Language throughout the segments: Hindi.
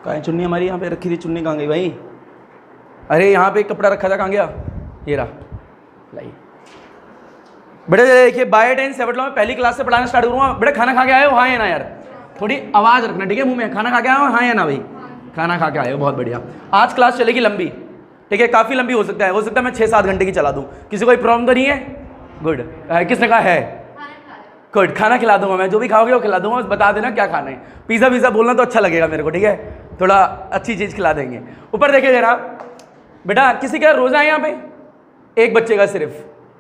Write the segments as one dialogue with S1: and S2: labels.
S1: कहाँ है चुन्नी हमारी? यहाँ पे रखी थी चुन्नी, कहाँ गई भाई? अरे यहाँ पे एक कपड़ा रखा था, कहाँ गया? ये रहा, लाइए बेटा। देखिए बायोटेन सेवट लॉ में पहली क्लास से पढ़ाना स्टार्ट करूँगा। बेटा खाना खा के आए हो? हाँ या ना यार? थोड़ी आवाज़ रखना ठीक है मुंह में। खाना खा के आए हो? हाँ या ना भाई? खाना खा के आए हो, बहुत बढ़िया। आज क्लास चलेगी लंबी, ठीक है, काफ़ी लंबी हो सकता है मैं 6-7 घंटे की चला दूँ। किसी को कोई प्रॉब्लम तो नहीं है? गुड। किसने कहा है? गुड। खाना खिला दूंगा मैं, जो भी खाओगे वो खिला दूंगा, बस बता देना क्या खाना है। पिज़्ज़ा वीज़ा बोलना तो अच्छा लगेगा मेरे को, ठीक है, थोड़ा अच्छी चीज़ खिला देंगे। ऊपर देखिए जरा बेटा, किसी का रोज़ा है यहाँ पे? एक बच्चे का सिर्फ,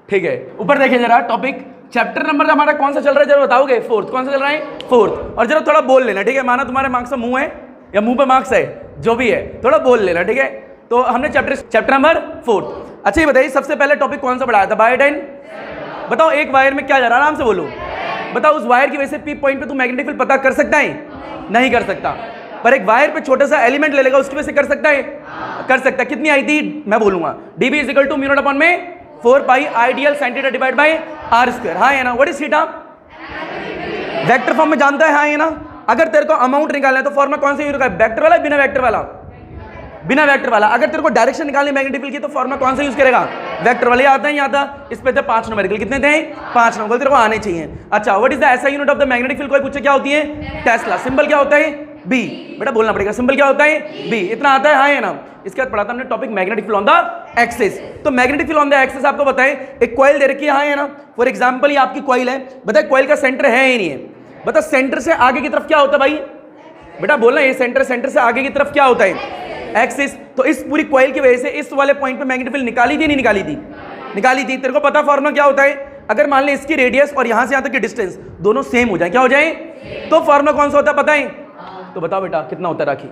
S1: ठीक है। ऊपर देखिए जरा, टॉपिक चैप्टर नंबर हमारा कौन सा चल रहा है जरा बताओगे? 4th। कौन सा चल रहा है? 4th। और जरा थोड़ा बोल लेना, ठीक है, माना तुम्हारे मार्क्स में मुंह है या मुंह पे मार्क्स है, जो भी है थोड़ा बोल लेना, ठीक है। तो हमने चैप्टर नंबर 4th। अच्छा ये बताइए सबसे पहले टॉपिक कौन सा पढ़ाया था? बायोटाइन। बताओ एक वायर में क्या जा रहा है, आराम से बोलो। बताओ उस वायर की वजह से पी पॉइंट पे तू मैग्नेटिक फील्ड पता कर सकता है? नहीं कर सकता। पर एक वायर पे छोटा सा एलिमेंट ले लेगा, उसकी वजह से कर सकता है? कर सकता है। कितनी आई थी मैं बोलूंगा? dB = μ0/में 4 pi ideal sin theta divide by r²। हाँ है ना? What is theta? Vector form में जानता है? हाँ है ना? अगर तेरे को अमाउंट निकालना है तो फॉर्मूला कौन सा यूज करेगा? वेक्टर वाला, बिना वेक्टर वाला? बिना वेक्टर वाला। अगर तेरे को डायरेक्शन निकालनी मैग्नेटिक फील्ड की तो फॉर्मूला कौन सा यूज करेगा? वेक्टर वाले। आता है नहीं आता? इस पे थे 5 न्यूमेरिकल। कितने थे? 5 नंबर तेरे को आने चाहिए। अच्छा what is the SI unit of the magnetic field? कोई पूछे क्या होती है? टेस्ला। सिंबल क्या होता है? बी। बेटा बोलना पड़ेगा, सिंबल क्या होता है? बी। इतना आता है? हाँ है ना? इसके बाद पढ़ा था हमने topic magnetic field on the axis. तो magnetic field on the axis आपको बताएं, एक कॉइल दे रखी है, हाँ है ना? फॉर एग्जांपल ये आपकी कॉइल है, बताए कॉइल का सेंटर है ही नहीं है। बता सेंटर से आगे की तरफ क्या होता है भाई? बेटा बोलना, ये सेंटर से आगे की तरफ क्या होता है? एक्सिस। तो इस पूरी कॉइल की वजह से इस वाले पॉइंट पे मैग्नेटिक फील्ड निकाली थी नहीं निकाली थी? निकाली थी। तेरे को पता फॉर्मूला क्या होता है? अगर मान ले इसकी रेडियस और यहां से यहां तक की डिस्टेंस दोनों सेम हो जाए, क्या हो जाए? तो फॉर्मूला कौन सा होता है पता है? तो बताओ बेटा कितना होता है राखी?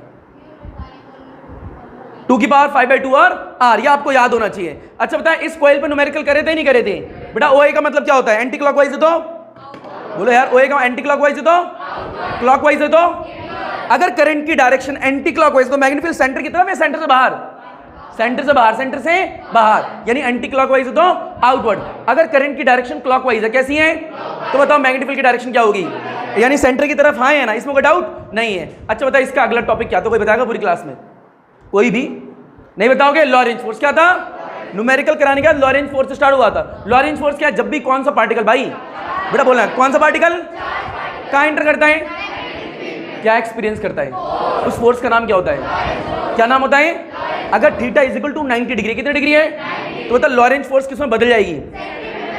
S1: 2⁵ और r, ये आपको याद होना चाहिए। अच्छा बताए इस कॉइल पे न्यूमेरिकल करे थे नहीं करे थे? बेटा OA का मतलब क्या होता है? एंटी क्लॉकवाइज है तो बोलो यार, OA का एंटी क्लॉकवाइज है तो क्लॉकवाइज है तो? अगर करंट की डायरेक्शन एंटी क्लॉकवाइज तो मैग्नेटिक फील्ड सेंटर की तरफ या सेंटर से बाहर? सेंटर से बाहर। सेंटर से बाहर यानी एंटी क्लॉकवाइज है तो आउटवर्ड। अगर करंट की डायरेक्शन क्लॉकवाइज है, कैसी है? तो बताओ मैग्नेटिक फील्ड की डायरेक्शन क्या होगी? यानी सेंटर की तरफ। हाँ है ना? इसमें कोई डाउट नहीं है। अच्छा बताओ इसका अगला टॉपिक क्या? तो कोई बताएगा पूरी क्लास में? कोई भी नहीं बताओगे? Lorentz force. क्या था? न्यूमेरिकल कराने का लॉरेंज फोर्स से स्टार्ट हुआ था। लॉरेंज फोर्स क्या है? जब भी कौन सा पार्टिकल भाई, बेटा बोलना कौन सा पार्टिकल कहाँ एंटर करता है, क्या एक्सपीरियंस करता है, उस फोर्स का नाम क्या होता है? क्या नाम होता है? अगर थीटा = 90 डिग्री, कितने डिग्री है? तो बता लॉरेंज फोर्स किसमें बदल जाएगी?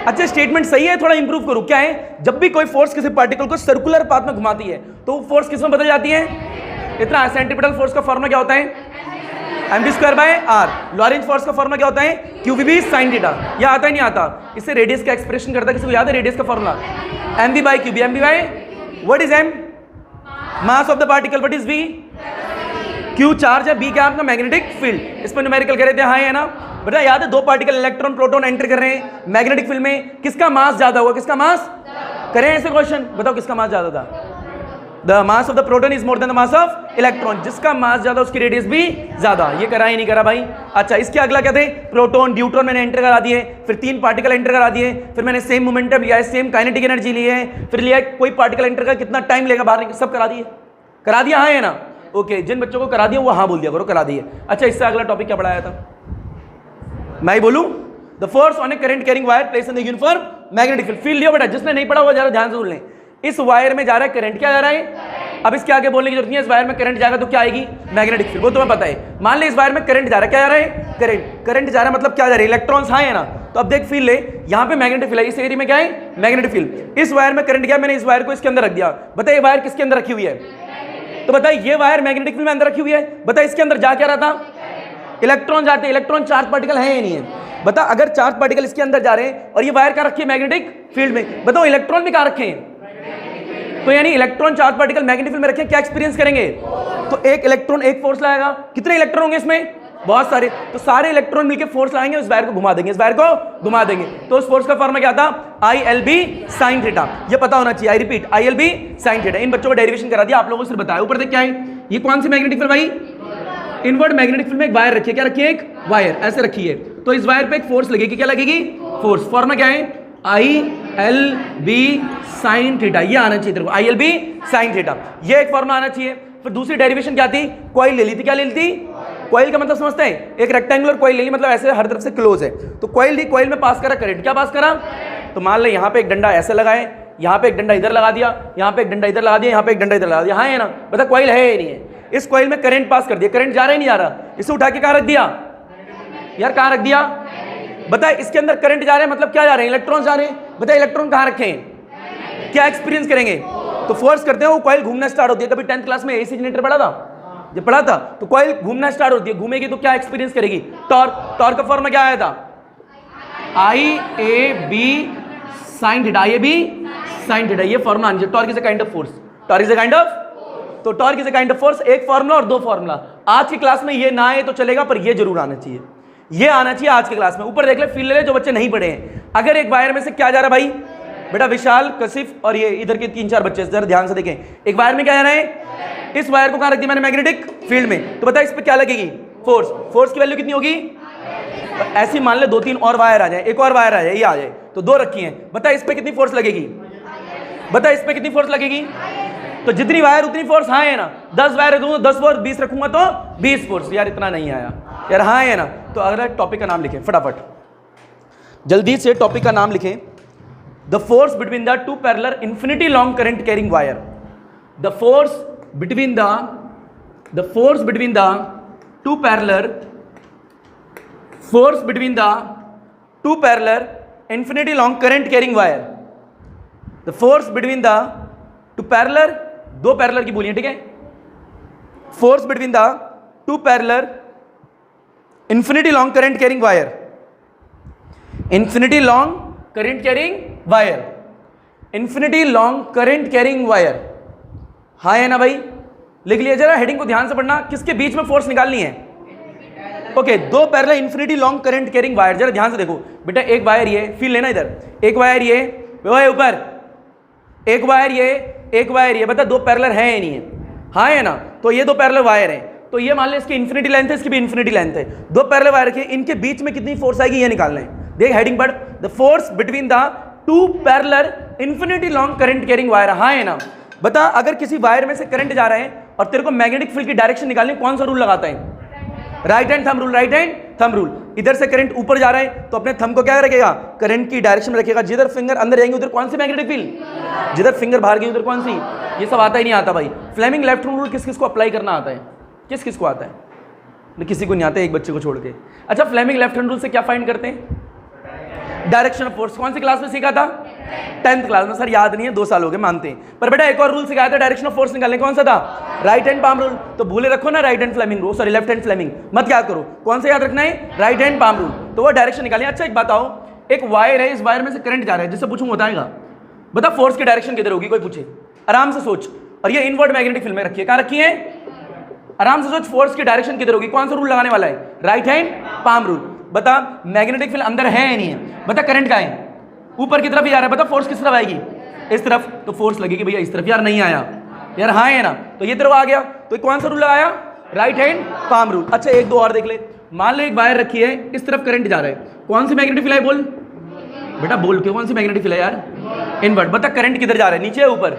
S1: अच्छा स्टेटमेंट सही है, थोड़ा इंप्रूव करो। क्या है? जब भी कोई फोर्स किसी पार्टिकल को सर्कुलर पाथ में घुमाती है तो वो फोर्स किसमें बदल जाती है? इतना। सेंट्रीपिटल फोर्स का फॉर्मूला क्या होता है? mv²/r। लॉरेंज फोर्स का फॉर्मूला क्या होता है? qvb sin theta. यह आता है नहीं आता? इससे रेडियस का एक्सप्रेशन करता है, किसी को याद है रेडियस का formula? mv/qb। mv what is m? Mass of the particle. What is v? q charge है, b क्या आपका? Magnetic field. इस पर न्यूमेरिकल करे थे, हाँ है ना? बेटा याद है दो पार्टिकल इलेक्ट्रॉन प्रोटॉन एंटर कर रहे हैं मैग्नेटिक फील्ड में, किसका मास ज्यादा होगा? किसका मास? करें ऐसे क्वेश्चन, बताओ किसका मास ज्यादा था? The mass of the proton is more than the mass of electron. जिसका मास ज्यादा उसकी रेडियस भी ज्यादा। ये करा ही नहीं करा भाई? अच्छा इसके अगला क्या थे? प्रोटॉन ड्यूट्रॉन मैंने एंटर करा दिए, फिर 3 पार्टिकल एंटर करा दिए, फिर मैंने सेम मोमेंटम लिया है, सेम काइनेटिक एनर्जी ली है, फिर लिया कोई पार्टिकल एंटर कर कितना टाइम लेगा बाहर निकल, सब करा दिए। करा दिया? हाँ है ना? ओके जिन बच्चों को करा दिया वो हाँ बोल दिया करो, करा दिए। अच्छा इससे अगला टॉपिक क्या पढ़ाया था? मैं ही बोलूं? The force on a current carrying wire place in the uniform magnetic field. Field लियो बेटा, जिसने नहीं पढ़ा वो जरा ध्यान से सुन लें। इस वायर में जा रहा है करंट, क्या जा रहा है? अब इसके आगे बोलने की जरूरत नहीं है। इस वायर में करंट जाएगा तो क्या आएगी? Magnetic field. वो तुम्हें पता है। मान ले इस वायर में करंट जा रहा है, क्या जा रहा है? करंट जा रहा है, मतलब क्या जा रहा है? इलेक्ट्रॉन्स। हाँ है ना? तो अब देख फील्ड ले, यहाँ पे मैग्नेटिक फील्ड है, इस एरिया में क्या है? Magnetic field. इस वायर में करंट गया, मैंने इस वायर को इसके अंदर रख दिया। बताइए वायर किसके अंदर रखी हुई है? तो बताइए ये वायर मैग्नेटिक फील्ड में अंदर रखी हुई है। बताइए इसके अंदर जा क्या रहा था? इलेक्ट्रॉन जाते हैं। इलेक्ट्रॉन चार्ज पार्टिकल है या नहीं है? बता अगर चार्ज पार्टिकल इसके अंदर जा रहे हैं और ये वायर कहाँ रखी है? मैग्नेटिक फील्ड में। बताओ इलेक्ट्रॉन भी कहाँ रखे हैं? तो यानी electron charge particle magnetic field में रखे, क्या एक्सपीरियंस करेंगे? तो एक इलेक्ट्रॉन एक फोर्स लाएगा। कितने इलेक्ट्रॉन होंगे इसमें? बहुत सारे। तो सारे इलेक्ट्रॉन मिलकर फोर्स लाएंगे, उस वायर को घुमा देंगे, इस वायर को घुमा देंगे। तो उस फोर्स का फॉर्मूला क्या था? ILB sin theta. ये पता होना चाहिए। I repeat ILB sin theta. इन बच्चों को डेरिवेशन करा दिया, आप लोगों को सिर्फ बताया। ऊपर देख क्या है? ये कौन सी मैग्नेटिक फील्ड भाई? इनवर्ड मैग्नेटिक फील्ड में एक वायर रखी है। क्या रखी है? एक वायर ऐसे रखी है। तो इस वायर पे एक फोर्स लगेगी। क्या लगेगी? फोर्स। फॉर्मूला क्या है? ILB sin theta. ये आना चाहिए तेरे को, ILB sin थीटा। ये एक फॉर्मूला आना चाहिए। फिर दूसरी डेरिवेशन क्या थी, कॉइल ले ली थी। क्या ले ली थी, कॉइल का मतलब समझते हैं, एक रेक्टेंगुलर कॉइल ले ली, मतलब ऐसे हर तरफ से क्लोज है, तो कॉइल ली, कॉइल में पास करा करंट। क्या पास करा, तो मान ले यहाँ पे एक डंडा ऐसे लगाए, यहाँ पे एक डंडा इधर लगा दिया, यहाँ पे एक डंडा इधर लगा दिया, यहाँ पे एक डंडा इधर लगा दिया। हाँ है ना, बता कॉइल है या नहीं है। इस कॉइल में करंट पास कर दिया, करंट जा रहा है नहीं जा रहा, इसे उठा के कहाँ रख दिया यार, कहाँ रख दिया, बता इसके अंदर करंट जा रहे हैं, मतलब क्या जा रहे हैं, इलेक्ट्रॉन जा रहे हैं। बता इलेक्ट्रॉन कहाँ रखे हैं, क्या एक्सपीरियंस करेंगे, तो फोर्स करते हैं, वो कॉइल घूमना स्टार्ट होती है। कभी 10th क्लास में एसी जनरेटर पढ़ा था, जब पढ़ा था, तो कॉइल घूमना स्टार्ट होती है, घूमेगी तो क्या एक्सपीरियंस करेगी, टॉर्क। टॉर्क का फॉर्मूला क्या आया था, I/A/B sin theta, I/A/B sin theta, ये फॉर्मूला आना चाहिए। Torque is a kind of force, torque is a kind of, तो torque is a kind of force. एक फॉर्मूला और दो फॉर्मूला। आज की क्लास में ये ना आए तो चलेगा, पर ये जरूर आना चाहिए, ये आना चाहिए आज की क्लास में। ऊपर देख ले, फील ले जो बच्चे नहीं पढ़े हैं। अगर एक वायर में से क्या जा रहा है भाई, बेटा विशाल, कशिफ और ये इधर के 3-4 बच्चे जरा ध्यान से देखें, एक वायर में क्या जा रहा है, इस वायर को कहां रख दिया मैंने, मैग्नेटिक फील्ड में, तो बता इस पे क्या लगेगी, फोर्स। फोर्स की वैल्यू कितनी होगी, ऐसी मान ले 2-3 और वायर आ जाए, एक और वायर आ जाए, ये आ जाए, तो 2 रखी हैं, बता इस पे कितनी फोर्स लगेगी, बता इस पे कितनी फोर्स लगेगी, तो जितनी वायर उतनी फोर्स। हाँ है ना, 10 वायर रखूंगा 10 फोर्स, 20 रखूंगा तो 20 फोर्स। यार इतना नहीं आया यार, हाँ है ना। तो अगला टॉपिक का नाम लिखें फटाफट, जल्दी से टॉपिक का नाम लिखें, the force between the two parallel infinity long current carrying wire. The force between the two parallel, force between the two parallel infinity long current carrying wire. The force between the two parallel, दो पैरेलल की बोलिए, ठीक है, force between the two parallel infinity long current carrying wire, infinity long current carrying wire, infinity long current carrying wire. हाँ है ना भाई, लिख लिया जरा, हेडिंग को ध्यान से पढ़ना, किसके बीच में फोर्स निकालनी है, ओके, दो parallel infinity long current carrying wire. जरा ध्यान से देखो बेटा, एक वायर ये, फील लेना इधर, एक वायर ये ऊपर, एक वायर ये, एक वायर ये, बता दो पैरेलल है या नहीं है, हाँ है ना, तो ये दो पैरेलल वायर है, तो ये मान ले इसकी इन्फिनिटी लेंथ है, इसकी भी इन्फिनिटी लेंथ है, दो पैरेलल वायर के, इनके बीच में कितनी फोर्स आएगी ये निकालना है। देख हेडिंग पढ़, the force between the two parallel infinity long current carrying wire. हाँ है ना, बता अगर किसी वायर में से करंट जा रहा है और तेरे को मैग्नेटिक फील्ड की डायरेक्शन निकालनी, कौन सा रूल लगाता है, right hand thumb rule, right hand thumb rule. इधर से करंट ऊपर जा रहा है तो अपने थंब को क्या रखेगा, करंट की डायरेक्शन में रखेगा, जिधर फिंगर अंदर जाएंगे उधर कौन सी मैग्नेटिक फील्ड, जिधर फिंगर बाहर गई उधर कौन सी, ये सब आता ही नहीं आता भाई। फ्लेमिंग लेफ्ट हैंड रूल किस किस को अप्लाई करना आता है, किस किस को आता है, किसी को नहीं आता, एक बच्चे को छोड़ के। अच्छा, फ्लेमिंग लेफ्ट हैंड रूल से क्या फाइंड करते हैं, डायरेक्शन ऑफ फोर्स। कौन सी क्लास में सीखा था, 10th क्लास में। सर याद नहीं है, 2 साल हो गए, मानते हैं, पर बेटा एक और रूल सिखाया था डायरेक्शन ऑफ फोर्स निकालने, कौन सा था, राइट हैंड पाम रूल। तो भूले रखो ना, right hand Fleming rule, sorry left hand Fleming मत याद करो, कौन सा याद रखना है, राइट हैंड पाम रूल, तो वो डायरेक्शन निकालिए। अच्छा एक बताओ, एक वायर है, इस वायर में से करंट जा रहा है, जिससे पूछूं बताएगा, बता फोर्स की डायरेक्शन किधर होगी, कोई पूछे, आराम से सोच, और ये इनवर्ट मैग्नेटिक फील्ड में रखी है, कहां रखी है, आराम से सोच, फोर्स की डायरेक्शन किधर होगी, कौन सा रूल लगाने वाला है, राइट हैंड पाम रूल। बता मैग्नेटिक फील्ड अंदर है या नहीं है, बता करंट कहां है, ऊपर की तरफ ही जा रहा है, बता फोर्स किस तरफ आएगी, इस तरफ, तो फोर्स लगेगी भैया इस तरफ। यार नहीं आया यार, हाँ है ना, तो ये तरफ आ गया, तो कौन सा रूल लगाया, राइट हैंड पाम रूल। अच्छा एक दो और देख ले, मान ले एक वायर रखी है, इस तरफ करंट जा रहा है, कौन सी मैग्नेटिक फील्ड है, बोल बेटा, बोल के कौन सी मैग्नेटिक फील्ड है यार, इनवर्ट। बता करंट किधर जा रहा है, नीचे है ऊपर,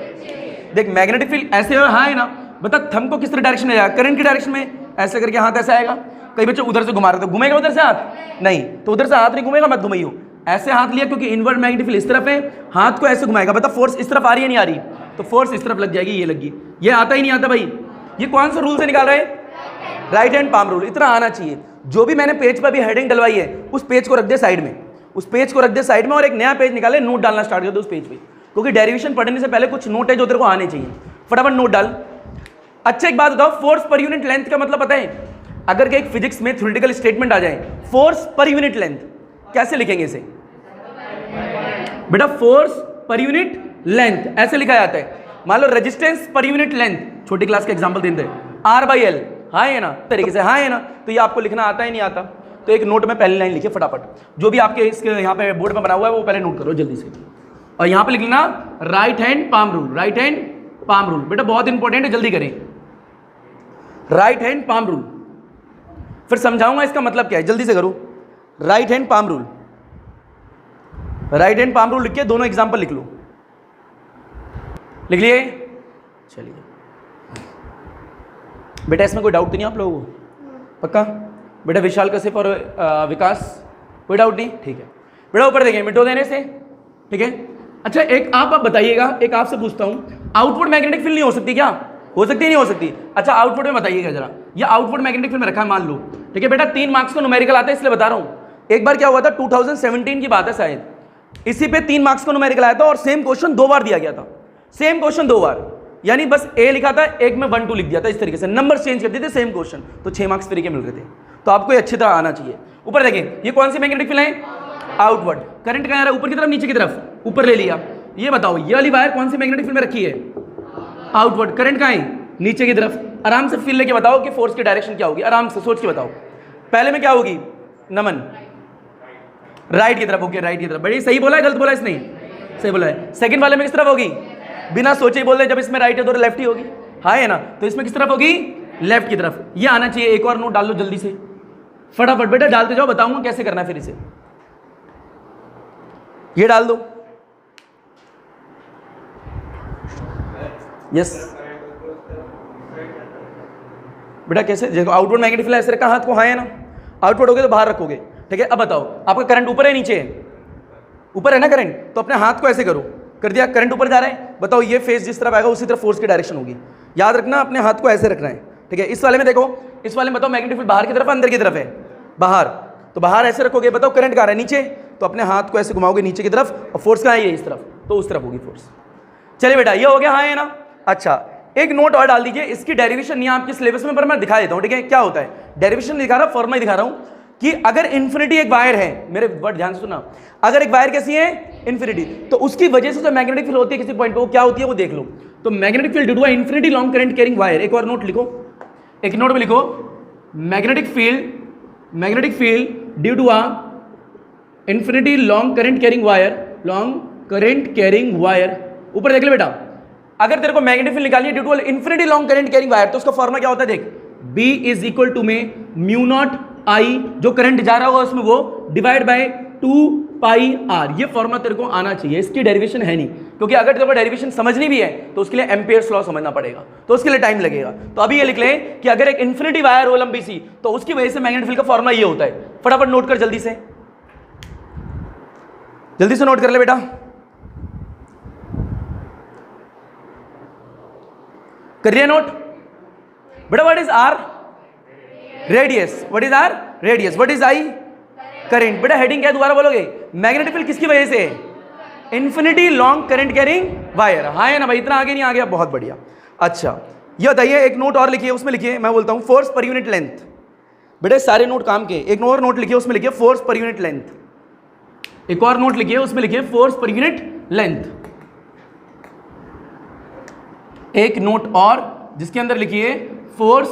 S1: देख मैग्नेटिक फील्ड ऐसे है, हाँ है ना, बता थंब को किस तरह डायरेक्शन में जाएगा, करंट की डायरेक्शन में, ऐसे करके हाथ ऐसे आएगा, कई बच्चे उधर से घुमा रहे थे, घूमेगा उधर से हाथ, नहीं तो उधर से हाथ नहीं घूमेगा, मत घुमाइयो, ऐसे हाथ लिया क्योंकि इनवर्ट मैग्नेटिक फील्ड इस तरफ है, हाथ को ऐसे घुमाएगा, बता फोर्स इस तरफ आ रही है नहीं आ रही, तो फोर्स इस तरफ लग जाएगी, ये लगी, ये आता ही नहीं आता भाई। ये कौन सा रूल से निकाल रहे हैं, राइट हैंड पाम रूल, इतना आना चाहिए। जो भी मैंने पेज पर भी हेडिंग डलवाई है, उस पेज को रख दे साइड में, उस पेज को रख दे साइड में, और एक नया पेज निकाले, नोट डालना स्टार्ट कर दो उस पेज पे, क्योंकि डेरिवेशन पढ़ने से पहले कुछ नोट है जो तेरे को आने चाहिए, फटाफट नोट डाल। अच्छा एक बात बताओ, फोर्स पर यूनिट लेंथ का मतलब पता है, अगर एक फिजिक्स में थ्योरेटिकल स्टेटमेंट आ जाए, फोर्स पर यूनिट लेंथ कैसे लिखेंगे इसे, बेटा फोर्स पर यूनिट लेंथ ऐसे लिखा जाता है। मान low resistance per unit length, छोटी क्लास का एग्जांपल देते हैं, R/L, हाँ है ना, तरीके से, हाँ है ना, तो ये आपको लिखना आता ही नहीं आता, तो एक नोट में पहली लाइन लिखिए फटाफट, जो भी आपके इसके यहाँ पे बोर्ड में बना हुआ है वो पहले नोट करो जल्दी से, और यहाँ पे लिख लेना right hand palm rule, right hand palm rule, बेटा बहुत इंपॉर्टेंट है, जल्दी करें, राइट हैंड पाम रूल, फिर समझाऊंगा इसका मतलब क्या है, जल्दी से करो, right hand palm rule, right hand palm rule लिख के दोनों एग्जांपल लिख लो, लिख लिए, चलिए बेटा इसमें कोई डाउट तो नहीं आप लोगों को? पक्का? बेटा विशाल कश्यप और विकास, कोई डाउट नहीं? ठीक है बेटा, ऊपर देखें मिटो देने से, ठीक है। अच्छा एक आप बताइएगा, एक आपसे पूछता हूँ, आउटपुट मैग्नेटिक फील्ड नहीं हो सकती क्या? हो सकती नहीं हो सकती? अच्छा आउटपुट में बताइएगा जरा, ये आउटपुट मैग्नेटिक फील्ड में रखा है मान लो, ठीक है बेटा। 3 मार्क्स का न्यूमेरिकल आता है इसलिए बता रहा हूँ। एक बार क्या हुआ था 2017 की बात है शायद, इसी पे 3 मार्क्स का न्यूमेरिकल आया था और सेम क्वेश्चन 2 बार दिया गया था, सेम क्वेश्चन 2 बार, यानी बस ए लिखा था, एक में 1 2 लिख दिया था, इस तरीके से नंबर चेंज कर दिए थे, सेम क्वेश्चन, तो 6 मार्क्स फ्री के मिल रहे थे। तो आपको ये अच्छी तरह आना चाहिए। ऊपर देखें, ये कौन सी मैग्नेटिक फील्ड है? आउटवर्ड। करंट कहाँ आ रहा है? ऊपर की तरफ, नीचे की तरफ? ऊपर ले लिया। ये बताओ ये वाली वायर कौन सी मैग्नेटिक फील्ड में रखी है? आउटवर्ड। करंट कहाँ है? नीचे की तरफ। आराम से फील लेके बताओ कि फोर्स की डायरेक्शन क्या होगी, आराम से सोच के बताओ। पहले में क्या होगी नमन? राइट की तरफ। ओके राइट की तरफ। बड़ी सही बोला है, गलत बोला इसने? सही बोला है। सेकंड वाले में किस तरफ होगी? बिना सोचे ही बोल रहे, जब इसमें राइट है तो लेफ्ट ही होगी, हाँ है ना? तो इसमें किस तरफ होगी? लेफ्ट की तरफ। ये आना चाहिए। एक और नोट डाल लो जल्दी से, फटाफट बेटा डालते जाओ, बताऊंगा कैसे करना है फिर इसे। ये डाल दो। यस बेटा कैसे देखो, आउटवर्ड मैग्नेटिक फील्ड ऐसे रखा, हाथ को हाँ है ना, आउटवर्ड हो गया तो बाहर रखोगे, ठीक है। अब बताओ आपका करंट ऊपर है नीचे है? ऊपर है ना करंट, तो अपने हाथ को ऐसे करो, कर दिया, करंट ऊपर जा रहा है। बताओ ये फेस जिस तरफ आएगा उसी तरफ फोर्स की डायरेक्शन होगी। याद रखना अपने हाथ को ऐसे रखना है, ठीक है। इस वाले में देखो, इस वाले में बताओ मैग्नेटिक फील्ड बाहर की तरफ अंदर की तरफ है? बाहर, तो बाहर ऐसे रखोगे। बताओ करंट कहाँ है? नीचे, तो अपने हाथ को ऐसे घुमाओगे नीचे की तरफ, और फोर्स कहाँ है? इस तरफ, तो उस तरफ होगी फोर्स। चलिए बेटा ये हो गया, हाँ है ना। अच्छा एक नोट और डाल दीजिए, इसकी डेरिवेशन नहीं आपके सिलेबस में, पर मैं दिखा देता हूँ, ठीक है। क्या होता है डेरिवेशन दिखा रहा, फॉर्मूला दिखा रहा हूँ कि अगर इन्फिनिटी एक वायर है, मेरे वर्ड ध्यान से सुना, अगर एक वायर कैसी है? इन्फिनिटी, तो उसकी वजह से जो मैग्नेटिक फील्ड होती है किसी पॉइंट पे, वो क्या होती है वो देख लो। तो magnetic field due to infinity long current carrying wire. एक और नोट लिखो, एक नोट में लिखो, magnetic field due to infinity long current carrying wire, long current carrying wire. ऊपर देख ले बेटा, अगर तेरे को मैग्नेटिक फील्ड निकालनी है due to infinity long current carrying wire, तो उसका फॉर्मूला क्या होता है देख, B इज इक्वल टू में म्यू नॉट आई, जो करंट जा रहा होगा उसमें वो, डिवाइड बाय 2 पाई आर। ये फॉर्मूला तेरे को आना चाहिए। इसकी डेरिवेशन है नहीं, क्योंकि अगर तेरे को डेरिवेशन समझनी भी है तो उसके लिए एम्पियर्स लॉ समझना पड़ेगा, तो उसके लिए टाइम लगेगा। तो अभी ये लिख लें कि अगर एक इन्फिनिटी वायर हो लंबी सी, तो उसकी वजह से मैग्नेटिक फील्ड का फॉर्मूला ये होता है। फटाफट नोट कर, जल्दी से नोट कर ले बेटा। कर लिया नोट बेटा? What is r? Radius. What is r? Radius. What is I? Current. बेटा हेडिंग क्या है दोबारा बोलोगे? मैग्नेटिक फील्ड किसकी वजह से? Infinity long current carrying wire. हाँ है ना भाई, इतना आगे नहीं आ गया, बहुत बढ़िया। अच्छा ये बताइए, एक नोट और लिखिए, उसमें लिखिए, मैं बोलता हूं फोर्स पर यूनिट लेंथ। बेटा सारे नोट काम के, एक और नोट लिखिए, उसमें लिखिए फोर्स पर यूनिट लेंथ। एक और नोट लिखिए, उसमें लिखिए फोर्स पर यूनिट लेंथ। एक नोट और जिसके अंदर लिखिए force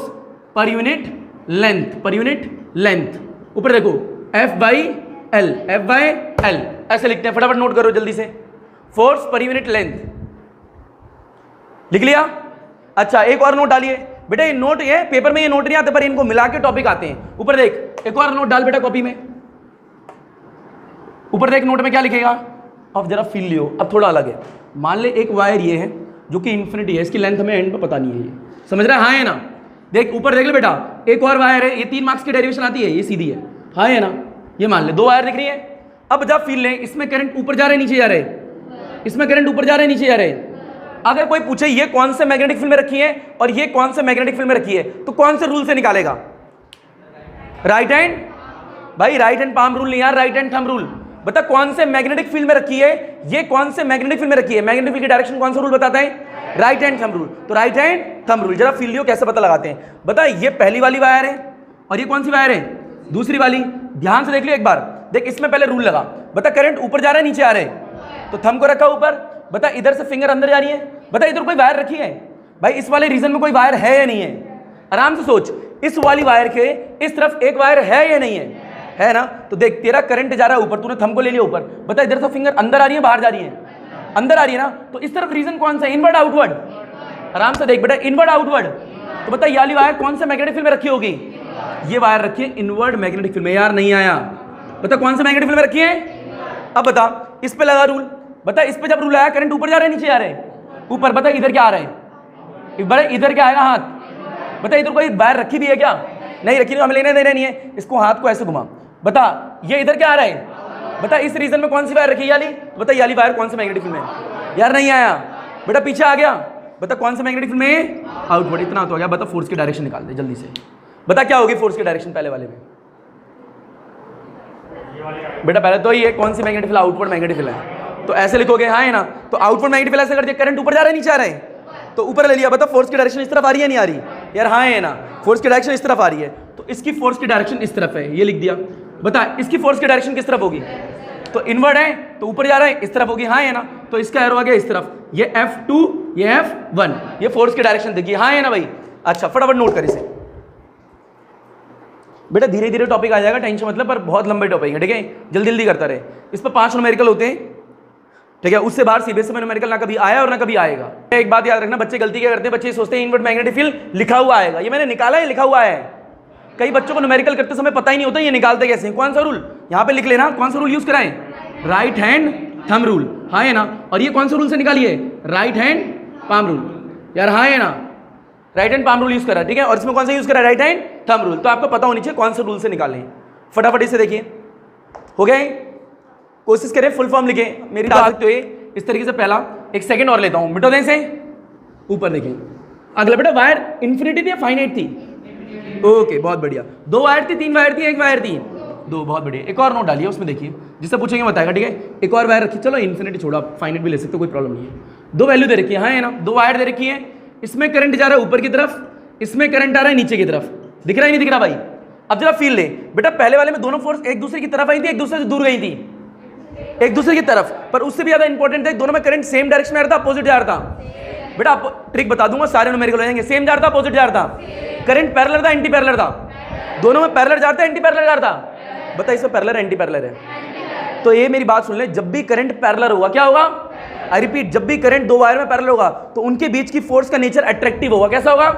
S1: per unit length, per unit length. ऊपर देखो F by L, F by L ऐसे लिखते हैं। फटाफट नोट करो जल्दी से, फोर्स पर यूनिट लेंथ। लिख लिया? अच्छा एक और नोट डालिए बेटा। ये नोट, ये पेपर में ये नोट नहीं आते, पर इनको मिला के टॉपिक आते हैं। ऊपर देख, एक और नोट डाल बेटा कॉपी में। ऊपर देख नोट में क्या लिखेगा, अब जरा फील लियो। अब थोड़ा अलग है, मान ले एक वायर ये है जो कि इन्फिनिटी है, इसकी लेंथ हमें एंड पे पता नहीं है, ये समझ रहा है? हाँ है ना? देख ऊपर देख ले बेटा, एक और वायर है, ये 3 मार्क्स की डेरिवेशन आती है, ये सीधी है, हाँ है ना? ये मान ले 2 वायर दिख रही है। अब जब फील लें, इसमें करंट ऊपर जा रहे नीचे जा रहे, इसमें करंट ऊपर जा रहे नीचे जा रहे। अगर कोई पूछे ये कौन से मैग्नेटिक फील्ड में रखी है और ये कौन से मैग्नेटिक फील्ड में रखी है, तो कौन से रूल से निकालेगा? राइट हैंड, भाई राइट हैंड पाम रूल नहीं यार, राइट हैंड थंब रूल। बता कौन से मैग्नेटिक फील्ड में रखी है, ये कौन से मैग्नेटिक फील्ड में रखी है, मैग्नेटिक फील्ड की डायरेक्शन कौन सा रूल बताता है? Right hand thumb rule. तो राइट हैंड थंब रूल, जरा फील लियो कैसे पता लगाते हैं। बता ये पहली वाली वायर है और ये कौन सी वायर है? दूसरी वाली। ध्यान से देख लियो एक बार, देख इसमें पहले रूल लगा। बता करंट ऊपर जा रहा है नीचे आ रहे, तो थंब को रखा ऊपर। बता इधर से फिंगर अंदर जा रही है। बता इधर कोई वायर रखी है भाई, इस वाले रीजन में कोई वायर है या नहीं है? आराम से सोच, इस वाली वायर के इस तरफ एक वायर है या नहीं है ना? तो देख तेरा करंट जा रहा है ऊपर, तूने थंब को ले लिया ऊपर। बता इधर से फिंगर अंदर आ रही है बाहर जा रही है? अंदर आ रही है ना? तो इस तरफ रीजन कौन सा है, इनवर्ड आउटवर्ड? आराम से देख बेटा, इनवर्ड आउटवर्ड। तो बता ये वाली वायर कौन से मैग्नेटिक फील्ड में रखी होगी? ये वायर रखी है इनवर्ड मैग्नेटिक फील्ड में। यार नहीं आया, बता कौन से मैग्नेटिक फील्ड में रखी है? अब बता इस पे लगा रूल। बता इस पे जब रूल आया, करंट ऊपर जा रहे नीचे जा रहे? ऊपर। बता इधर क्या आ रहा है? बड़े इधर क्या आएगा? हाथ बता इधर कोई वायर रखी भी है क्या? नहीं रखी, तो हमें लेने देना नहीं है। इसको हाथ को ऐसे घुमा, बता ये इधर क्या आ रहा है? बता इस रीजन में कौन सी वायर रखी है? वाली बता, ये वाली वायर कौन से मैग्नेटिक फील्ड में? यार नहीं आया बेटा, पीछे आ गया। बता कौन से मैग्नेटिक फील्ड में? आउटवर्ड। इतना तो हो गया। बता फोर्स की डायरेक्शन निकाल दे जल्दी से। बता क्या होगी फोर्स की डायरेक्शन पहले वाले में? बेटा पहले तो ये कौन सी magnetic field? Outward magnetic field है, तो ऐसे लिखोगे हाँ है ना। तो आउटवर्ड मैग्नेटिक फील्ड ऐसे कर दिया, करंट ऊपर जा रहा है नीचे आ रहा है, तो ऊपर ले लिया। बता फोर्स की डायरेक्शन इस तरफ आ रही है नहीं आ रही? यार हाँ है ना, फोर्स की डायरेक्शन इस तरफ आ रही है, तो इसकी फोर्स की डायरेक्शन इस तरफ है, ये लिख दिया। बता इसकी फोर्स की डायरेक्शन किस तरफ होगी? तो इनवर्ड है तो ऊपर जा रहा है, इस तरफ होगी, हाँ है ना। तो इसका एरो आ गया इस तरफ, ये F2 ये F1, ये फोर्स की डायरेक्शन देखिए, हाँ है ना भाई। अच्छा फटाफट नोट कर इसे बेटा, धीरे धीरे टॉपिक आ जाएगा, टेंशन मतलब, पर बहुत लंबे टॉपिक है, ठीक है, जल्दी जल्दी करता रहे। इस पर 5 न्यूमेरिकल होते हैं, ठीक है, उससे बाहर सीबीएसई में न्यूमेरिकल ना कभी आया और ना कभी आएगा। एक बात याद रखना, बच्चे गलती क्या करते हैं, बच्चे सोचते हैं इनवर्ट मैग्नेटिक फील्ड लिखा हुआ आएगा, ये मैंने निकाला है, लिखा हुआ है। कई बच्चों को न्यूमेरिकल करते समय पता ही नहीं होता ये निकालते कैसे हैं। कौन सा रूल यहाँ पे लिख लेना, कौन सा रूल यूज कराएं? राइट हैंड थंब रूल, हाँ है ना। और ये कौन सा रूल से निकालिए? राइट हैंड पाम रूल, यार हाँ है ना, right hand palm rule use करा, ठीक है। और इसमें कौन सा यूज करा? Right hand thumb rule. तो आपको पता होनी चाहिए कौन से रूल से निकालें। फटाफट इसे देखिए, हो गया? कोशिश करें फुल फॉर्म लिखे, मेरी बात तो ये इस तरीके से। पहला एक सेकंड और लेता हूं, मिटो दें से ऊपर देखें। अगला बेटा वायर इन्फिनिटी थी या फाइनाइट थी? ओके बहुत बढ़िया। 2 वायर थी, 3 वायर थी, 1 वायर थी? 2, बहुत बढ़िया। एक और नोट डालिए उसमें, देखिए जिससे पूछेंगे बताएगा, ठीक है। एक और वायर रखी, चलो इन्फिनिटी छोड़ो, आप फाइनाइट भी ले सकते हो, कोई प्रॉब्लम नहीं है। 2 वैल्यू दे रखी है, हाँ है ना, 2 वायर दे रखी है। इसमें करंट जा रहा है ऊपर की तरफ, इसमें करंट आ रहा है नीचे की तरफ। दिख रहा है नहीं दिख रहा भाई? अब जरा फील ले बेटा, पहले वाले में दोनों फोर्स एक दूसरे की तरफ आई थी, एक दूसरे से दूर गई थी, एक दूसरे की तरफ। पर उससे भी ज्यादा इंपॉर्टेंट है, दोनों में करंट सेम डायरेक्शन में आ रहा था, अपोजिट जा रहा था। बेटा आपको ट्रिक बता दूंगा, सारे न्यूमेरिकल हो जाएंगे। सेम जा रहा था, अपोजिट जा रहा था, करंट पैरेलल था, एंटी पैरेलल था, दोनों में पैरेलल जा रहा था, एंटी पैरेलल जा रहा था। बता इसमें पैरेलल एंटी पैरेलल है? तो ये मेरी बात सुन ले, जब भी करंट पैरेलल होगा क्या होगा? आई रिपीट, जब भी करंट 2 वायर में पैरेलल होगा तो उनके बीच की फोर्स का नेचर अट्रैक्टिव होगा। कैसा होगा?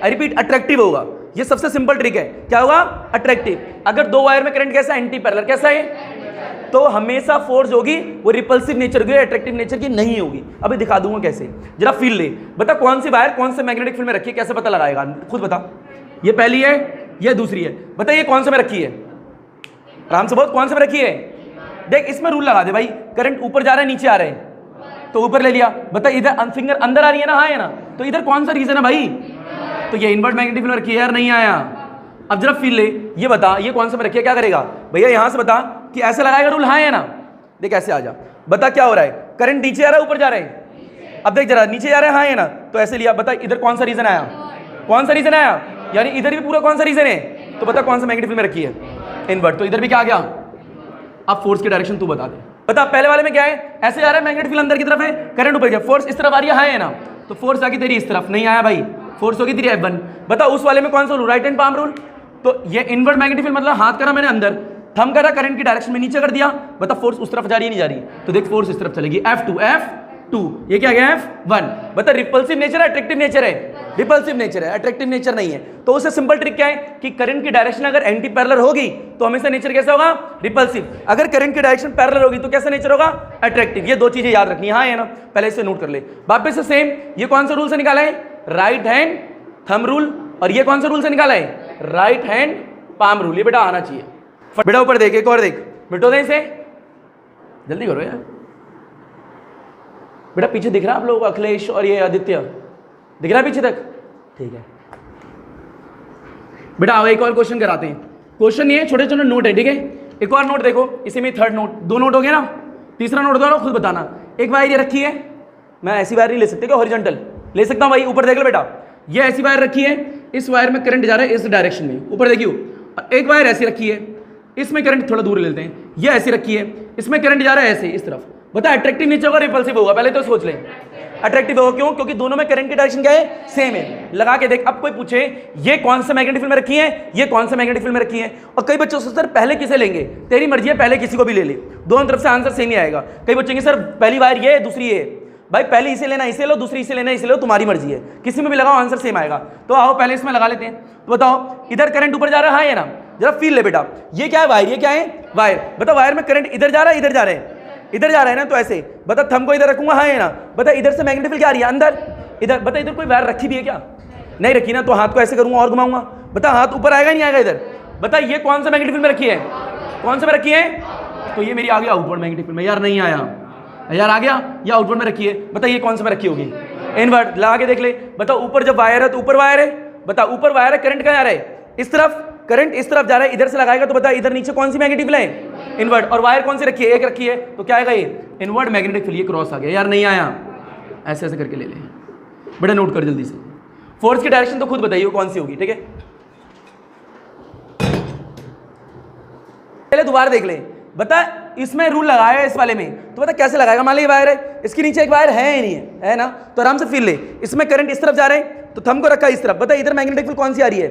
S1: आई रिपीट, अट्रैक्टिव होगा। ये सबसे सिंपल ट्रिक है, क्या होगा? अट्रैक्टिव। अगर 2 वायर में करंट कैसा है? Anti parallel. कैसा है? तो हमेशा फोर्स होगी वो रिपल्सिव नेचर की, अट्रैक्टिव नेचर की नहीं होगी। अभी दिखा दूंगा कैसे, जरा फील ले। बता कौन सी वायर कौन से मैग्नेटिक फील्ड में रखी है, कैसे पता लगाएगा? खुद बता। ये पहली है, ये दूसरी है, बता ये कौन से में रखी है? आराम से बहुत, कौन से में रखी है? देख इसमें रूल लगा दे भाई, करंट ऊपर जा रहा है नीचे आ रहा है, तो ऊपर ले लिया। बता इधर फिंगर अंदर आ रही है ना, हाँ है ना, तो इधर कौन सा रीजन है भाई? तो ये इनवर्ट मैग्नेटिक फील्ड में रखी है, यार नहीं आया। अब जरा फील ले, ये बता ये कौन सा में रखी है, क्या करेगा भैया? यहां से बता कि ऐसे लगाएगा रूल, हाँ है ना। देख ऐसे आ जा, बता क्या हो रहा है? करंट नीचे आ रहा है ऊपर जा रहा है? अब देख जरा, नीचे जा रहा है, हाँ है ना, तो ऐसे लिया। बता इधर कौन सा रीजन आया? कौन सा रीजन आया? यानी इधर भी पूरा कौन सा रीजन है? तो बता कौन सा मैग्नेटिक फील्ड में रखी है? इनवर्ट। तो इधर भी क्या आ गया? अब फोर्स की डायरेक्शन तू बता दे। बता पहले वाले में क्या है? ऐसे जा रहा है, मैग्नेटिक फील्ड अंदर की तरफ है, करंट ऊपर गया, फोर्स इस तरफ आ रही है, हाँ है ना, तो फोर्स आगे तेरी इस तरफ नहीं आया भाई, फोर्स होगी तेरी F1। बता उस वाले में कौन सा rule? Right hand palm rule. तो ये इनवर्ट मैग्नेटिक फील्ड मतलब हाथ करा मैंने अंदर, थंब करा करंट की डायरेक्शन में नीचे कर दिया। बता फोर्स उस तरफ जा रही है नहीं जा रही? तो देख फोर्स इस तरफ चलेगी, F2, ये क्या गया? F1। बता रिपल्सिव नेचर है, अट्रैक्टिव नेचर है? रिपल्सिव नेचर है, अट्रैक्टिव नेचर नहीं है। तो उससे सिंपल ट्रिक क्या है कि करंट की डायरेक्शन अगर एंटी पैरेलल होगी तो हमेशा नेचर कैसा होगा? रिपल्सिव। अगर करंट की डायरेक्शन पैरेलल होगी तो कैसा नेचर होगा? अट्रैक्टिव। ये 2 चीजें याद रखनी है, हाँ है ना, पहले इसे नोट कर ले। वापस से सेम, ये कौन सा रूल से निकाला है? Right hand thumb rule. और ये कौन सा रूल से निकाला है? Right hand palm rule. ये बेटा आना चाहिए। बेटा ऊपर देख, एक और देख, मिटो दे इसे, जल्दी करो यार। बेटा पीछे दिख रहा है आप लोगों को? अखिलेश और ये आदित्य दिख रहा है पीछे तक? ठीक है बेटा आओ एक और क्वेश्चन कराते हैं। क्वेश्चन ये छोटे छोटे नोट है, ठीक है। एक और नोट देखो, इसी में 3rd नोट, 2 नोट हो गए ना, तीसरा नोट दो, खुद बताना। एक वायर ये रखी है, मैं ऐसी वायर नहीं ले सकते क्या? हॉरिजॉन्टल ले सकता हूँ भाई। ऊपर देख लो बेटा, ये ऐसी वायर रखी है, इस वायर में करंट जा रहा है इस डायरेक्शन में, ऊपर देखियो। एक वायर ऐसी रखी है, इसमें करंट थोड़ा दूर ले लेते हैं, ये ऐसी रखी है, इसमें करंट जा रहा है ऐसे इस तरफ। बता अट्रैक्टिव नेचर होगा रिपल्सिव होगा? पहले तो सोच लें। अट्रैक्टिव होगा, क्यों? क्योंकि दोनों में करंट की डायरेक्शन क्या है? सेम है। लगा के देख। अब कोई पूछे ये कौन सा मैग्नेटिक फील्ड में रखी है, ये कौन सा मैग्नेटिक फील्ड में रखी है, और कई बच्चों से सर पहले किसे लेंगे? तेरी मर्जी है, पहले किसी को भी ले ले, दोनों तरफ से आंसर सेम ही आएगा। कई बच्चे सर पहली वायर ये है, दूसरी ये। भाई पहले इसे लेना इसे लो, दूसरी इसे लेना इसे लो, तुम्हारी मर्जी है, किसी में भी लगाओ आंसर सेम आएगा। तो आओ पहले इसमें लगा लेते हैं। तो बताओ इधर करंट ऊपर जा रहा है ना, जरा फील ले बेटा। ये क्या है? वायर। ये क्या है? वायर। बता वायर में करंट इधर जा रहा है, इधर जा रहा है, इधर जा रहा है ना, तो ऐसे। बता थंब को इधर रखूंगा, हाँ है ना। बता इधर से मैग्नेटिक फील्ड क्या आ रही है? अंदर, इधर। बता इधर कोई वायर रखी भी है क्या? नहीं रखी ना, तो हाथ को ऐसे करूंगा और घुमाऊंगा, बता हाथ ऊपर आएगा नहीं आएगा इधर, बता ये कौन सा मैग्नेटिक फील्ड में रखी है, कौन से में रखी है, तो ये मेरी आ गया आउटवर्ड मैग्नेटिक फील्ड में, यार नहीं आया, यार आ गया, ये आउटवर्ड में रखी है, बता ये कौन सा में रखी होगी, इनवर्ट, लगा के देख ले, बता ऊपर जब वायर है तो ऊपर वायर है, बता ऊपर वायर है, करंट कहाँ जा रहा है, इस तरफ, करंट इस तरफ जा रहा है, इधर से लगाएगा तो बता इधर नीचे कौन सी मैग्नेटिक फील्ड है, इनवर्ट, और वायर कौन सी रखी है, एक रखी है, तो क्या आएगा ये इनवर्ट मैग्नेटिक फील्ड, ये क्रॉस आ गया, यार नहीं आया, ऐसे ऐसे करके ले ले, बेटा नोट कर जल्दी से, फोर्स की डायरेक्शन तो खुद बताइए कौन सी होगी, ठीक है, पहले दोबारा देख ले, बता इसमें रूल लगाया है इस वाले में, तो बता कैसे लगाएगा, मान ली वायर है, इसके नीचे एक वायर है ही नहीं है ना, तो आराम से फील ले, इसमें करंट इस तरफ जा रहे हैं, तो थंब को रखा इस तरफ, बता इधर मैग्नेटिक फील्ड कौन सी आ रही है,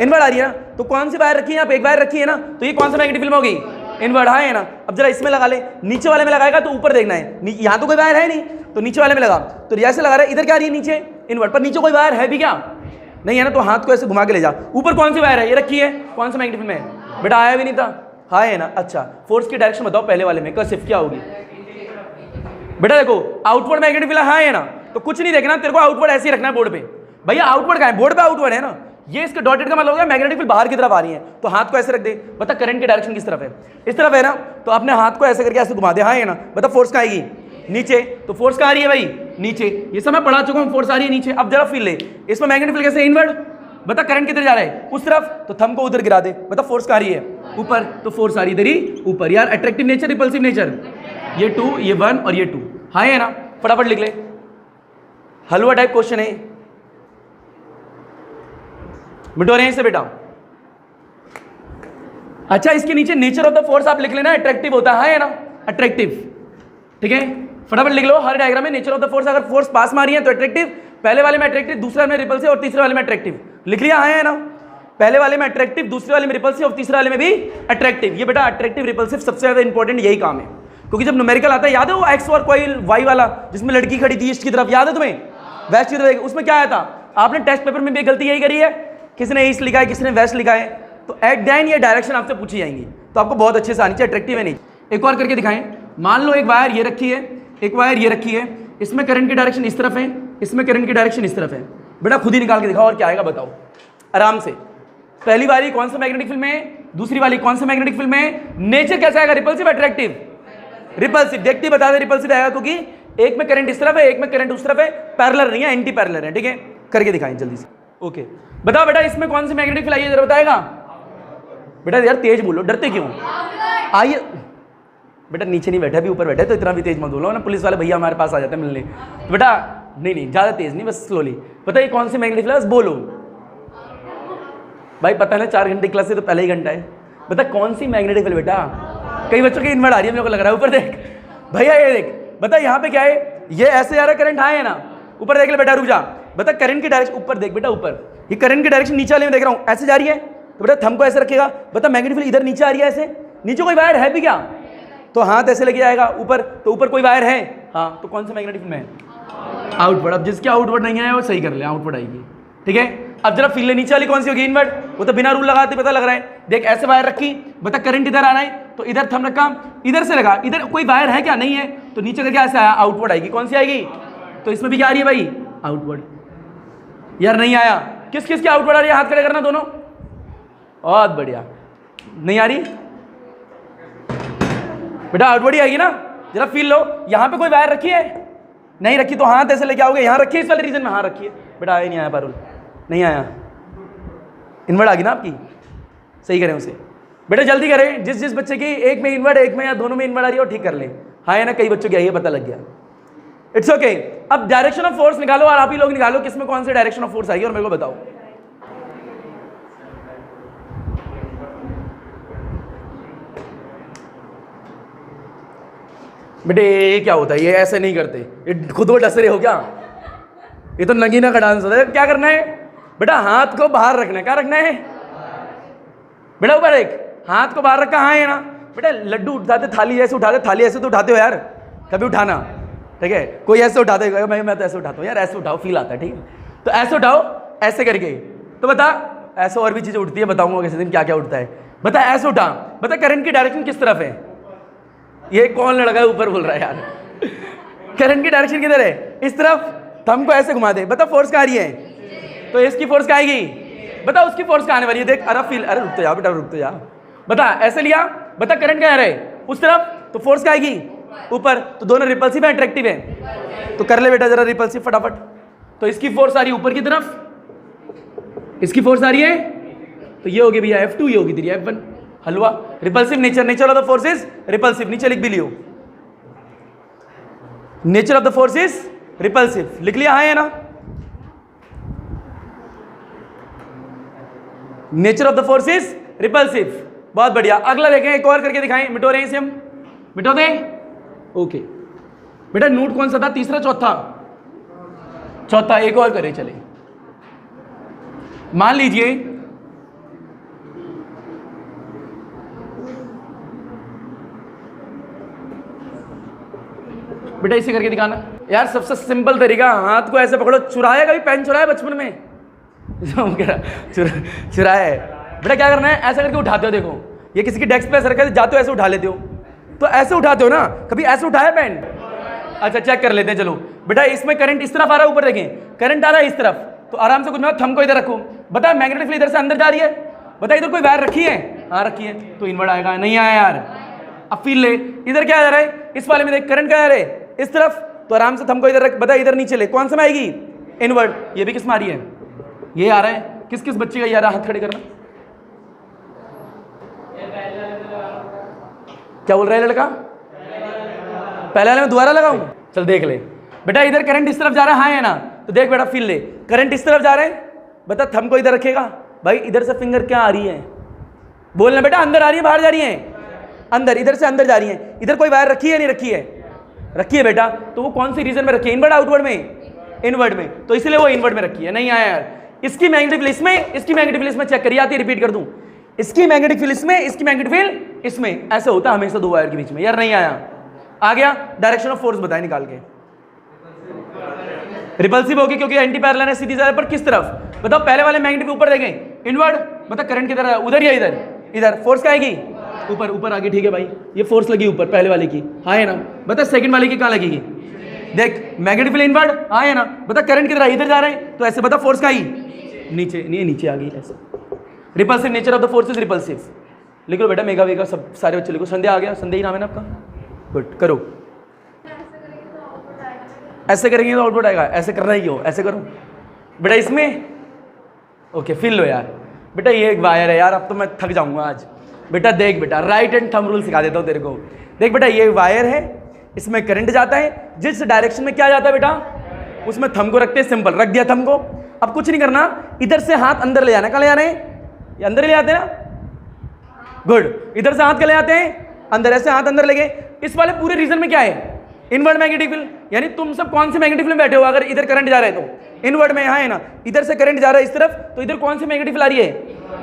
S1: इनवर्ट आ रही है ना, तो कौन सी वायर रखी है यहाँ पे, एक वायर रखी है ना, तो ये कौन सा मैग्नेटिक फील्ड में होगी, इनवर्ट, हाँ है ना, अब जरा इसमें लगा ले, नीचे वाले में लगाएगा तो ऊपर देखना है, यहाँ तो कोई वायर है नहीं, तो नीचे वाले में लगा, तो जैसे लगा रहा है, इधर क्या आ रही है नीचे, इनवर्ट, पर नीचे कोई वायर है भी क्या, नहीं है ना, तो हाथ को ऐसे घुमा के ले जा, ऊपर कौन सी वायर है, ये रखी है, कौन सा मैग्नेटिक फील्ड में, बेटा आया भी नहीं था, हाँ है ना, अच्छा फोर्स की डायरेक्शन बताओ पहले वाले में, कर्सिव क्या होगी, बेटा देखो आउटवर्ड मैग्नेटिक फील्ड हाँ है ना, तो कुछ नहीं देखना, तेरे को आउटवर्ड ऐसे ही रखना है बोर्ड पे, भैया आउटवर्ड कहाँ है, बोर्ड पे आउटवर्ड है ना, ये इसके डॉटेड का मतलब हो गया मैग्नेटिक फील्ड बाहर की तरफ आ रही है, तो हाथ को ऐसे रख दे, बता करंट की डायरेक्शन किस तरफ है, इस तरफ है ना, तो अपने हाथ को ऐसे करके ऐसे घुमा दे, हाँ है ना, बता फोर्स कहाँ आएगी, नीचे, तो फोर्स कहाँ आ रही है भाई, नीचे, ये सब मैं पढ़ा चुका हूँ, फोर्स आ रही है नीचे, अब जरा फील ले, इसमें मैग्नेटिक फील्ड कैसे इनवर्ट, बता करंट किधर जा रहा है, उस तरफ, तो थंब को उधर गिरा दे, बता फोर्स कहाँ आ रही है, ऊपर, तो फोर्स आ रही है इधर ही ऊपर, यार अट्रैक्टिव नेचर रिपल्सिव नेचर, ये 2 ये 1 और ये 2, हाँ है ना, फटाफट लिख ले, हलवा टाइप क्वेश्चन है, मिटो रहे हैं इसे बेटा, अच्छा इसके नीचे नेचर ऑफ द फोर्स आप लिख लेना, अट्रैक्टिव होता है ना, अट्रैक्टिव, ठीक है, फटाफट लिख लो, हर डायग्राम में नेचर ऑफ द फोर्स, अगर फोर्स पास मारी है तो अट्रैक्टिव, पहले वाले में अट्रैक्टिव, दूसरे में रिपल्सिव और तीसरे वाले में अट्रैक्टिव, लिख लिया है ना, पहले वाले में अट्रैक्टिव, दूसरे वाले में रिपल्सिव और तीसरे वाले में भी अट्रैक्टिव, ये बेटा अट्रैक्टिव रिपल्सिव सबसे ज्यादा इंपॉर्टेंट यही काम है, क्योंकि जब न्यूमेरिकल आता है, याद है वो एक्स और कोई वाई वाला जिसमें लड़की खड़ी थी ईस्ट की तरफ, याद है तुम्हें, वेस्ट की तरफ, उसमें क्या आया था, आपने टेस्ट पेपर में भी गलती यही करी है, किसने ईस्ट लिखा है किसने वेस्ट लिखा है, तो एट द एंड ये डायरेक्शन आपसे पूछी जाएंगी, तो आपको बहुत अच्छे से आनी चाहिए, अट्रैक्टिव है नहीं। एक और करके दिखाएं, मान लो एक वायर ये रखी है, एक वायर ये रखी है, इसमें करंट की डायरेक्शन इस तरफ है, इसमें करंट की डायरेक्शन इस तरफ है, बेटा खुद ही निकाल के दिखाओ और क्या आएगा बताओ आराम से, पहली वाली कौन सा मैग्नेटिक फील्ड में, दूसरी वाली कौन सा मैग्नेटिक फील्ड में, नेचर कैसा आएगा, रिपल्सिव अट्रैक्टिव, रिपल्सिव, देखते बता दे रिपल्सिव आएगा, क्योंकि एक में करंट इस तरफ है, एक में करंट उस तरफ है, पैरेलल नहीं है, एंटी पैरेलल है, ठीक है, करके दिखाएं जल्दी से, ओके बताओ बेटा इसमें कौन सी मैग्नेटिक फील्ड आई है, जरा बताएगा बेटा, यार तेज बोलो, डरते क्यों, आइए बेटा, नीचे नहीं बैठा, भी ऊपर बैठा है, तो इतना भी तेज मत बोलो ना, पुलिस वाले भैया हमारे पास आ जाते हैं मिलने, तो बेटा नहीं ज़्यादा तेज नहीं, बस स्लोली, बताइए कौन सी मैग्नेटिक फील्ड, बस बोलो भाई, पता है ना 4 घंटे क्लास से तो पहले ही घंटा है, बता कौन सी मैग्नेटिक फील्ड बेटा, कई बच्चों की इनवर्ट आ रही है, मेरे को लग रहा है, ऊपर देख भैया, ये देख, बता यहाँ पे क्या है, ये ऐसे जा रहा है करंट, हाँ है ना, ऊपर देख ले बेटा, रुक जा, बता करंट की डायरेक्शन ऊपर देख बेटा, ऊपर ये करंट की डायरेक्शन नीचे वाले में देख रहा हूँ, ऐसे जा रही है, तो बेटा थंब को ऐसे रखेगा, बता मैग्नेटिक फील्ड इधर नीचे आ रही है, ऐसे नीचे कोई वायर है भी क्या, तो हाथ ऐसे लेके जाएगा ऊपर, तो ऊपर कोई वायर है, हाँ तो कौन सा मैग्नेटिक फील्ड में है, आउटवर्ड, अब जिसके आउटवर्ड नहीं आया वो सही कर ले, आउटवर्ड आएगी, ठीक है, अब जरा फील्ड नीचे वाली कौन सी होगी, इनवर्ट, वो तो बिना रूल लगाते पता लग रहा है, देख ऐसे वायर रखी, बता करंट इधर आना है, तो इधर थंब रखा, इधर से लगा, इधर कोई वायर है क्या, नहीं है, तो नीचे करके ऐसे आया, आउटवर्ड आएगी, कौन सी आएगी, तो इसमें भी क्या आ रही है भाई, आउटवर्ड, यार नहीं आया, किस किस की आउटवर्ड आ रही है, हाथ खड़े करना दोनों, बहुत बढ़िया, नहीं आ रही बेटा, आउटवर्ड ही आएगी ना, जरा फील लो, यहाँ पे कोई वायर रखी है, नहीं रखी, तो हाथ ऐसे लेके आओगे, यहाँ रखिए, इस वाले रीजन में हाँ रखिए, बेटा आया नहीं आया, पारुल नहीं आया, इनवर्ट आ गई ना आपकी, सही करें उसे बेटा, जल्दी करें, जिस जिस बच्चे की एक में इनवर्ट, एक में या दोनों में इनवर्ट आ रही है वो ठीक कर ले, हाँ है ना, कई बच्चों की आई है, पता लग गया, इट्स ओके। अब डायरेक्शन ऑफ फोर्स निकालो, और आप ही लोग निकालो किसमें कौन से डायरेक्शन ऑफ फोर्स आएगी, और मेरे को बताओ, बेटे ये क्या होता है, ये ऐसे नहीं करते, ये खुद को डस रहे हो क्या, ये तो नगीना का डांस होता है, क्या करना है बेटा, हाथ को बाहर रखना है, क्या रखना है बेटा, ऊपर एक हाथ को बाहर रखा, हाँ है ना बेटा, लड्डू उठाते थाली ऐसे उठाते, थाली ऐसे तो उठाते हो यार, कभी उठाना, ठीक है, कोई ऐसे उठाते, मैं तो ऐसे उठाता हूँ यार, ऐसे उठाओ, फील आता है, ठीक है, तो ऐसे उठाओ, ऐसे करके, तो बता ऐसे और भी चीजें उठती है, बताऊंगा किसी दिन क्या क्या उठता है, बता ऐसे उठा, बता करंट की डायरेक्शन किस तरफ है, ये कौन लड़का है ऊपर बोल रहा है यार, करंट की डायरेक्शन किधर है, इस तरफ, थंब को ऐसे घुमा दे, बता फोर्स कहाँ आ रही है, तो इसकी फोर्स क्या आएगी? बता उसकी फोर्स क्या आने वाली है? देख अरे फील, अरे रुक तो जा बेटा, रुक तो जा। बता ऐसे लिया, बता करंट क्या आ रहा है उस तरफ, तो फोर्स क्या आएगी? ऊपर। तो दोनों रिपल्सिव है अट्रैक्टिव है? तो कर ले बेटा जरा रिपल्सिव फटाफट। तो इसकी फोर्स आ रही है ऊपर की तरफ, इसकी फोर्स आ रही है, तो ये होगी भैया F2, ये होगी तेरी F1। हलवा। Repulsive nature, nature of the force is repulsive, नीचे लिख भी लियो, nature of the force is repulsive, लिख लिया? हाँ है ना? Nature of the force is repulsive, बहुत बढ़िया। अगला देखें, एक और करके दिखाएं, मिटो रहे हैं इसे हम, मिटो दे। ओके बेटा नोट कौन सा था? तीसरा चौथा? चौथा। एक और करें चले। मान लीजिए बेटा इसे करके दिखाना यार, सबसे सिंपल तरीका, हाथ को ऐसे पकड़ो। चुराया कभी पेन? चुराया बचपन में? चुराया है बेटा। क्या करना है, ऐसा करके उठाते हो, देखो ये किसी की डेस्क पे ऐसे रखा है, जाते हो ऐसे उठा लेते हो, तो ऐसे उठाते हो ना, कभी ऐसे उठाया पेन? अच्छा चेक कर लेते हैं चलो। बेटा इसमें करंट इस तरफ आ रहा है, ऊपर देखें करंट आ रहा है इस तरफ, तो आराम से कुछ ना थंब को इधर रखो। बता मैग्नेटिक फील्ड इधर से अंदर जा रही है, बता इधर कोई वायर रखी है? हाँ रखी है, तो इनवर्ड आएगा। नहीं आया यार। अब फील ले, इधर क्या जा रहा है? इस वाले में देख करंट क्या आ रहा है इस तरफ, तो आराम से थंब को इधर रख। बता इधर नीचे ले, कौन सा में आएगी? इनवर्ड। ये भी किस में आ रही है? ये आ रहा है। किस किस बच्चे का यार हाथ खड़े करना। क्या बोल रहा है लड़का? पहले वाले में दोबारा लगाऊं? चल देख ले बेटा, इधर करंट इस तरफ जा रहा है, हाँ है ना? तो देख बेटा फील ले, करंट इस तरफ जा रहा है, बता थंब को इधर रखेगा। भाई इधर से फिंगर क्या आ रही है? बोलना बेटा, अंदर आ रही है बाहर जा रही है? अंदर, इधर से अंदर जा रही है। इधर कोई वायर रखी है नहीं रखी है? रखी है बेटा। तो वो कौन सी रीजन में रखी है? इनवर्ड आउटवर्ड में? इनवर्ड में। तो इसलिए वो इनवर्ड में रखी है। नहीं आया यार। इसकी मैग्नेटिक फील्ड इसमें, इसकी मैग्नेटिक फील्ड इसमें, चेक करिए आती है, रिपीट कर दूं। इसकी मैग्नेटिक फील्ड इसमें, इसकी मैग्नेटिक फील्ड इसमें, ऐसे होता है हमेशा दो वायर के बीच में। यार नहीं आया। आ गया? डायरेक्शन ऑफ फोर्स बताए निकाल के। रिपल्सिव होगी क्योंकि एंटी पैरेलल है, सीधी जा रहा है, पर किस तरफ? बताओ पहले वाले मैग्नेटिक ऊपर देखें, इनवर्ड। बता करंट किधर है? उधर या इधर? इधर। फोर्स क्या आएगी? ऊपर। ऊपर आगे, ठीक है भाई, ये फोर्स लगी ऊपर पहले वाले की, हाँ है ना? बता सेकंड वाले की कहाँ लगेगी? देख मैग्नेटिक फील्ड इनवर्ड, हाँ है ना? बता करंट किधर है? इधर जा रहे हैं, तो ऐसे बता फोर्स का ही नीचे, नहीं नीचे आ गई ऐसे। Repulsive, nature of the force is repulsive. लिख लो बेटा, मेगा वेगा सब सारे बच्चे लिखो। संध्या आ गया? संध्या ही नाम है ना आपका? गुड, करो। ऐसे करेंगे तो आउटपुट आएगा, ऐसे करना ही हो, ऐसे करो बेटा। इसमें ओके फील लो यार। बेटा ये एक वायर है यार, अब तो मैं थक जाऊंगा आज। बेटा देख बेटा, राइट एंड थंब रूल सिखा देता हूँ तेरे को। देख बेटा ये वायर है, इसमें करंट जाता है, जिस डायरेक्शन में क्या जाता है बेटा, उसमें थंब को रखते हैं। सिंपल, रख दिया थंब को। अब कुछ नहीं करना, इधर से हाथ अंदर ले जाना। कहाँ ले जाना है? ये अंदर ले जाते हैं ना? गुड। इधर से हाथ कहाँ ले जाते हैं? अंदर। ऐसे हाथ अंदर ले गए। इस वाले पूरे रीजन में क्या है? Inward magnetic field. यानी तुम सब कौन से मैग्नेटिक फील्ड में बैठे हो? अगर इधर करंट जा रहा है तो इनवर्ड में, हाँ है ना? इधर से करंट जा रहा है इस तरफ, तो इधर कौन सी मैग्नेटिक फील्ड आ रही है?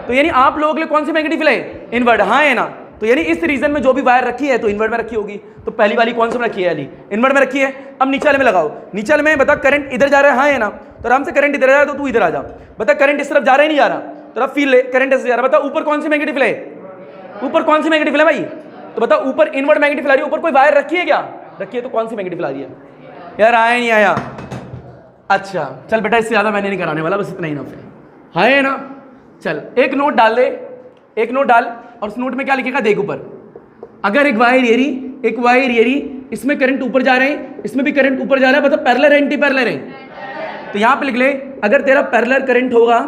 S1: तो यानी आप लोगों के लिए कौन सी मैग्नेटिक फील्ड है? इनवर्ड, हाँ है ना? तो यानी इस रीजन में जो भी वायर रखी है तो इनवर्ड में रखी होगी। तो पहली वाली कौन सी में रखी है? वाली इनवर्ड में रखी है। अब नीचे वाले में लगाओ। नीचे वाले में बता करंट इधर जा रहा है, हाँ है ना? तो आराम से करंट इधर जा रहा है, तो तू इधर आ जा। बता करंट इस तरफ जा रहा है नहीं जा रहा? तो अब फील ले, करंट ऐसे जा रहा है। बता ऊपर कौन सी मैग्नेटिक फील्ड है? ऊपर कौन सी मैग्नेटिक फील्ड है भाई? तो बता ऊपर इनवर्ड मैग्नेटिक फील्ड आ रही है। ऊपर कोई वायर रखी है क्या? रखी है। तो कौन सी मैग्नेटिक फील्ड आ रही है? यार आया नहीं आया? अच्छा चल बेटा, इससे ज्यादा मैंने नहीं कराने वाला, बस इतना ही ना फिर, है ना? चल एक नोट डाल दे, एक नोट डाल, और उस नोट में क्या लिखेगा देख ऊपर। अगर एक वायर ये रही, एक वायर ये रही, इसमें करंट ऊपर जा रहे हैं, इसमें भी करंट ऊपर जा रहा है, मतलब पैरेलल है एंटी पैरेलल है? तो यहां पे लिख ले, अगर तेरा पैरेलल करंट होगा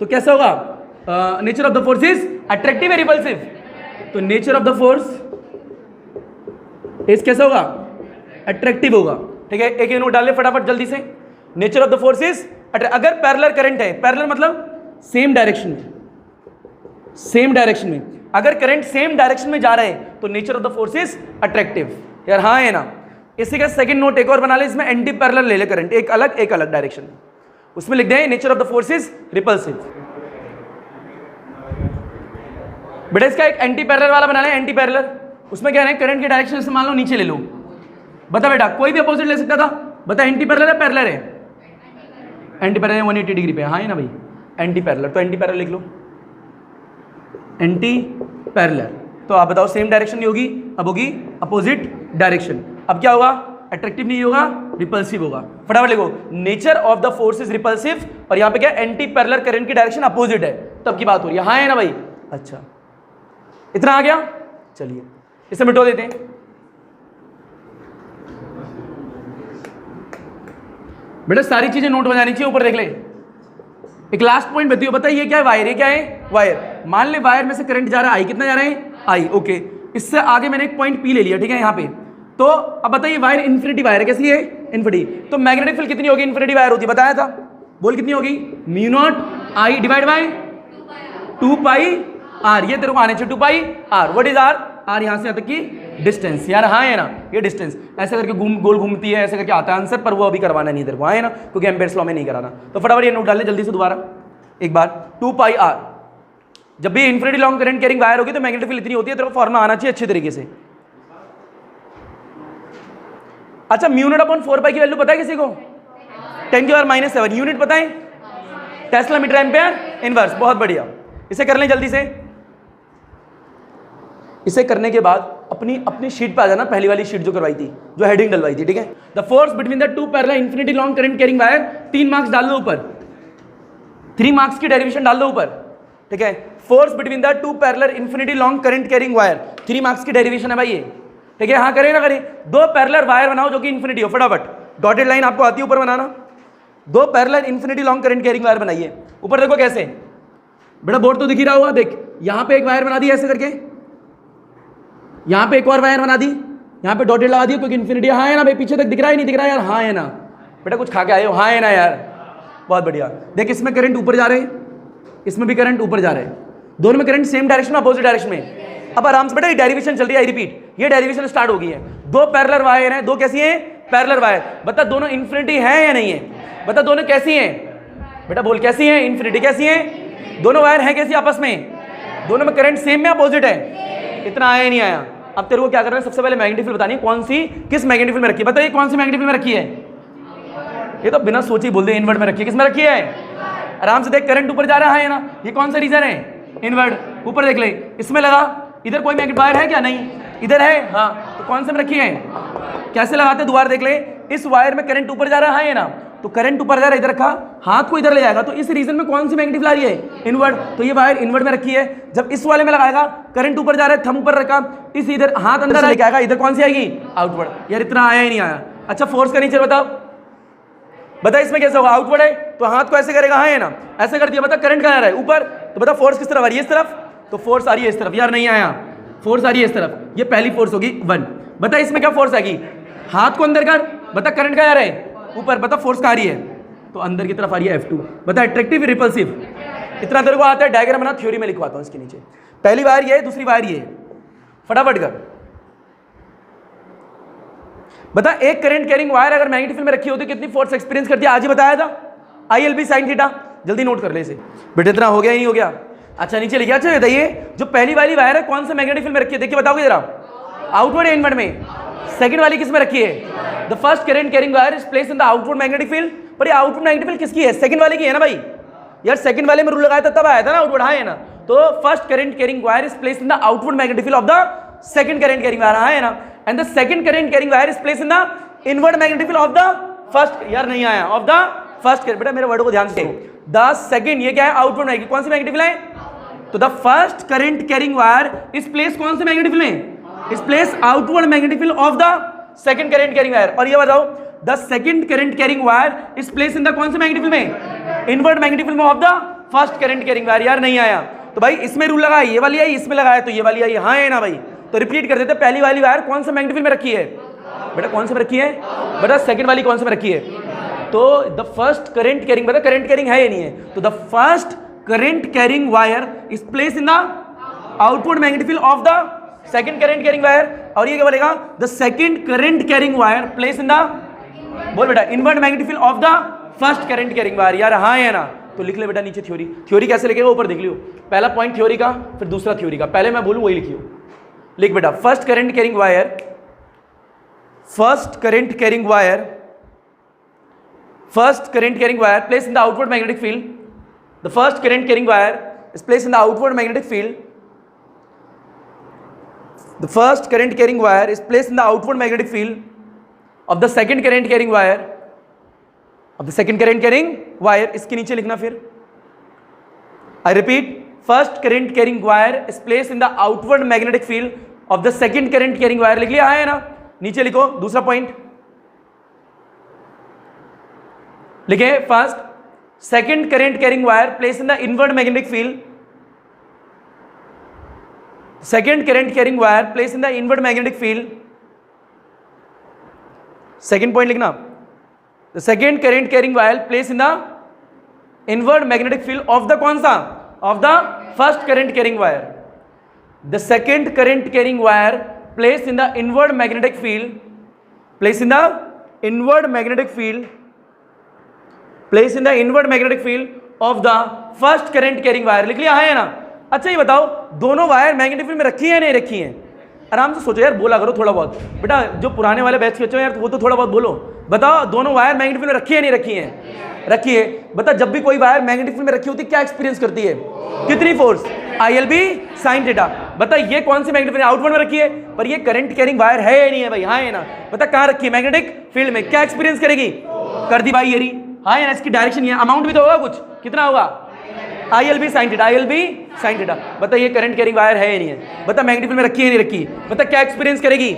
S1: तो कैसा होगा? Nature of the force is attractive है रिपल्सिव? तो nature of the force is कैसा होगा? अट्रैक्टिव होगा। ठीक है, एक नोट डाल ले फटाफट जल्दी से। Nature of the force is अगर पैरेलल करंट है, पैरेलल मतलब सेम डायरेक्शन में, सेम डायरेक्शन में, अगर करंट सेम डायरेक्शन में जा रहे हैं तो nature of the force is attractive. यार हाँ है ना? इसी का सेकंड नोट एक और बना ले, इसमें एंटी पैरेलल ले ले करंट, एक अलग डायरेक्शन, उसमें लिख दें nature of the force is repulsive. बेटा इसका एक एंटी पैरेलल वाला बना ले, एंटी पैरेलल। उसमें क्या है, करंट की डायरेक्शन से मान लो नीचे ले लो। बता बेटा, कोई भी अपोजिट ले सकता था। बता एंटी पैरेलल है पैरेलल है? एंटी पैरेलल 180 डिग्री पे, हाँ है ना भाई? एंटी पैरेलल, तो एंटी पैरेलल लिख लो, एंटी पैरेलल। तो आप बताओ सेम डायरेक्शन नहीं होगी, अब होगी अपोजिट डायरेक्शन। अब क्या होगा? अट्रैक्टिव नहीं होगा, रिपल्सिव होगा। फटाफट लिखो, nature of the force is repulsive, और यहां पे क्या एंटी पैरेलल करंट की डायरेक्शन अपोजिट है, तब की बात हो रही है। हाँ है ना भाई? अच्छा, इतना आ गया, चलिए इसे मिटो देते हैं। बेटा सारी चीजें नोट हो जानी चाहिए, ऊपर देख ले। एक लास्ट पॉइंट बताइए, बताइए ये क्या है? वायर। ये क्या है? वायर। मान ले वायर में से करंट जा रहा है आई, कितना जा रहा है? आई। ओके, इससे आगे मैंने एक पॉइंट पी ले लिया, ठीक है यहाँ पे। तो अब बताइए वायर इन्फिनिटी वायर है, कैसी है? इन्फिनिटी। तो मैग्नेटिक फील्ड कितनी होगी? इन्फिनिटी वायर होती है, बताया था। बोल कितनी होगी? Mu naught I divide by 2 pi are. ये तेरे को आने चाहिए 2 pi R. What is R? R यहाँ से यहाँ तक की डिस्टेंस यार। हाँ है ना, ये डिस्टेंस ऐसे करके गोल घूमती है, ऐसे करके आता है आंसर, पर वो अभी करवाना नहीं तेरे को, हाँ है ना, क्योंकि एम्पेयर्स लॉ में नहीं कराना। तो फटाफट ये नोट डाल ले जल्दी से दोबारा एक बार। 2 पाई आर, जब भी infinity long current carrying wire होगी तो मैग्नेटिक फील्ड इतनी होती है, तेरे को फॉर्मूला आना चाहिए अच्छे तरीके से। अच्छा, म्यू नॉट अपॉन 4 पाई की वैल्यू पता है किसी को? 10⁻⁻⁷ यूनिट पता है? Tesla metre ampere inverse. बहुत बढ़िया, इसे कर लें जल्दी से। इसे करने के बाद अपनी शीट पे आ जाना, पहली वाली शीट जो करवाई थी, जो हेडिंग डलवाई थी, ठीक है। The force between the 2 parallel infinity long current carrying wire, 3 marks डाल दो ऊपर, 3 मार्क्स की डेरिवेशन डाल दो ऊपर, ठीक है। Force between the 2 parallel infinity long current carrying wire, 3 marks की डेरिवेशन है भाई ये, ठीक है। हाँ करें ना करें? 2 पैरेलल वायर बनाओ जो कि इन्फिनिटी हो, फटाफट डॉटेड लाइन आपको आती है ऊपर बनाना। 2 parallel infinity long current carrying wire बनाइए। ऊपर देखो कैसे, बेटा बोर्ड तो दिख ही रहा होगा, देख यहां पे एक वायर बना दी ऐसे करके, यहां पे एक और वायर बना दी, यहां पे डॉटेड लगा दिया क्योंकि इन्फिनिटी। हाँ है ना भाई? पीछे तक दिख रहा है नहीं दिख रहा है यार? हाँ है ना बेटा? कुछ खा के आए हो? हाँ है ना यार? बहुत बढ़िया। देख इसमें करंट ऊपर जा रहे हैं, इसमें भी करंट ऊपर जा रहे हैं, दोनों में करंट सेम डायरेक्शन में, अपोजिट डायरेक्शन में। अब आराम से बेटा ये डेरिवेशन चल रही है, आई रिपीट, ये डेरिवेशन स्टार्ट हो गई है। 2 पैरेलल वायर हैं, 2 कैसी हैं? Parallel wire. बता दोनों इन्फिनिटी है या नहीं है? बता दोनों कैसी हैं? बेटा बोल कैसी हैं? इन्फिनिटी। कैसी हैं? दोनों वायर हैं कैसी आपस में? दोनों में करंट सेम में, अपोजिट है। इतना आया नहीं आया? अब तेरे को क्या करना है, सबसे पहले मैग्नेटिक फील्ड बतानी है, कौन सी किस मैग्नेटिक फील्ड में रखी है। बताइए कौन सी मैग्नेटिक फील्ड में रखी है? ये तो बिना सोचे बोल दे, इनवर्ट में रखी है। किस में रखी है? आराम से देख, करंट ऊपर जा रहा है ना, ये कौन सा रीजन है? इनवर्ट। ऊपर देख ले, इसमें लगा, इधर कोई मैग्नेट वायर है क्या? नहीं, इधर है। हाँ, तो कौन से में रखी है? कैसे लगाते? दोबारा देख ले, इस वायर में करंट ऊपर जा रहा है ना, तो करंट ऊपर जा रहा है, इधर रखा, हाथ को इधर ले जाएगा, तो इस रीजन में कौन सी मैग्नेटिक आ रही है? इनवर्ट। तो ये वायर इनवर्ट में रखी है। जब इस वाले में लगाएगा, करंट ऊपर जा रहा है, थंब ऊपर रखा, इस इधर हाथ अंदर लेके आएगा, इधर कौन सी आएगी? आउटवर्ड। यार इतना आया ही नहीं आया। अच्छा फोर्स का नेचर बताओ, बता इसमें कैसे होगा? आउटवर्ड है तो हाथ को ऐसे करेगा, हाँ है ना, ऐसे कर दिया, बता करंट कहाँ आ रहा है? ऊपर। तो बता फोर्स किस तरफ आ रही है? इस तरफ। तो फोर्स आ रही है इस तरफ। यार नहीं आया, फोर्स आ रही है इस तरफ, ये पहली फोर्स होगी 1। बता इसमें क्या फोर्स आएगी? हाथ को अंदर कर, बता करंट कहाँ आ रहा है? ऊपर। बता फोर्स कहाँ आ रही है? तो अंदर की तरफ आ रही है F2। बता अट्रैक्टिव रिपल्सिव। इतना तेरे को आता है, डायग्राम बना, थ्योरी में लिखवाता हूँ इसके नीचे। पहली वायर ये है, दूसरी वायर ये है, फटाफट कर। बता एक करंट कैरिंग वायर अगर मैग्नेटिक फील्ड में रखी होती कितनी फोर्स एक्सपीरियंस करती है? आज ही बताया था, ILB sin थीटा। जल्दी नोट कर ले इसे बेटा। इतना हो गया ही नहीं हो गया? अच्छा नीचे लिखा। अच्छा बताइए जो पहली वाली वायर है कौन से मैग्नेटिक फील्ड में रखी है? देखिए बताओगे जरा, आउटवर्ड या इनवर्ड में? सेकंड वाली किस में रखी है? The first current carrying wire is placed in the outward magnetic field. पर ये आउटवर्ड मैग्नेटिक फील्ड किसकी है? सेकंड वाले की है ना भाई? यार सेकंड वाले में रूल लगाया था तब आया था ना आउटवर्ड, हाँ है ना। तो first current carrying wire is placed in the outward magnetic field of the second current carrying wire, हाँ है ना। And the second current carrying wire is placed in the inward magnetic field of the first. यार नहीं आया, ऑफ द फर्स्ट। बेटा मेरे वर्ड को ध्यान से। द सेकंड, ये क्या है? Outward magnetic. कौन सी मैग्नेटिक फील्ड है? तो the first current carrying wire is placed कौन से मैग्नेटिक फील्ड में? Is placed outward magnetic field of the second current carrying wire. और ये बताओ the second current carrying wire is placed in the कौन से मैग्नेटिक फील्ड में? इनवर्ड मैग्नेटिक फील्ड में of the first current carrying wire. यार नहीं आया। तो भाई इसमें रूल लगा, ये वाली आई, इसमें लगाया तो ये वाली आई, हाँ है ना भाई। तो रिपीट कर देते, पहली वाली वायर कौन से मैग्नेटिक फील्ड में रखी है? बेटा कौन से में रखी है? बेटा सेकंड वाली कौन से में रखी है? तो द फर्स्ट करंट कैरिंग, बेटा करंट कैरिंग है या नहीं है? तो the first current carrying wire is placed in the outward magnetic field of the second current carrying wire. और ये क्या बोलेगा? The second current carrying wire placed in the, बोल बेटा, inward magnetic field of the first current carrying wire. यार हाँ है ना। तो लिख ले बेटा नीचे थ्योरी। थ्योरी कैसे लिखेगा ऊपर देख लियो, पहला पॉइंट थ्योरी का, फिर दूसरा थ्योरी का। पहले मैं बोलूं वही लिखियो। लिख बेटा, first current carrying wire, first current carrying wire, first current carrying wire placed in the outward magnetic field. The first current carrying wire is placed in the outward magnetic field. The first current carrying wire is placed in the outward magnetic field of the second current carrying wire, of the second current carrying wire, इसके नीचे लिखना फिर, I repeat, first current carrying wire is place in the outward magnetic field of the second current carrying wire. लिख लिया है ना, नीचे लिखो दूसरा पॉइंट लिखे, first second current carrying wire place in the inward magnetic field, second current carrying wire place in the inward magnetic field, second point लिखना, the second current carrying wire place in the inward magnetic field of the कौन सा, of the first current carrying wire, the second current carrying wire place in the inward magnetic field, place in the inward magnetic field, place in the inward magnetic field of the first current carrying wire. लिख लिया है ना। अच्छा ये बताओ दोनों वायर मैग्नेटिक फील्ड में रखी है या नहीं रखी है? आराम से सोचो यार, बोला करो थोड़ा बहुत बेटा, जो पुराने वाले बैच के बच्चे यार वो तो थोड़ा बहुत बोलो, बताओ दोनों वायर मैग्नेटिक फील्ड में रखी है नहीं रखी है? रखी है। बता जब भी कोई वायर मैग्नेटिक फील्ड में रखी होती है क्या एक्सपीरियंस करती है, कितनी फोर्स, ILB sin थीटा। बता ये कौन सी मैग्नेटिक फील्ड आउटवर्ड में रखी है, पर ये करंट कैरिंग वायर है या नहीं है भाई, हाँ है ना। बता कहाँ रखी है, मैग्नेटिक फील्ड में, क्या एक्सपीरियंस करेगी, कर दी भाई ये रही, हाँ है ना। इसकी डायरेक्शन ये अमाउंट भी तो होगा कुछ, कितना होगा, ILB sin theta, ILB sin theta. बता ये करंट कैरिंग वायर है या नहीं है, बता मैग्नेटिक फील्ड में रखी है नहीं रखी, बता क्या एक्सपीरियंस करेगी,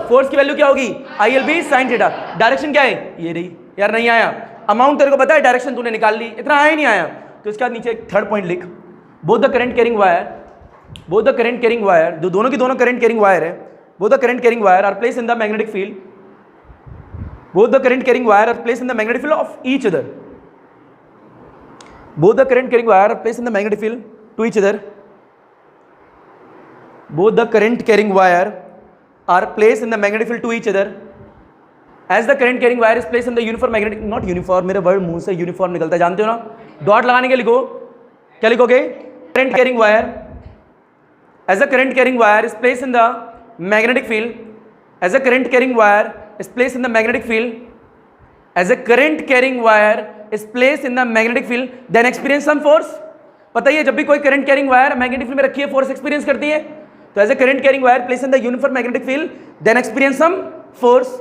S1: फोर्स की वैल्यू क्या होगी, ILB sin थीटा। डायरेक्शन क्या है, ये रही यार, नहीं आया अमाउंट, तेरे को पता है डायरेक्शन तूने निकाल ली, इतना आया नहीं आया, तो इसका नीचे एक थर्ड पॉइंट लिख, both the current carrying wire, both the current carrying wire, जो दोनों की दोनों करंट कैरिंग वायर है, both the current carrying wire are place in the magnetic field, both the current carrying wire are place in the magnetic field of each other, both the current carrying wire are placed in the magnetic field to each other, both the current carrying wire are placed in the magnetic field to each other, as the current carrying wire is placed in the uniform magnetic, not uniform, मेरे वर्ड मुंह से यूनिफॉर्म निकलता है जानते हो ना, डॉट लगाने के लिखो, क्या लिखोगे, current carrying wire, as the current carrying wire is placed in the magnetic field, as the current carrying wire is placed in the magnetic field, as a current carrying wire is placed in the magnetic field, then experience some force। पता ही है जब भी कोई current carrying wire magnetic field में रखी है फोर्स एक्सपीरियंस करती है, तो as a current carrying wire place in the uniform magnetic field then experience some force,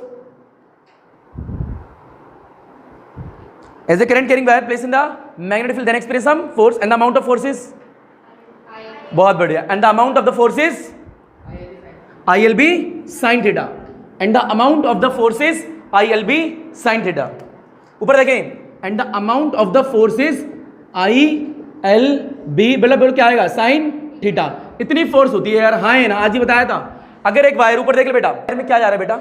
S1: as a current carrying wire place in the magnetic field then experience some force and the amount of force is, बहुत बढ़िया, and the amount of the force is ILB sin theta, and the amount of the force is ILB sin theta. ऊपर देखें, and the amount of the force is ILB, बोलो क्या आएगा, साइन थीटा। इतनी फोर्स होती है यार, हाँ है ना, आज ही बताया था। अगर एक वायर ऊपर देख ले बेटा, वायर में क्या जा रहा है बेटा,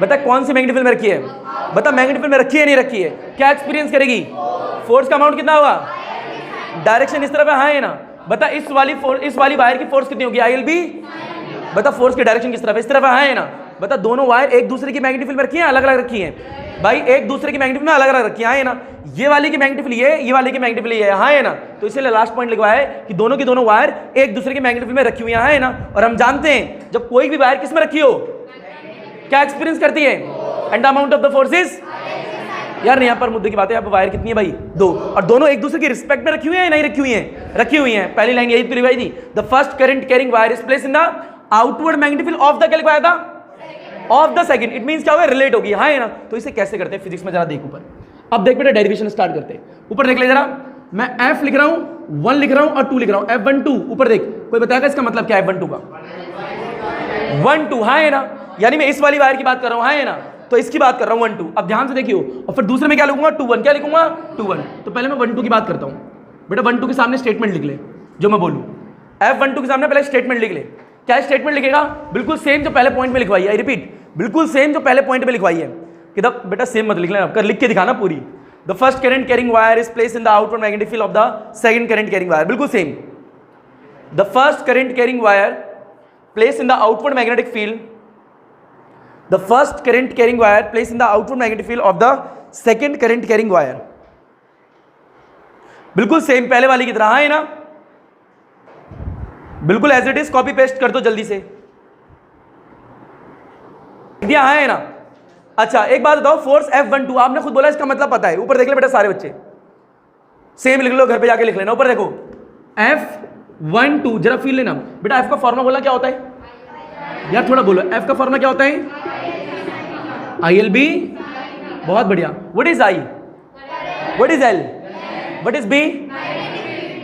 S1: बता कौन सी मैग्नेटिक फील्ड में रखी है, बता मैग्नेटिक फील्ड में रखी है नहीं रखी है, क्या एक्सपीरियंस करेगी, फोर्स का अमाउंट कितना होगा, डायरेक्शन इस तरफ है, हाँ है ना। बता इस वाली वायर की फोर्स कितनी होगी, ILB, बता फोर्स की डायरेक्शन किस तरफ है, इस तरफ है, हाँ है ना। बता दोनों वायर एक दूसरे की मैग्नेटिक फील्ड में रखी है, अलग अलग रखी है भाई, एक दूसरे की मैग्नेटिक फील्ड में अलग अलग रखी है ना, ये वाली की मैग्नेटिक फील्ड ये वाली की मैग्नेटिक फील्ड ये है, हाँ है ना। तो इसलिए लास्ट पॉइंट लिखवाया है कि दोनों की दोनों वायर एक दूसरे की मैग्नेटिक फील्ड में रखी हुई है ना। और हम जानते हैं जब कोई भी वायर किस में रखी हो क्या एक्सपीरियंस करती है, and amount of the forces, यार यहाँ पर मुद्दे की बात है, अब वायर कितनी है भाई, दो, और दोनों एक दूसरे की रिस्पेक्ट में रखी हुई है नहीं रखी हुई है, रखी हुई है। पहली लाइन यही तो लिखवाई थी, the first current carrying wire is place in the outward magnetic field of the, क्या लिखवाया था, of the second. It means क्या होगा, रिलेट होगी, हाँ है ना। तो इसे कैसे करते हैं फिजिक्स में, जरा देख ऊपर, अब देख बेटा डेरिवेशन स्टार्ट करते हैं। ऊपर देख ले जरा, मैं F लिख रहा हूं, 1 लिख रहा हूं और 2 लिख रहा हूं, F1 2, ऊपर देख, कोई बताएगा इसका मतलब क्या है F1 2 का, 1 2, हाँ है ना, यानी मैं इस वाली वायर की बात कर रहा हूं, हाँ है ना, तो इसकी बात कर रहा हूं 1 2। अब ध्यान से देखियो, और फिर दूसरे में क्या लिखूंगा, 2 1, क्या लिखूंगा 2 1। तो पहले मैं 1 2 की बात करता हूं बेटा, 1 2 के सामने स्टेटमेंट लिख ले जो मैं बोलूं, F1 2 के सामने पहले स्टेटमेंट लिख ले। क्या स्टेटमेंट लिखेगा, बिल्कुल सेम जो पहले पॉइंट में लिखवाई है, आई रिपीट, बिल्कुल सेम जो पहले पॉइंट में लिखवाई है। कि बेटा सेम मत लिख लेना, कर लिख के दिखाना पूरी। The first current carrying wire is place in the outward magnetic field of the second current carrying wire, बिल्कुल same. The first current carrying wire place in the outward magnetic field, the first current carrying wire place in the outward magnetic field of the second current carrying wire, बिल्कुल सेम पहले वाली की तरह, है ना, बिल्कुल as it is, copy paste कर दो जल्दी से, दिया है ना। अच्छा एक बात बताओ, फोर्स F1 2 आपने खुद बोला, इसका मतलब पता है, ऊपर देख ले बेटा सारे बच्चे, सेम लिख लो, घर पे जाके लिख लेना। ऊपर देखो F1 2, जरा फील लेना बेटा। F का फॉर्मूला बोला क्या होता है यार, थोड़ा बोलो, F का फॉर्मूला क्या होता है, ILB, बहुत बढ़िया। What is I, what is L, what is B,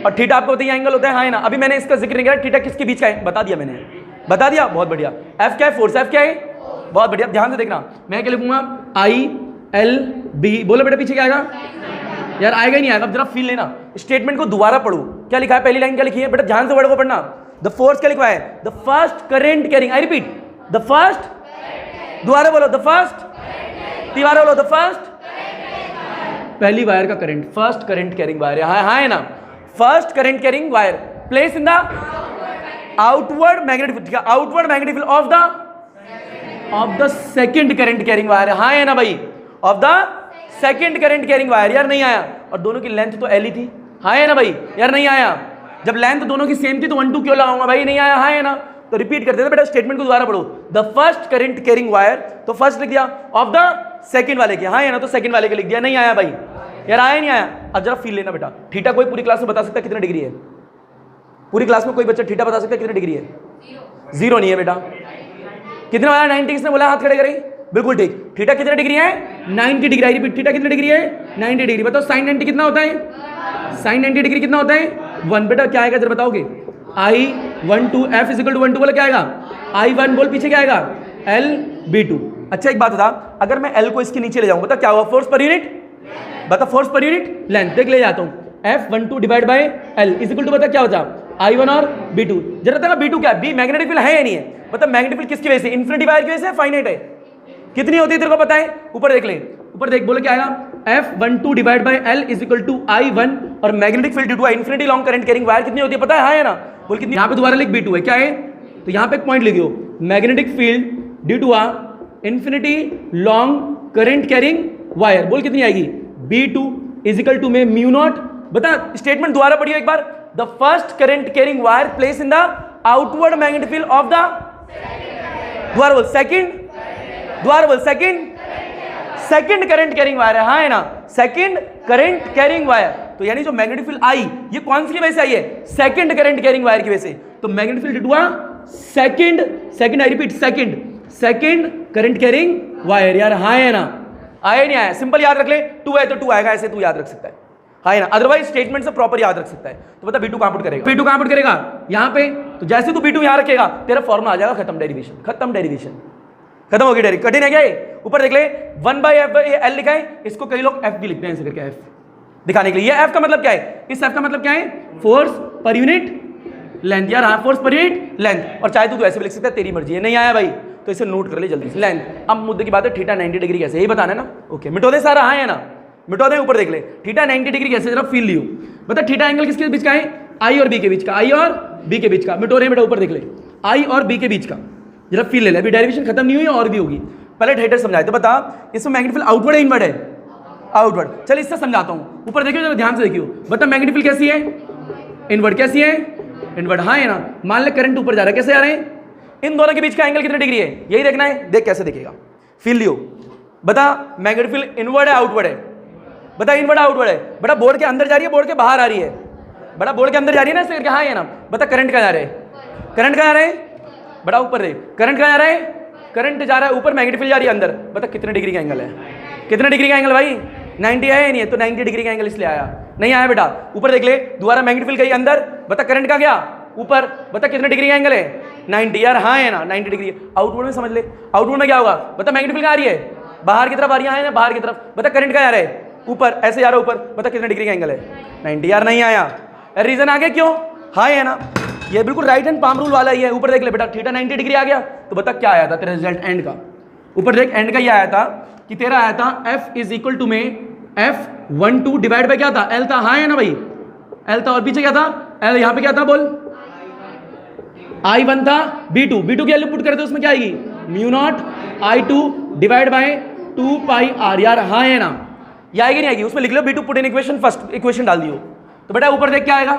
S1: और थीटा आपको बताइए एंगल होता है, हाँ है ना। अभी मैंने इसका जिक्र नहीं किया, थीटा किसके बीच का है बता दिया मैंने, बता दिया, बहुत बढ़िया। F क्या है, फोर्स F क्या है, बहुत बढ़िया। ध्यान से देखना, मैं क्या लिखूंगा, ILB, बोलो बेटा पीछे क्या आएगा यार, आएगा ही नहीं आएगा। अब जरा फील लेना, स्टेटमेंट को दोबारा पढ़ो, क्या लिखा है, पहली लाइन क्या लिखी है बेटा, ध्यान से वर्ड को पढ़ना। द फोर्स क्या लिखा है, the first current carrying, I repeat, the first, दोबारा बोलो, द फर्स्ट, तीसरा बोलो, द फर्स्ट, पहली वायर का current, first current carrying wire, हाँ है ना, first current carrying wire place in the outward magnetic field, outward magnetic field of the second current carrying wire, हाँ है ना भाई, of the second current carrying wire. यार नहीं आया, और दोनों की लेंथ तो L ही थी, हाँ है ना भाई, यार नहीं आया। जब लेंथ दोनों की सेम थी तो 1 2 क्यों लगाऊंगा भाई, नहीं आया, हाँ है ना। तो रिपीट करते थे बेटा, स्टेटमेंट को दोबारा पढ़ो, the first current carrying wire, तो फर्स्ट लिख दिया, ऑफ द सेकंड वाले के, हाँ है ना, तो सेकंड वाले के लिख दिया, नहीं आया भाई, यार आया नहीं आया। अब जरा फील लेना बेटा, थीटा कोई पूरी क्लास में बता सकता है कितने डिग्री है, पूरी क्लास में कोई बच्चा थीटा बता सकता है कितने डिग्री है, 0 नहीं है बेटा। कितना आया, 90, किसने बोला, हाथ खड़े करें, बिल्कुल ठीक। थीटा कितने डिग्री है, 90 डिग्री, आई रिपीट, थीटा कितने डिग्री है, 90 डिग्री। बताओ साइन 90 कितना होता है, साइन 90 डिग्री कितना होता है, 1। बेटा क्या आएगा जरा बताओगे, I12 F is equal to 1 2, बोला क्या आएगा, I1, बोल पीछे क्या आएगा, LB2। अच्छा एक बात बता, अगर मैं L को इसके नीचे ले जाऊं, बता क्या हुआ, फोर्स पर यूनिट, बता फोर्स पर यूनिट लेंथ, देख ले जाता हूं, F12 divide by L is equal to, बता क्या होता, I1 और B2। जरा बता B2 क्या है, B मैग्नेटिक फील्ड है या नहीं है, बता मैग्नेटिक फील्ड किसकी वजह से, इन्फिनिटी वायर की वजह से, फाइनाइट है, कितनी होती है तेरे को पता है, ऊपर देख ले, ऊपर देख, बोले क्या आएगा, F12 divide by L is equal to I1, और magnetic field due to infinity long current carrying wire कितनी होती है पता है, हाँ है ना, बोल कितनी। यहाँ पे दोबारा लिख B2 है, क्या है, तो यहाँ पे एक पॉइंट लिखियो, magnetic field due to infinity long current carrying wire, बोल कितनी आएगी, B2 इज इक्वल टू में म्यू नॉट। बता स्टेटमेंट दोबारा पढ़ियो एक बार, the first current carrying wire place in the outward magnetic field of the, दोबारा बोल, सेकंड, दोबारा बोल, सेकंड करंट कैरिंग वायर है, हाँ है ना, सेकंड करंट कैरिंग वायर। तो यानी जो मैग्नेटिक फील्ड आई, ये कौन सी वजह से आई है, सेकंड करंट कैरिंग वायर की वजह से। तो मैग्नेटिक फील्ड हुआ second, I repeat, second current carrying wire, यार हाँ है ना, आया नहीं आया, सिंपल याद रख ले, 2 है तो 2 आएगा, ऐसे तू याद रख सकता है, हाँ है ना, अदरवाइज स्टेटमेंट से प्रॉपर याद रख सकता है। तो बता B2 कहां पुट करेगा, B2 कहां पुट करेगा, यहाँ पे, तो जैसे तू B2 यहाँ रखेगा तेरा फॉर्मूला आ जाएगा, खत्म डेरिवेशन, खत्म हो गई डेरिवेशन। कठिन है क्या ये, ऊपर देख ले 1/f L लिखा है, इसको कई लोग F भी लिखते हैं ऐसे करके, F दिखाने के लिए। ये F का मतलब क्या है, इस F का मतलब क्या है, फोर्स पर यूनिट लेंथ, यार हाँ, फोर्स पर यूनिट लेंथ, और चाहे तू ऐसे भी लिख सकता है, तेरी मर्जी है, नहीं आया भाई तो इसे नोट कर ले जल्दी से, लेंथ। अब मुद्दे की बात है, थीटा 90 डिग्री कैसे, यही बताना है ना, ओके, मिटो दे सारा, हाँ है ना, मिटो दे, ऊपर देख ले, थीटा 90 डिग्री कैसे, जरा फील लियो, बता थीटा एंगल किसके बीच का है, I और B के बीच का, I और B के बीच का, मिटो रहे बेटा, ऊपर देख ले, I और B के बीच का, जरा फील ले ले, अभी डेरिवेशन खत्म नहीं हुई और भी होगी, पहले थीटा समझाए। तो बता इसमें मैग्नेटिक फील्ड आउटवर्ड है इनवर्ड है, आउटवर्ड, चल इससे समझाता हूं, ऊपर देखियो जरा ध्यान से देखियो, बता मैग्नेटिक फील्ड कैसी है, इनवर्ड, कैसी है, इनवर्ड, हाँ है ना। मान ले करंट ऊपर जा रहा है, कैसे आ रहे हैं, इन दोनों के बीच का एंगल कितनी डिग्री है, यही देखना है, देख कैसे देखेगा, फील लियो। बता मैग्नेटिक फील्ड इनवर्ड है आउटवर्ड है, बता इनवर्ड आउटवर्ड है, बड़ा बोर्ड के अंदर जा रही है, बोर्ड के बाहर आ रही है, बड़ा बोर्ड के अंदर जा रही है ना, इससे हाँ है ना। बता करंट कहाँ जा रहा है, करंट कहाँ जा रहा है, बड़ा ऊपर देख, करंट कहाँ जा रहा है, करंट जा रहा है ऊपर, मैग्नेटिक फील्ड जा रही है अंदर। बता कितने डिग्री का एंगल है, कितने डिग्री का एंगल भाई, 90 है या नहीं है, तो 90 डिग्री का एंगल इसलिए आया, नहीं आया बेटा, ऊपर देख ले, दोबारा मैग्नेटिक फील्ड गई अंदर, बता करंट कहाँ गया ऊपर, बता कितने डिग्री का एंगल है, 90, यार हाँ है ना, 90 डिग्री। आउटवर्ड में समझ ले, आउटवर्ड में क्या होगा, बता मैग्नेटिक फील्ड कहाँ आ रही है, बाहर की तरफ आ रही है ना, बाहर की तरफ। बता करंट कहाँ जा रहा है, ऊपर, ऐसे जा रहा है ऊपर, बता कितने डिग्री का एंगल है, 90, यार नहीं आया, रीजन आगे क्यों, हाँ है ना, ये बिल्कुल राइट हैंड पाम रूल वाला ही है। ऊपर देख ले बेटा, थीटा 90 डिग्री आ गया, तो बता क्या आया था तेरा रिजल्ट एंड का, ऊपर देख एंड का ये आया था कि तेरा आया था F इज इक्वल टू में F12 डिवाइड बाय क्या था, L था, हाँ है ना भाई, L था, और पीछे क्या था, L, यहाँ पे क्या था बोल, I1 था, B2 की वैल्यू पुट करते उसमें क्या आएगी, mu naught I2 divide by 2 pi R, यार हाँ है ना, ये आएगी नहीं आएगी, उसमें लिख लो B2 put in equation, first equation डाल दियो। तो बेटा ऊपर देख क्या आएगा,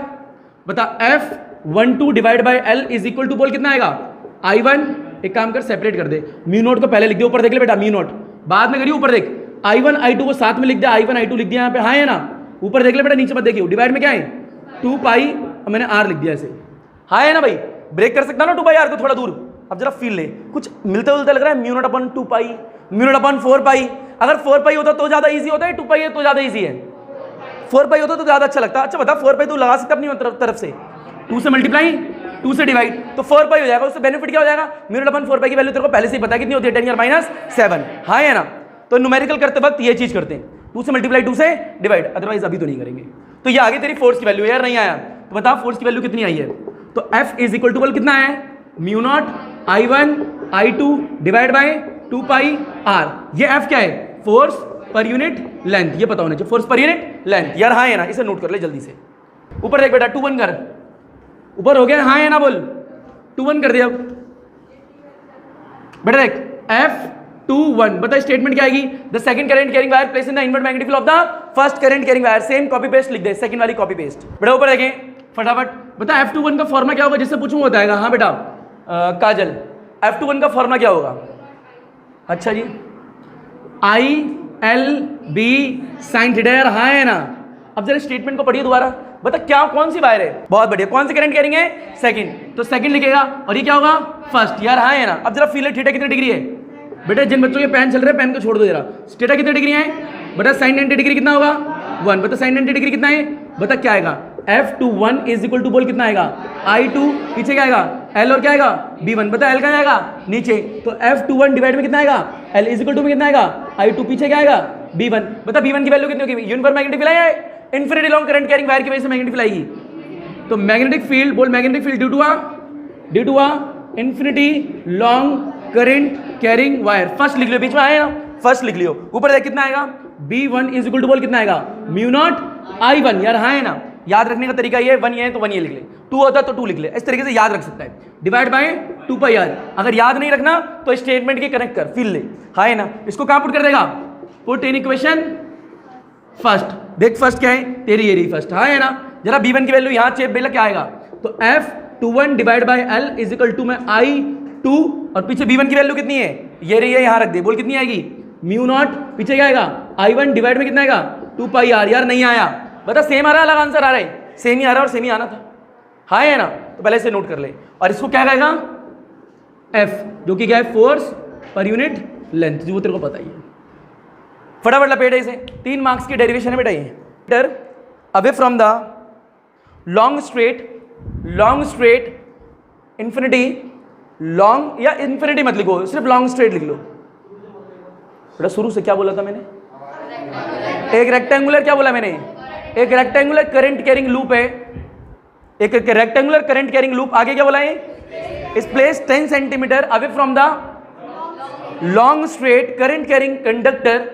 S1: बता F12 divide by L is equal to, बोल कितना आएगा, I1, एक काम कर सेपरेट कर दे, म्यू नोट को पहले लिख दे, ऊपर देख ले बेटा, म्यू नोट बाद में करिए, ऊपर देख I1 I2 को साथ में लिख दे, I1 I2 लिख दिया यहाँ पे, हाँ है ना, ऊपर देख ले बेटा, नीचे मत देखिए, डिवाइड में क्या है 2 पाई, मैंने R लिख दिया ऐसे, हाँ है ना भाई, ब्रेक कर सकता ना 2 पाई R को थोड़ा दूर। अब जरा फील ले, कुछ मिलता जुलता लग रहा है, म्यू नॉट अपन 2 पाई, म्यू नॉट अपॉन 4 पाई। अगर 4 पाई होता तो ज्यादा इजी होता है, 2 पाई है तो ज्यादा इजी है? 4 पाई होता तो ज्यादा अच्छा लगता। अच्छा बता 4 पाई तो लगा सकता अपनी तरफ से, 2 से मल्टीप्लाई 2 से डिवाइड, तो 4 पाई हो जाएगा। उससे बेनिफिट क्या हो जाएगा? म्यू नॉट अपॉन 4 पाई की वैल्यू तेरे को पहले से ही पता है कितनी होती है, 10⁻⁷ हाँ है ना। तो न्यूमेरिकल करते वक्त ये चीज करते हैं, 2 से मल्टीप्लाई 2 से डिवाइड, अदरवाइज अभी तो नहीं करेंगे। तो ये आगे तेरी फोर्स की वैल्यू यार नहीं आया तो बता फोर्स की वैल्यू कितनी आई है? तो F इज इक्वल टू बोल कितना है? Mu naught I1 I2 divide by 2 pi R। ये F क्या है? फोर्स पर यूनिट लेंथ, ये पता होना चाहिए, फोर्स पर यूनिट लेंथ यार हाँ है ना। इसे नोट कर ले जल्दी से। ऊपर देख बेटा 2 1 कर, ऊपर हो गया हाँ है ना, बोल 2 1 कर दिया। बेटा देख F21 बता स्टेटमेंट क्या आएगी? The second current carrying wire place in the invert magnetic field of the first current carrying wire. Same copy paste लिख दे, सेकंड वाली कॉपी पेस्ट। बेटा ऊपर देखें फटाफट, बता F21 का फॉर्मूला क्या होगा? जिससे पूछूंगा बताएगा। हाँ बेटा काजल, F21 का फॉर्मूला क्या होगा? अच्छा जी ILB साइन थीटा यार हाँ है ना। अब जरा स्टेटमेंट को पढ़िए दोबारा, बता क्या कौन सी वायर है? बहुत बढ़िया, कौन सी करंट कैरिंग है? सेकंड, तो सेकंड लिखेगा और ये क्या होगा? फर्स्ट यार हाँ है ना। अब जरा फील है थीटा कितने डिग्री है? बेटा जिन बच्चों के पेन चल रहे हैं पेन को छोड़ दो जरा। थीटा कितने डिग्री है? बेटा साइन 90 डिग्री कितना होगा? 1। बता साइन 90 डिग्री कितना है? बता क्या आएगा? F21 इज इक्वल टू बोल कितना आएगा? I2 पीछे क्या आएगा? L और क्या आएगा? B1। बता L कहाँ आएगा? नीचे, तो F21 डिवाइड में कितना आएगा? L इज इक्वल टू में कितना आएगा? I2 पीछे क्या आएगा? B1। बता B1 की वैल्यू कितनी होगी? यूनिफॉर्म मैग्नेटिक फील्ड है, infinity long current carrying wire की वजह से मैग्नेटिक फील्ड आएगी। तो मैग्नेटिक फील्ड बोल, magnetic field due to infinity long current carrying wire. First लिख लियो, बीच में आए ना, फर्स्ट लिख लियो। ऊपर देख कितना आएगा? B1 इज इक्वल टू बोल कितना आएगा? म्यू नॉट I1 यार हाँ है ना। याद रखने का तरीका ये 1 ये है तो 1 ये लिख ले, 2 होता तो 2 लिख ले, इस तरीके से याद रख सकता है। Divide by 2 pi R। अगर याद नहीं रखना तो स्टेटमेंट के कनेक्ट कर, फील ले हाँ है ना। इसको कहां पुट कर देगा? Put in equation first. देख फर्स्ट क्या है तेरी, ये रही फर्स्ट हाँ है ना। जरा B1 की वैल्यू यहाँ चेप बेला क्या आएगा? तो F21 divide by L is equal to में I2 और पीछे B1 की वैल्यू कितनी है? ये रही है, यहाँ रख दे, बोल कितनी आएगी? म्यू नॉट पीछे क्या आएगा? I1 डिवाइड में कितना आएगा? 2 पाई R। यार नहीं आया, बता सेम आ रहा है अलग आंसर आ रहा है? सेम ही आ रहा है और सेम ही आना था हाँ है ना। तो पहले इसे नोट कर ले और इसको क्या कहेगा? F, जो कि क्या है? फोर्स पर यूनिट लेंथ, जो तेरे को पता ही है। फटाफट लपेटे इसे। 3 मार्क्स की डेरिवेशन है बेटा ये। Away from the long straight infinity, long या इंफिनिटी मत लिखो, सिर्फ लॉन्ग स्ट्रेट लिख लो बेटा। शुरू से क्या बोला था मैंने? एक रेक्टेंगुलर, क्या बोला मैंने? एक रेक्टेंगुलर करंट कैरिंग लूप है, एक रेक्टेंगुलर करंट कैरिंग लूप। आगे क्या बोला है? इस place 10 centimetre away from the long straight current carrying conductor,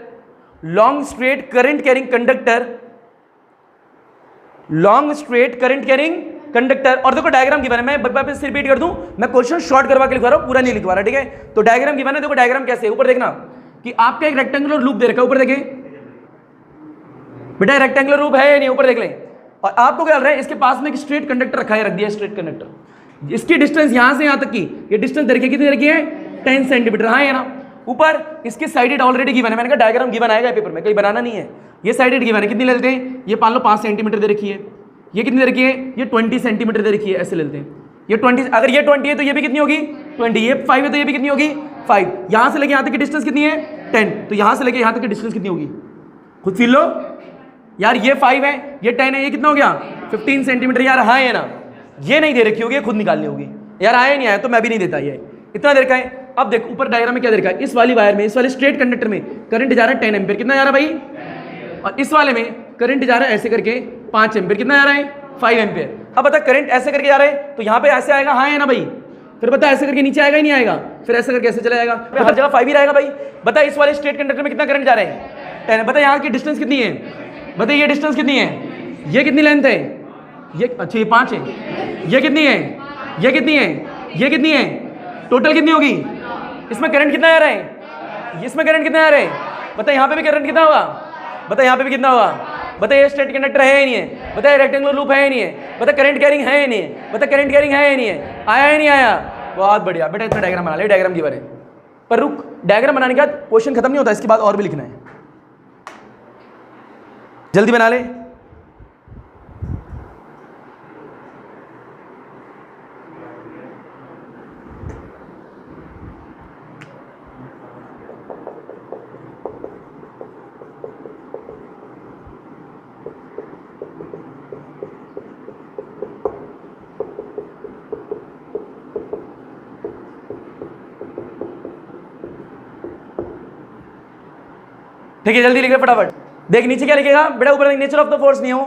S1: long straight current carrying conductor, long straight current carrying conductor. और देखो डायग्राम गिवन है, मैं वापस रिपीट कर दूं, मैं क्वेश्चन शॉर्ट करवा के लिखवा रहा हूं, पूरा नहीं लिखवा रहा, ठीक है? तो डायग्राम गिवन है, देखो डायग्राम कैसे है। ऊपर देखना कि आपका एक रेक्टेंगुलर लूप दे रखा है, ऊपर देखें बेटा रेक्टेंगुलर लूप है या नहीं, ऊपर देख लें। और आपको क्या रहा है? इसके पास में एक स्ट्रेट कंडक्टर रखा है, रख दिया स्ट्रेट कंडक्टर। इसकी डिस्टेंस यहां से यहां तक की, ये डिस्टेंस दे रखी कितनी रखी है? 10 सेंटीमीटर हाँ है ना। ऊपर इसकी साइडेड ऑलरेडी गिवन है, मैंने कहा डायग्राम गिवन आएगा पेपर में, कहीं बनाना नहीं है। ये साइडेड गिवन है, कितनी ले लेते हैं? ये मान लो 5 सेंटीमीटर दे रखी है। ये कितनी दे रखी है? ये 20 सेंटीमीटर दे रखी है, ऐसे ले लेते हैं। ये 20, अगर ये 20 है तो ये भी कितनी होगी? 20। ये 5 है तो ये भी कितनी होगी? 5। यहां से लेके यहां तक की डिस्टेंस कितनी है? 10। तो यहां से लेके यहां तक की डिस्टेंस कितनी होगी? खुद फील लो यार। ये 5 है, ये 10 है, ये कितना हो गया? 15 सेंटीमीटर यार हाँ है ना। ये नहीं दे रखी होगी, खुद निकालनी होगी यार। आया नहीं आया तो मैं भी नहीं देता, ये इतना देर का है। अब देख ऊपर डायग्राम में क्या दे रखा है? इस वाली वायर में, इस वाले स्ट्रेट कंडक्टर में करंट जा रहा है 10 एम्पीयर, कितना जा रहा है भाई? और इस वाले में करंट जा रहा है ऐसे करके 5 एम्पीयर, कितना जा रहा है? 5 एम्पीयर। अब बता करंट ऐसे करके जा रहा है तो यहाँ पे ऐसे आएगा हाँ है ना भाई? फिर बता ऐसे करके नीचे आएगा ही नहीं आएगा? फिर ऐसे करके ऐसे चला जाएगा, हर जगह 5 ही रहेगा भाई। बता इस वाले स्ट्रेट कंडक्टर में कितना करंट जा रहा है? 10। बता यहाँ की डिस्टेंस कितनी है? बता ये डिस्टेंस कितनी है? ये कितनी लेंथ है? ये अच्छा ये 5 है। ये कितनी है? ये कितनी है? ये कितनी है? टोटल कितनी होगी? इसमें करंट कितना आ रहा है? इसमें करंट कितना आ रहा है? बता यहाँ पे भी करंट कितना होगा? बता यहाँ पे भी कितना होगा? बता ये स्ट्रेट कंडक्टर है या नहीं है? बता ये रेक्टेंगुलर लूप है या नहीं है? बता करंट कैरिंग है या नहीं है? बता करंट कैरिंग है या नहीं है? आया या नहीं आया? बहुत बढ़िया बेटा, इतना डायग्राम बना ले, डायग्राम गिवन है। पर रुक, डायग्राम बनाने के बाद क्वेश्चन खत्म नहीं होता, इसके बाद और भी लिखना है, जल्दी बना ले। ठीक है, जल्दी लिखे फटाफट। देख नीचे क्या लिखेगा बेटा, ऊपर नेचर ऑफ द फोर्स नहीं हो,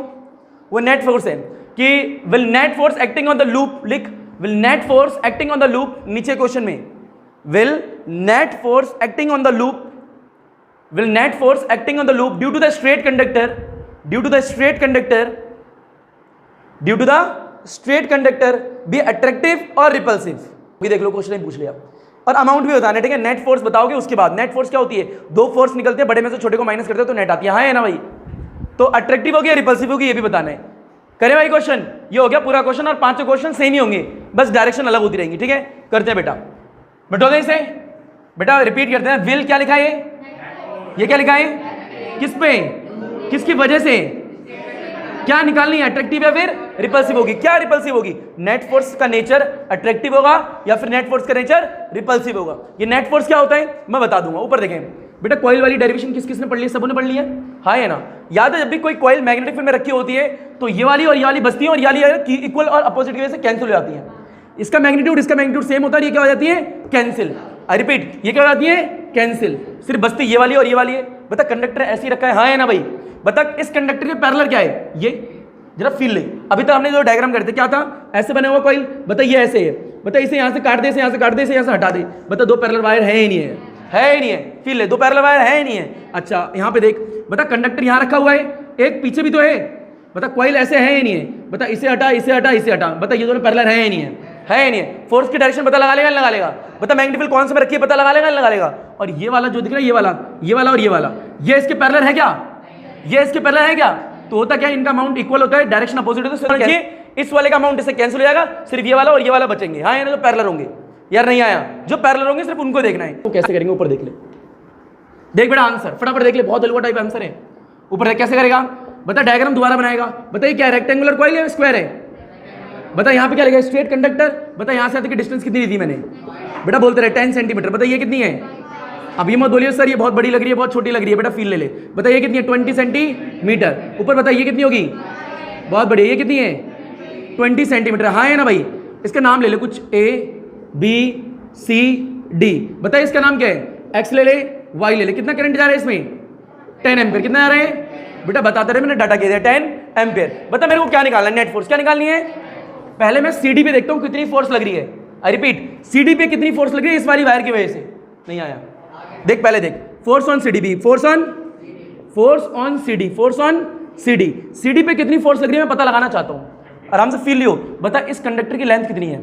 S1: वो नेट फोर्स है कि will net force acting on the loop, लिख will net force acting on the loop, नीचे क्वेश्चन में will net force acting on the loop, will net force acting on the loop due to the straight conductor, due to the straight conductor, due to the straight conductor be attractive और रिपल्सिव। भी देख लो क्वेश्चन पूछ लिया, और अमाउंट भी बताना, ठीक है। नेट फोर्स बताओगे उसके बाद। नेट फोर्स क्या होती है, दो फोर्स निकलते हैं, बड़े में से छोटे को माइनस करते हो तो नेट आती है, हाँ है ना भाई। तो अट्रैक्टिव होगी या रिपल्सिव होगी ये भी बताना है। करे भाई क्वेश्चन, ये हो गया पूरा क्वेश्चन, और पांचों क्वेश्चन सेम ही होंगे, बस डायरेक्शन अलग होती रहेंगी, ठीक है। करते हैं बेटा, बटोगे इसे बेटा, रिपीट करते हैं। विल क्या लिखा है, ये क्या लिखा है, किस पे, किसकी वजह से, क्या निकालनी है, अट्रैक्टिव या फिर रिपल्सिव होगी। क्या रिपल्सिव होगी, नेट फोर्स का नेचर अट्रैक्टिव होगा या फिर नेट फोर्स का नेचर रिपल्सिव होगा। ये नेट फोर्स क्या होता है मैं बता दूंगा, ऊपर देखें बेटा। कॉइल वाली डेरिवेशन किस किसने पढ़ ली है, सबने पढ़ ली है, हाँ है ना। याद है जब भी कोई कॉइल मैग्नेटिक फील्ड में रखी होती है तो ये वाली और ये वाली बचती है, और ये वाली इक्वल और अपोजिट की वजह से कैंसिल हो जाती है। इसका मैग्नीट्यूड इसका मैग्नीट्यूड सेम होता है, ये क्या हो जाती है, कैंसिल। आई रिपीट, ये क्या हो जाती है, कैंसिल। सिर्फ बचती ये वाली और ये वाली है। बता कंडक्टर ऐसे ही रखा है, हाँ है ना भाई। बता इस कंडक्टर के पैरेलल क्या है, ये जरा फील ले। अभी तक हमने जो डायग्राम करते क्या था, ऐसे बने हुआ कॉइल, बता ये ऐसे है, बता इसे यहाँ से काट दे, इसे यहाँ से काट दे, इसे यहाँ से हटा दे, बता दो पैरेलल वायर है ही नहीं है, है ही नहीं है। फील ले, दो पैरेलल वायर है ही नहीं है। अच्छा यहाँ पे देख, बता कंडक्टर यहाँ रखा हुआ है, एक पीछे भी तो है, बता कॉइल ऐसे है ही नहीं है, बता इसे हटा, इसे हटा, इसे हटा, बता ये दोनों पैरेलल है ही नहीं है ही नहीं है। फोर्स की डायरेक्शन पता लगा लेगा, लगा लेगा। बता मैग्नेटिक फील्ड कौन से में रखी है, पता लगा लेगा, लगा लेगा। और ये वाला जो दिख रहा है, ये वाला और ये वाला, ये इसके पैरेलल है क्या, ये इसके पैरेलल है क्या। तो होता क्या, इनका अमाउंट इक्वल होता है, डायरेक्शन अपोजिट होता है। इस वाले का अमाउंट इससे कैंसिल हो जाएगा, सिर्फ ये वाला और ये वाला बचेंगे, हाँ यानी जो पैरेलल होंगे। यार नहीं आया, जो पैरेलल होंगे सिर्फ उनको देखना है। तो कैसे करेंगे, ऊपर देख ले, देख बेटा आंसर फटाफट देख ले, बहुत हलवा टाइप आंसर है। ऊपर देख कैसे करेगा, बता डायग्राम दोबारा बनाएगा। बताइए क्या रेक्टेंगुलर कॉइल है स्क्वायर है, बता यहाँ पे क्या लिखा, स्ट्रेट कंडक्टर। बता यहाँ से आते की डिस्टेंस कितनी दी थी मैंने, बेटा बोलते रहे 10 सेंटीमीटर। बताइए कितनी है, अब ये मत बोलिए सर ये बहुत बड़ी लग रही है, बहुत छोटी लग रही है, बेटा फील ले ले। बताइए कितनी है, 20 सेंटीमीटर। ऊपर बताइए कितनी होगी, बहुत बढ़िया, ये कितनी है, 20 सेंटीमीटर, हाँ है ना भाई। इसका नाम ले ले कुछ, ABCD। बताइए इसका नाम क्या है, एक्स ले ले, वाई ले ले। कितना करंट जा रहा है इसमें, 10 एम्पियर। कितना जा रहा है बेटा, बताते रहे, मैंने डाटा किया 10 एम्पियर। बता मेरे को क्या निकालना है, नेट फोर्स क्या निकालनी है। पहले मैं CD पे देखता हूँ कितनी फोर्स लग रही है। आई रिपीट, CD पे कितनी फोर्स लग रही है इस वाली वायर की वजह से। नहीं आया, देख पहले देख, force on CD, force on CD पे कितनी फोर्स लग रही है मैं पता लगाना चाहता हूँ। आराम से फील लियो। बता इस कंडक्टर की लेंथ कितनी है,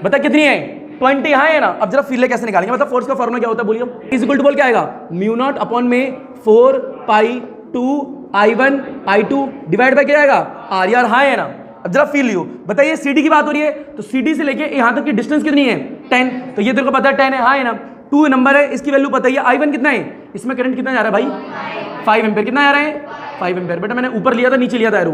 S1: बता कितनी है, 20, हाँ है ना। अब जरा फील ले कैसे निकालेंगे, मतलब फोर्स का फॉर्मूला क्या होता है बोलिए। इज इक्वल टू बोल क्या आएगा, म्यू नॉट अपॉन में 4π2I1I2 डिवाइड बाय क्या आएगा, R। यार हाँ है ना। अब जरा फील लियो। बताइए CD की बात हो रही है, तो CD से लेके यहाँ तक की डिस्टेंस कितनी है, 10। तो ये तेरे को पता है 10 है, हाँ है ना। 2 नंबर है, इसकी वैल्यू पता है। I1 कितना है, इसमें करंट कितना जा रहा है भाई, 5 एम्पियर। कितना जा रहा है, 5 एम्पियर। बेटा मैंने ऊपर लिया था नीचे लिया था एरो,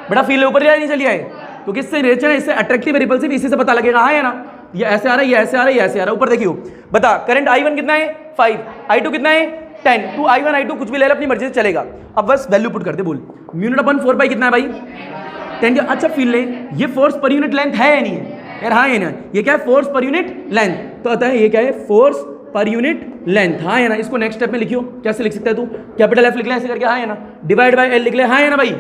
S1: बेटा फील ऊपर लिया नीचे लिया है, क्योंकि इससे नेचर है, इससे अट्रैक्टिव है रिपल्सिव, इसी से पता लगेगा, हाँ है ना। ये ऐसे आ रहा है, ये ऐसे आ रहा है, ये ऐसे आ रहा है। ऊपर देखियो, बता करंट I1 कितना है, 5, I2 कितना है, 10। तू I1 I2 कुछ भी ले ले अपनी मर्जी से चलेगा। अब बस वैल्यू पुट कर दे, बोल म्यू नॉट अपॉन 4π कितना है भाई, 10। अच्छा फील ले, ये फोर्स पर यूनिट लेंथ है या नहीं है यार, हाँ है ना। ये क्या है, फोर्स पर यूनिट लेंथ। तो आता है ये क्या है, फोर्स पर यूनिट लेंथ, हाँ है ना। इसको नेक्स्ट स्टेप में लिखियो, कैसे लिख सकता है तू, कैपिटल F लिख ले ऐसे करके, हाँ है ना। डिवाइड बाय L लिख ले, हाँ है ना भाई।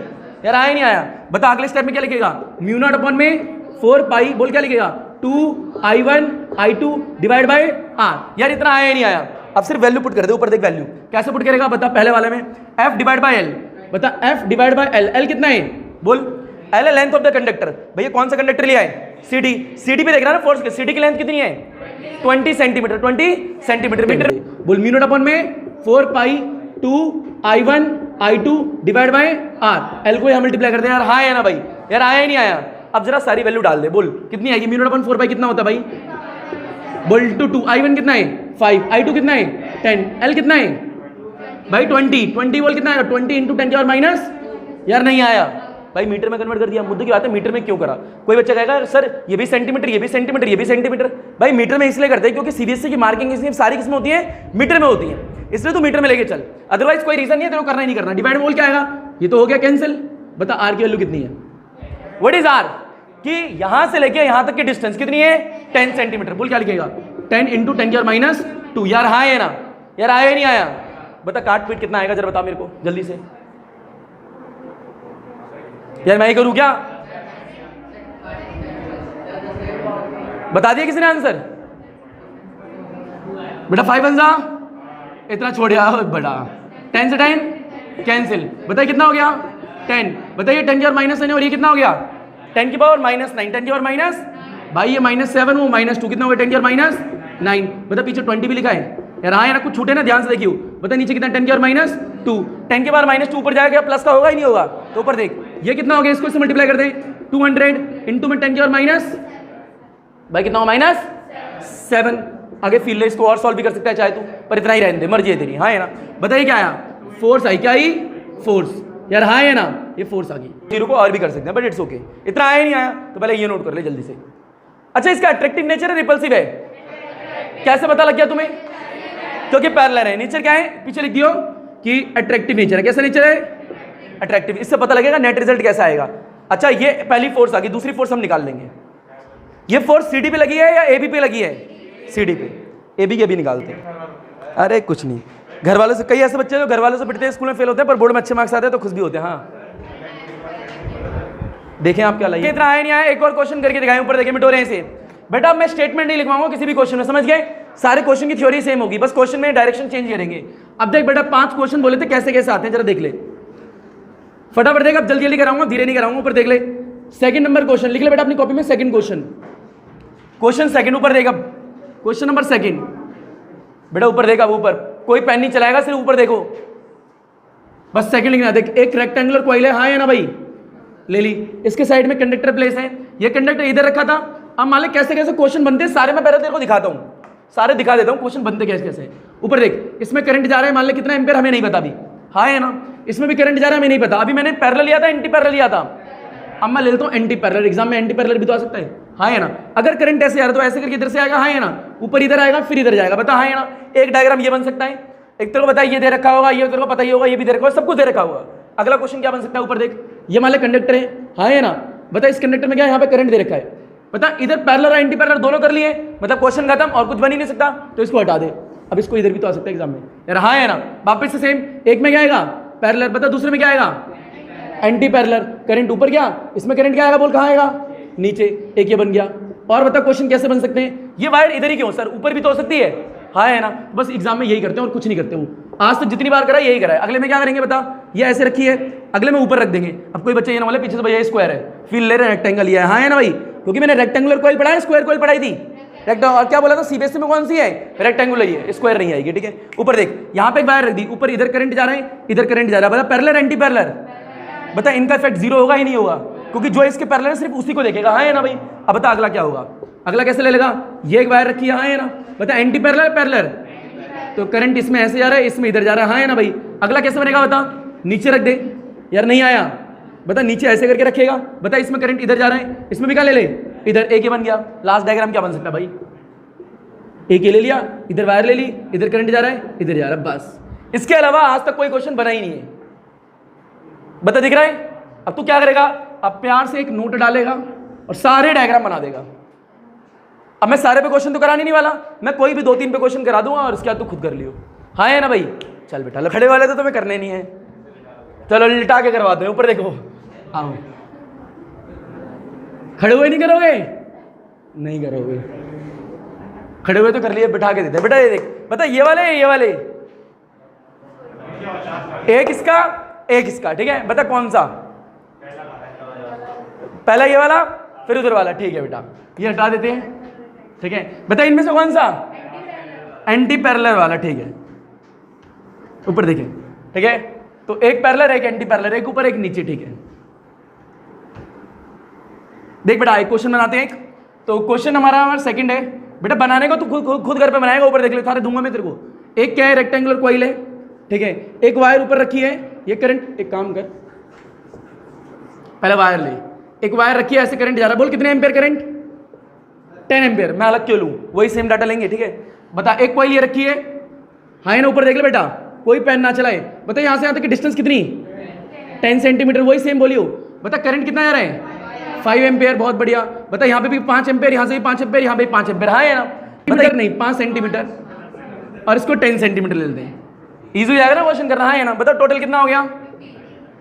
S1: यार आया नहीं आया, बता अगले स्टेप में क्या लिखेगा, म्यू नॉट अपॉन में 4π बोल क्या लिखेगा, 2I1I2 डिवाइड बाय R। यार इतना आया नहीं आया। अब सिर्फ वैल्यू पुट कर दे, ऊपर देख वैल्यू कैसे पुट करेगा, बता पहले वाले में F डिवाइड बाय L। बता F divide by L, L कितना है बोल, L है लेंथ ऑफ द कंडक्टर। भैया कौन सा कंडक्टर लिया है, CD पे देख रहा है ना फोर्स के, CD की लेंथ कितनी है, 20 सेंटीमीटर, 20 सेंटीमीटर मीटर। बोल म्यू नॉट अपॉन में 4π2I1I2 divide by R। L को यहाँ मल्टीप्लाई कर दे यार, हाँ है ना भाई। यार आया ही नहीं आया। अब जरा सारी वैल्यू डाल दे, बोल कितनी आएगी, म्यू नॉट अपॉन 4π कितना होता है भाई, बोल 2 I1 कितना है 5, I2 कितना है 10, L कितना है भाई 20 बोल कितना है 20 इंटू 10 के और माइनस। यार नहीं आया भाई, मीटर में कन्वर्ट कर दिया। मुद्दे की बात है, मीटर में क्यों करा। कोई बच्चा कहेगा सर ये भी सेंटीमीटर, ये भी सेंटीमीटर, ये भी सेंटीमीटर। भाई मीटर में इसलिए करते हैं क्योंकि सीबीएसई की मार्किंग इसलिए सारी किस्में होती है मीटर में होती है, इसलिए तू मीटर में लेके चल। अदरवाइज कोई रीजन नहीं है तेरे को करना ही नहीं करना। डिवाइड बोल क्या आएगा, ये तो हो गया कैंसिल। बता आर की वैल्यू कितनी है, व्हाट इज आर, कि यहां से लेके यहां तक की डिस्टेंस कितनी है 10 सेंटीमीटर। बोल क्या लिखेगा 10 इंटू 10 की और माइनस 2। यार हाँ है ना, यार आया नहीं आया, बता काट पीट कितना आएगा जरा बता मेरे को जल्दी से। यार मैं ही करूं क्या? बता दिया किसी ने आंसर? बेटा 5 पंजा इतना छोड़ यार बड़ा। 10 से 10 कैंसिल, बताइए कितना हो गया 10। बताइए 10 की और माइनस नहीं और ये कितना हो गया 10 की पावर -9। 10 की पावर माइनस भाई ये -7 वो -2 कितना हो गया 10 की और -9। बता पीछे 20 भी लिखा है यार। हाँ यार कुछ छूटे ना ध्यान से देखियो। बता नीचे कितना 10 की और -2। 10 के पावर -2 ऊपर जाएगा प्लस का होगा ही नहीं होगा तो ऊपर देख ये कितना हो गया इसको इससे मल्टीप्लाई कर दे 200 इंटू में 10 की और माइनस भाई कितना हो -7। आगे फील ले इसको और सॉल्व भी कर सकता है चाहे तू पर इतना ही रहने दे मर्जी है तेरी। हाँ है ना बताइए क्या आया फोर्स आई क्या आई फोर्स यार। हाँ है ना ये फोर्स आ गई। जीरो को और भी कर सकते हैं बट इट्स ओके इतना आया नहीं आया तो पहले ये नोट कर ले जल्दी से। अच्छा इसका अट्रैक्टिव नेचर है रिपल्सिव है कैसे पता लग गया तुम्हें? क्योंकि पैरेलल है। नेचर क्या है पीछे लिख दियो कि अट्रैक्टिव नेचर है। कैसा नेचर है अट्रैक्टिव। इससे पता लगेगा नेट रिजल्ट कैसा आएगा। अच्छा ये पहली फोर्स आ गई दूसरी फोर्स हम निकाल लेंगे। ये फोर्स सीडी पे लगी है या एबी पे लगी है? सीडी पे। एबी के भी निकालते हैं। अरे कुछ नहीं घर वालों से कई ऐसे बच्चे जो घर वालों से पिटते हैं स्कूल में फेल होते हैं पर बोर्ड में अच्छे मार्क्स आते हैं तो खुश भी होते हैं। हाँ देखें आप क्या लाइए। इतना आया नहीं आया एक और क्वेश्चन करके दिखाएं ऊपर देखिए मिटोरे से। बेटा मैं स्टेटमेंट नहीं लिखवाऊंगा किसी भी क्वेश्चन में समझ गए। सारे क्वेश्चन की थ्योरी सेम होगी बस क्वेश्चन में डायरेक्शन चेंज करेंगे। अब देख बेटा 5 क्वेश्चन बोले थे कैसे कैसे आते हैं जरा देख ले फटाफट देख। अब जल्दी जल्दी कराऊंगा धीरे नहीं कराऊंगा। ऊपर देख ले सेकंड नंबर क्वेश्चन लिख ले बेटा अपनी कॉपी में। सेकंड क्वेश्चन सेकंड ऊपर देगा क्वेश्चन नंबर सेकंड बेटा ऊपर देखा ऊपर कोई पेन नहीं चलाएगा सिर्फ ऊपर देखो बस सेकंड लिखना। देख एक रेक्टेंगुलर कॉइल है हाँ है ना भाई ले ली। इसके साइड में कंडक्टर प्लेस है। ये कंडक्टर इधर रखा था। अब मान ले कैसे कैसे क्वेश्चन बनते हैं सारे मैं पहले तेरे को दिखाता हूँ सारे दिखा देता हूँ क्वेश्चन बनते कैसे कैसे। ऊपर देख इसमें करंट जा रहा है मान ले कितना एम्पेयर हमें नहीं पता अभी। हाँ है ना इसमें भी करंट जा रहा है हमें नहीं पता। अभी मैंने पैरेलल लिया था एंटी पैरेलल लिया था। अब मैं ले लेता हूँ एंटी पैरेलल। एग्जाम में एंटी पैरेलल भी तो आ सकता है। हाँ है ना अगर करंट ऐसे आ रहा है तो ऐसे करके इधर से आएगा। हाँ है ना ऊपर इधर आएगा फिर इधर जाएगा। बता हाँ है ना एक डायग्राम ये बन सकता है। एक तेरे को बताइए ये दे रखा होगा ये तेरे को पता ही होगा ये भी दे रखा होगा सब कुछ दे रखा होगा। अगला क्वेश्चन क्या बन सकता है ऊपर देख ये मान ले कंडक्टर है। हाँ है ना बता इस कंडक्टर में क्या यहाँ पे करंट दे रखा है। बता इधर पैरेलल और एंटी पैरेलल दोनों कर लिए मतलब क्वेश्चन खत्म और कुछ बन ही नहीं सकता तो इसको हटा दे। अब इसको इधर भी तो आ सकता है एग्जाम में यार। हाँ है ना वापस से सेम एक में क्या आएगा पैरेलल बता दूसरे में क्या आएगा एंटी पैरेलल। करंट ऊपर गया इसमें करंट क्या आएगा बोल कहाँ आएगा नीचे। एक ये बन गया। और बता क्वेश्चन कैसे बन सकते हैं ये वायर इधर ही क्यों सर ऊपर भी तो हो सकती है। हाँ है ना बस एग्जाम में यही करते हैं और कुछ नहीं करते हूँ। आज तक जितनी बार करा यही करा है। अगले में क्या करेंगे बता ये ऐसे रखी है अगले में ऊपर रख देंगे। अब कोई बच्चे ये ना बोले पीछे से भैया स्क्वायर है फील ले रहे रेक्टेंगल लिया है। हाँ है ना भाई क्योंकि मैंने रेक्टेंगुलर कॉइल पढ़ा है स्क्वायर कॉइल पढ़ाई थी। और क्या बोला था सीबीएसई में कौन सी है रेक्टेंगुलर ही है स्क्वायर नहीं आएगी ठीक है। ऊपर देख यहाँ पे एक वायर रख दी ऊपर इधर करंट जा रहा है इधर करंट जा रहा है। बता पैरेलल एंटी पैरेलल बता इनका इफेक्ट जीरो होगा ही नहीं होगा क्योंकि जो इसके पैरेलल है सिर्फ उसी को देखेगा। हाँ है ना भाई अब बता अगला क्या होगा। अगला कैसे ले लेगा ये एक वायर रखी है। हाँ है ना बता एंटी पैरेलल पैरेलल तो करंट इसमें ऐसे जा रहा है इसमें इधर जा रहा है। हाँ है ना भाई अगला कैसे बनेगा बता नीचे रख दे यार नहीं आया बता नीचे ऐसे करके रखेगा। बता इसमें करंट इधर जा रहा है इसमें भी क्या ले ले इधर एक ही बन गया। लास्ट डायग्राम क्या बन सकता है भाई एक ही ले लिया इधर वायर ले ली इधर करंट जा रहा है इधर जा रहा है बस। इसके अलावा आज तक कोई क्वेश्चन बना ही नहीं है। बता दिख रहा है। अब तू क्या करेगा अब प्यार से एक नोट डालेगा और सारे डायग्राम बना देगा। अब मैं सारे पे क्वेश्चन तो कराने नहीं वाला मैं कोई भी 2-3 पे क्वेश्चन करा दूंगा और इसके बाद तू खुद कर लियो। हाँ है ना भाई चल बेटा खड़े वाले तो तुम्हें करने नहीं है चलो लिटा के करवाते हैं। ऊपर देखो आओ खड़े हुए नहीं करोगे नहीं करोगे खड़े हुए तो कर लिए बिठा के देते बेटा। ये देख बता ये वाले एक इसका ठीक है। बता कौन सा पहला ये वाला फिर उधर वाला ठीक है बेटा ये हटा देते हैं ठीक है। बता इनमें से कौन सा एंटी पैरेलल वाला ठीक है। ऊपर देखें ठीक है तो एक पैरेलल एक एंटी पैरेलल एक ऊपर एक नीचे ठीक है। देख बेटा एक क्वेश्चन बनाते हैं एक तो क्वेश्चन हमारा सेकंड है बेटा बनाने को तू खुद घर पे बनाएगा। ऊपर देख ले सारे दूंगा मैं तेरे को। एक क्या है रेक्टेंगुलर कॉइल है ठीक है एक वायर ऊपर रखी है ये करंट एक काम कर पहले वायर ले एक वायर रखी है ऐसे करंट जा रहा है बोल कितने एम्पेयर करंट 10 एम्पेयर। मैं अलग क्यों लूँ वही सेम डाटा लेंगे ठीक है। बता एक कॉइल ये रखी है। हाँ ना ऊपर देख ले बेटा कोई पेन ना चलाए। बता यहाँ से यहाँ तक की डिस्टेंस कितनी 10 सेंटीमीटर वही सेम बोलियो। बता करंट कितना जा रहा है 5 एम्पेयर बहुत बढ़िया। बता यहाँ पे भी 5 एम्पेयर यहाँ से भी 5 एम्पेयर यहाँ पे भी 5 एम्पेयर। हाँ है ना बता नहीं 5 सेंटीमीटर और इसको 10 सेंटीमीटर ले लेते हैं इजी हो जाएगा ना क्वेश्चन करना, है ना? बताओ टोटल कितना हो गया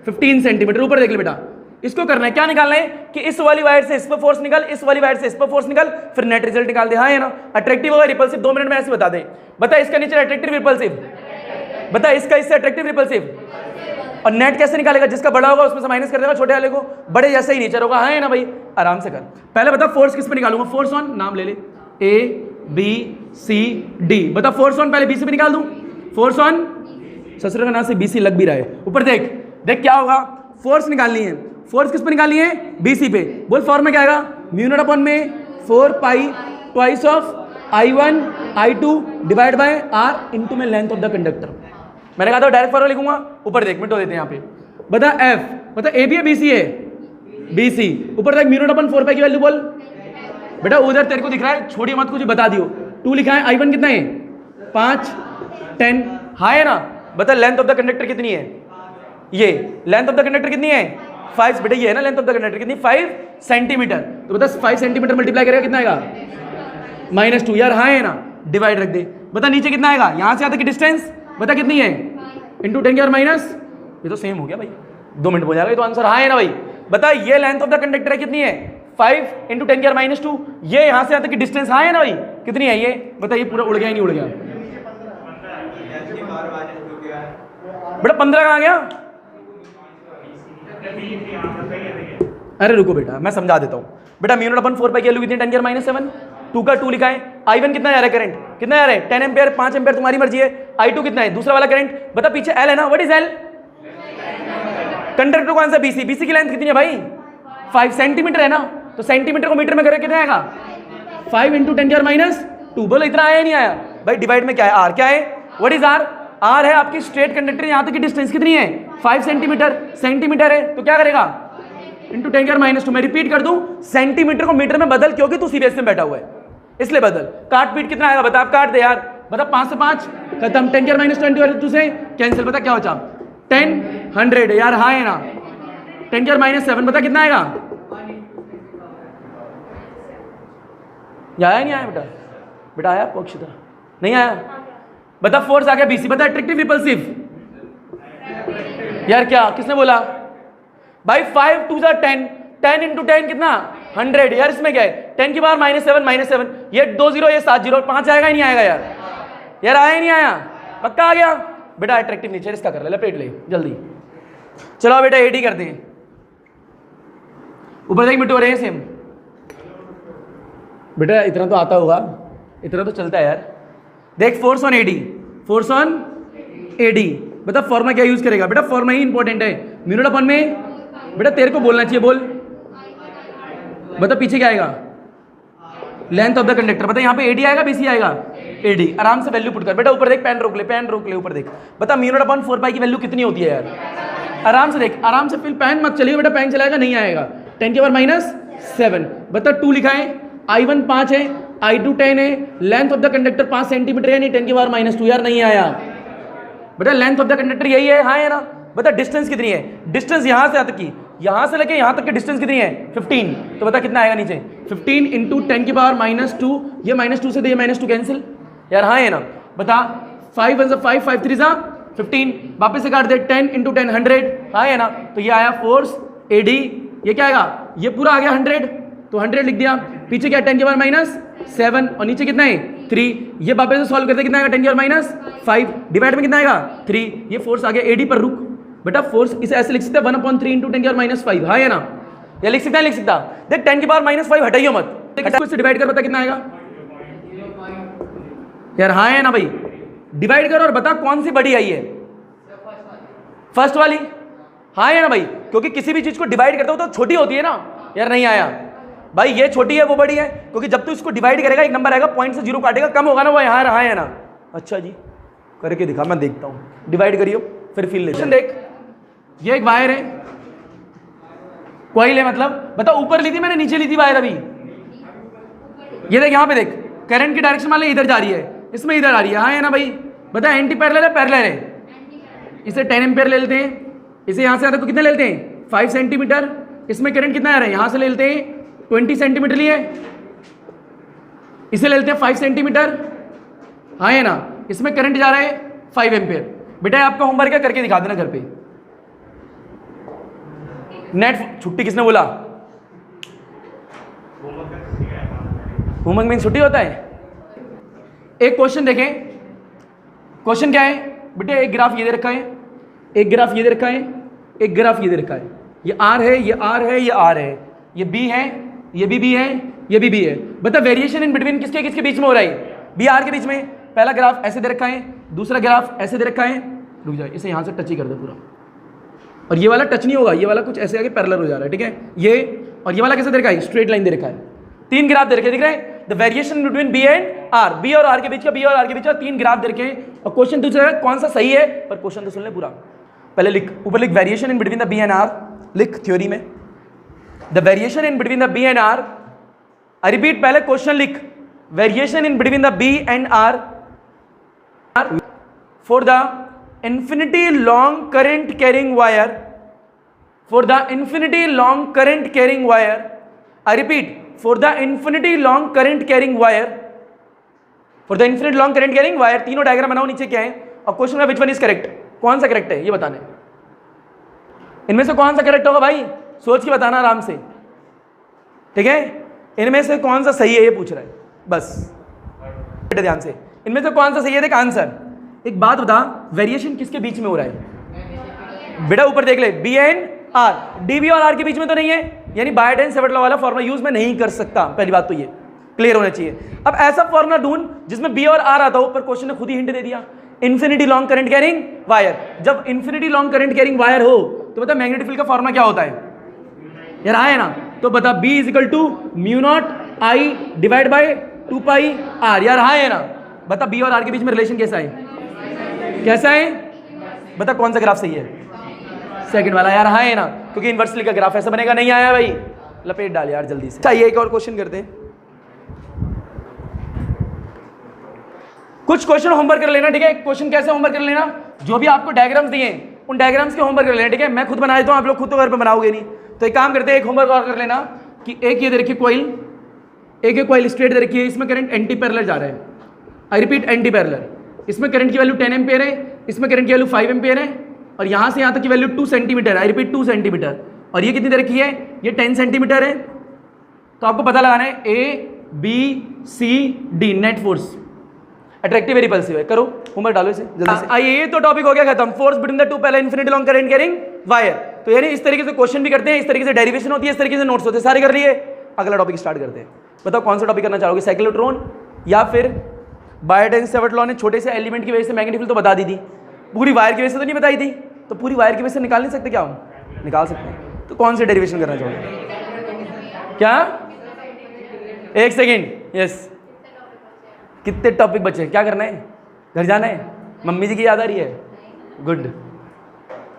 S1: 15 सेंटीमीटर। ऊपर देख ले बेटा, इसको करना है, क्या निकालना है कि इस वाली वायर से इस पर फोर्स निकाल, इस वाली वायर से इस पर फोर्स निकाल, फिर नेट रिजल्ट निकाल दे, हाँ है ना? अट्रैक्टिव होगा रिपल्सिव, 2 मिनट में ऐसे बता दे। बता इसका नीचे अट्रैक्टिव रिपल्सिव, बता इसका इससे अट्रैक्टिव रिपल्सिव, और नेट कैसे निकालेगा? जिसका बड़ा होगा उसमें से माइनस कर देगा छोटे वाले को, बड़े जैसा ही नेचर होगा, है ना भाई? आराम से कर। पहले बता फोर्स किस पे निकालूंगा? फोर्स ऑन, नाम ले ले, ए बी सी डी। बता फोर्स ऑन पहले बी सी पे निकाल दूं, फोर्स ऑन, ससुर का नाम से बी सी लग भी रहा है। ऊपर देख, देख क्या होगा, फोर्स निकालनी है, फोर्स किस पे निकालनी है? बी सी पे। बोल फॉर्म में क्या आएगा? म्यू नॉट अपॉन में 4 pi twice of I1 I2 divide by R into में लेंथ ऑफ द कंडक्टर। मैंने कहा था डायरेक्ट फॉर्मूला लिखूंगा, ऊपर देख मिटो देते हैं यहाँ पे। बता एफ, बता ए बी है बी सी है? B C. ऊपर देख म्यू नॉट अपॉन 4 पाई की वैल्यू बोल बेटा, उधर तेरे को दिख रहा है, छोड़िए मत, कुछ बता दियो। 2 लिखा है, I1 कितना है? 5 10, हाँ है ना? बता लेंथ ऑफ द कंडक्टर कितनी है? ये लेंथ ऑफ द कंडक्टर कितनी है? 5। बेटा ये है ना लेंथ ऑफ द कंडक्टर कितनी? 5 सेंटीमीटर। तो बता 5 सेंटीमीटर मल्टीप्लाई करेगा कितना आएगा? -2। यार हाँ है ना? डिवाइड रख दे। बता नीचे कितना आएगा? यहाँ से यहाँ तक की डिस्टेंस बता कितनी है? इंटू 10 की पावर माइनस, ये तो सेम हो गया भाई, 2 मिनट हो जाएगा ये तो आंसर, हाँ है ना भाई? बता ये लेंथ ऑफ द कंडक्टर है कितनी है? 5 इंटू 10 की पावर -2। ये यहाँ से यहाँ तक की डिस्टेंस, हाँ है ना भाई? कितनी है ये? बता ये पूरा उड़ गया नहीं उड़ गया? बेटा 15 कहाँ गया? अरे रुको बेटा मैं समझा देता हूँ। बेटा म्यू नॉट अपॉन 4 पाई की वैल्यू कितनी है? 10 की पावर -7। 2 का 2 लिखा है। I1 कितना जा रहा है करंट? कितना जा रहा है? 10 एम्पियर, 5 एम्पियर तुम्हारी मर्जी है। I2 कितना है? दूसरा वाला करंट बता, पीछे L है ना? What is L? कंडक्टर कौन सा? BC। BC की लेंथ कितनी है भाई? 5 सेंटीमीटर है ना? तो सेंटीमीटर को मीटर में करें कितना आएगा? 5 इंटू 10 की पावर -2। बोलो इतना आया नहीं आया भाई? डिवाइड में क्या है? R। क्या है? What is R? R है आपकी स्ट्रेट कंडक्टर, यहाँ तक की डिस्टेंस कितनी है? 5 सेंटीमीटर। सेंटीमीटर है तो क्या करेगा? इंटू 10 की पावर -2। मैं रिपीट कर दूं, सेंटीमीटर को मीटर में बदल, क्योंकि तू सीबीएसई में बैठा हुआ है इसलिए बदल। काट पीट कितना आएगा बता? आप काट दे यार, बता 5 से 5 खत्म। 10 की पावर -20 और 2 से कैंसिल, बता क्या बचा? 10 100 यार, हाँ है ना? 10 की पावर -7 बता कितना आएगा? आया नहीं आया बेटा? बेटा आया पक्षिता? नहीं आया? बता फोर्स आ गया BC। बता अट्रैक्टिव रिपल्सिव यार, क्या किसने बोला भाई? 5 2 10, 10 इंटू 10 कितना? 100 यार। इसमें क्या है? 10 की पावर -7, ये 2 0, ये 7 0, 5 आएगा ही नहीं आएगा यार? यार आया ही नहीं आया? पक्का आ गया बेटा? अट्रैक्टिव नेचर इसका कर ले, लपेट ले जल्दी। चलो बेटा AD करते हैं। ऊपर देख मिटो रहे हैं सेम। बेटा इतना तो आता होगा, इतना तो चलता है यार। देख force on AD, force on AD। बता फॉर्मा क्या यूज करेगा? बेटा फॉर्मा ही इंपॉर्टेंट है। म्यू नॉट अपॉन में बेटा तेरे को बोलना चाहिए, बोल। बता पीछे क्या आएगा? Length of the conductor. बता यहाँ पे AD आएगा BC आएगा? AD। आराम से वैल्यू पुट कर बेटा। ऊपर देख, पेन रोक ले, पेन रोक ले, ऊपर देख। बता म्यू नॉट अपॉन 4 पाई की वैल्यू कितनी होती है यार? आराम से देख, आराम से। फिर पेन मत चलिए बेटा, पेन चलाएगा नहीं आएगा। 10 की पावर -7। बता 2 लिखा है, I1 5 है, I2 10 है, length of the conductor 5 centimetre है, नहीं 10 की पावर -2 यार नहीं आया बेटा। लेंथ ऑफ द कंडक्टर यही है, हाँ है ना? बता डिस्टेंस कितनी है? डिस्टेंस यहाँ से यहाँ तक की, यहाँ से लेके यहाँ तक की डिस्टेंस कितनी है? 15। तो बता कितना आएगा नीचे? 15 इंटू 10 की पावर -2। ये -2 से दे, ये -2 कैंसिल यार, हाँ है ना? बता 5 1 5 5 3 15, वापस से काट दे। 10 इंटू 10 100, हाँ है ना? तो ये आया फोर्स AD। ये क्या आएगा? ये पूरा आ गया 100, तो 100 लिख दिया। पीछे क्या? 10 की पावर -7 और नीचे कितना है? 3। ये वापस से सॉल्व करते कितना आएगा? 10 की पावर -5 डिवाइड में कितना आएगा? 3। ये फोर्स आ गया AD पर। रुक बेटा, फोर्स इसे ऐसे लिख सकते हैं 1/3 इंटू 10 की पावर -5, हाँ है ना? या लिख सकता है? लिख सकता। देख 10 की पावर -5 हटाइयो मत, इससे डिवाइड कर, बता कितना आएगा यार? हाँ है ना भाई? डिवाइड कर और बता कौन सी बड़ी आई है? फर्स्ट वाली, हाँ है ना भाई? क्योंकि किसी भी चीज को डिवाइड करते हो तो छोटी होती है ना यार? नहीं आया भाई? ये छोटी है वो बड़ी है, क्योंकि जब तू इसको डिवाइड करेगा एक नंबर आएगा, पॉइंट से 0 काटेगा, कम होगा ना वो यहाँ रहा है ना? अच्छा जी करके दिखा, मैं देखता हूँ। डिवाइड करियो फिर फील लेते हैं। देख ये एक वायर है, कॉइल है, मतलब बता ऊपर ली थी मैंने, नीचे ली थी वायर अभी? ये देख यहाँ पे देख, करंट की डायरेक्शन मान ली इधर जा रही है, इसमें इधर आ रही है, हाँ है ना भाई? बता एंटी पैरेलल है पैरेलल है? इसे 10 एम्पियर ले लेते हैं, इसे यहाँ से आता तो कितने ले लेते हैं? 5 सेंटीमीटर। इसमें करंट कितना आ रहा है? यहाँ से ले लेते हैं 20 सेंटीमीटर लिए, इसे ले लेते हैं 5 सेंटीमीटर, हाँ है ना? इसमें करंट जा रहा है 5 एम्पियर। बेटा आपका होमवर्क है, करके दिखा देना घर पे। नेट छुट्टी किसने बोला? होमवर्क में छुट्टी होता है। एक क्वेश्चन देखें, क्वेश्चन क्या है बेटे? एक ग्राफ ये दे रखा है, एक ग्राफ ये दे रखा है, एक ग्राफ ये दे रखा है। ये आर है, ये आर है, ये आर है, ये बी है, ये भी बी है, ये भी बी है। बता वेरिएशन इन बिटवीन किसके किसके बीच में हो रहा है? बी आर के बीच में। पहला ग्राफ ऐसे दे रखा है, दूसरा ग्राफ ऐसे दे रखा है। रुक जाए, इसे यहां से टच ही कर दे पूरा, और ये वाला टच नहीं होगा, ये वाला कुछ ऐसे आगे पैरेलल हो जा रहा है, ठीक है। ये और ये वाला कैसे दे रखा है? स्ट्रेट लाइन दे रखा है। तीन ग्राफ दे रखे, दिख रहे हैं? The variation between B and r, B और आर के बीच का, बी और आर के बीच का तीन ग्राफ दे रखे हैं। और क्वेश्चन दूसरा कौन सा सही है, पर क्वेश्चन तो सुन ले पूरा। पहले लिख, ऊपर लिख variation in between the B and r, लिख थ्योरी में the variation in between the B and r. I repeat, पहले क्वेश्चन लिख, variation in between the B and r for the infinity long current carrying wire, for the infinity long current carrying wire, I repeat, for the infinity long current carrying wire, for the infinity long current carrying wire। तीनों डायग्राम बनाओ, नीचे क्या है और क्वेश्चन में विच वन इज करेक्ट, कौन सा करेक्ट है ये बताना है। इनमें से कौन सा करेक्ट होगा भाई, सोच के बताना आराम से, ठीक है। इनमें से कौन सा सही है ये पूछ रहा है, बस ध्यान से। इनमें से कौन सा सही है, देख आंसर। एक बात बता, वेरिएशन किसके बीच में हो रहा है बेटा? ऊपर देख ले, बी एंड आर, डीबी और आर के बीच में तो नहीं है, यानी बायोडेन-सेवर्ट लॉ वाला फॉर्मूला यूज में नहीं कर सकता। पहली बात तो ये क्लियर होना चाहिए। अब ऐसा फॉर्मूला ढूंढ जिसमें बी और आर आता हो, पर क्वेश्चन ने खुद ही हिंट दे दिया, infinity long current carrying wire. जब infinity long current carrying wire हो तो बता मैग्नेटिक फील्ड का फॉर्मूला क्या होता है यार? आए ना, तो बता B is equal to mu naught I divide by 2 pi r. यार हाँ है ना, बता बी और आर के बीच में रिलेशन कैसा है, कैसा है बता, कौन सा ग्राफ सही है? सेकंड वाला। यार हाँ है ना, क्योंकि इन्वर्सली का ग्राफ ऐसा बनेगा। नहीं आया भाई, लपेट डाल यार जल्दी से। चाहिए एक और क्वेश्चन करते हैं, कुछ क्वेश्चन होमवर्क कर लेना, ठीक है। क्वेश्चन कैसे होमवर्क कर लेना, जो भी आपको डायग्राम्स दिए उन डायग्राम्स के होमवर्क कर लेना, ठीक है। मैं खुद बना देता हूँ, आप लोग खुद तो घर पे बनाओगे नहीं, तो एक काम करते हैं, एक होमवर्क और कर लेना कि एक ये दे रखी कॉइल, एक कॉइल स्ट्रेट दे रखी है, इसमें करंट एंटी पैरेलल जा रहा है। I repeat, anti parallel. इसमें करंट की वैल्यू 10 एम्पियर है, इसमें करंट की वैल्यू 5 एम्पियर है, और यहाँ से यहाँ तक की वैल्यू 2 सेंटीमीटर है। I repeat 2 centimetre. और ये कितनी दे रखी है, ये 10 सेंटीमीटर है। तो आपको पता लगाना है ए B C D, net force, attractive repulsive है। करो होमवर्क डालो इसे जल्दी से। आइए, ये तो टॉपिक हो गया खत्म, force between the two parallel infinity long current carrying wire. तो यानी इस तरीके से क्वेश्चन भी करते हैं, इस तरीके से डेरिवेशन होती है, इस तरीके से नोट्स होते हैं, सारे कर लिए। अगला टॉपिक स्टार्ट करते हैं। बताओ कौन सा टॉपिक करना चाहोगे, साइक्लोट्रॉन या फिर बायोडेन-सेवर्ट लॉ ने छोटे से एलिमेंट की वजह से मैग्नेटिक फील्ड तो बता दी थी, पूरी वायर की वजह से तो नहीं बताई थी, तो पूरी वायर की वजह से निकाल नहीं सकते क्या? हम निकाल सकते हैं। तो कौन से डेरिवेशन करना चाहोगे? क्या? एक सेकेंड, यस। कितने टॉपिक बचे, क्या करना है? घर जाना है? मम्मी जी की याद आ रही है? गुड।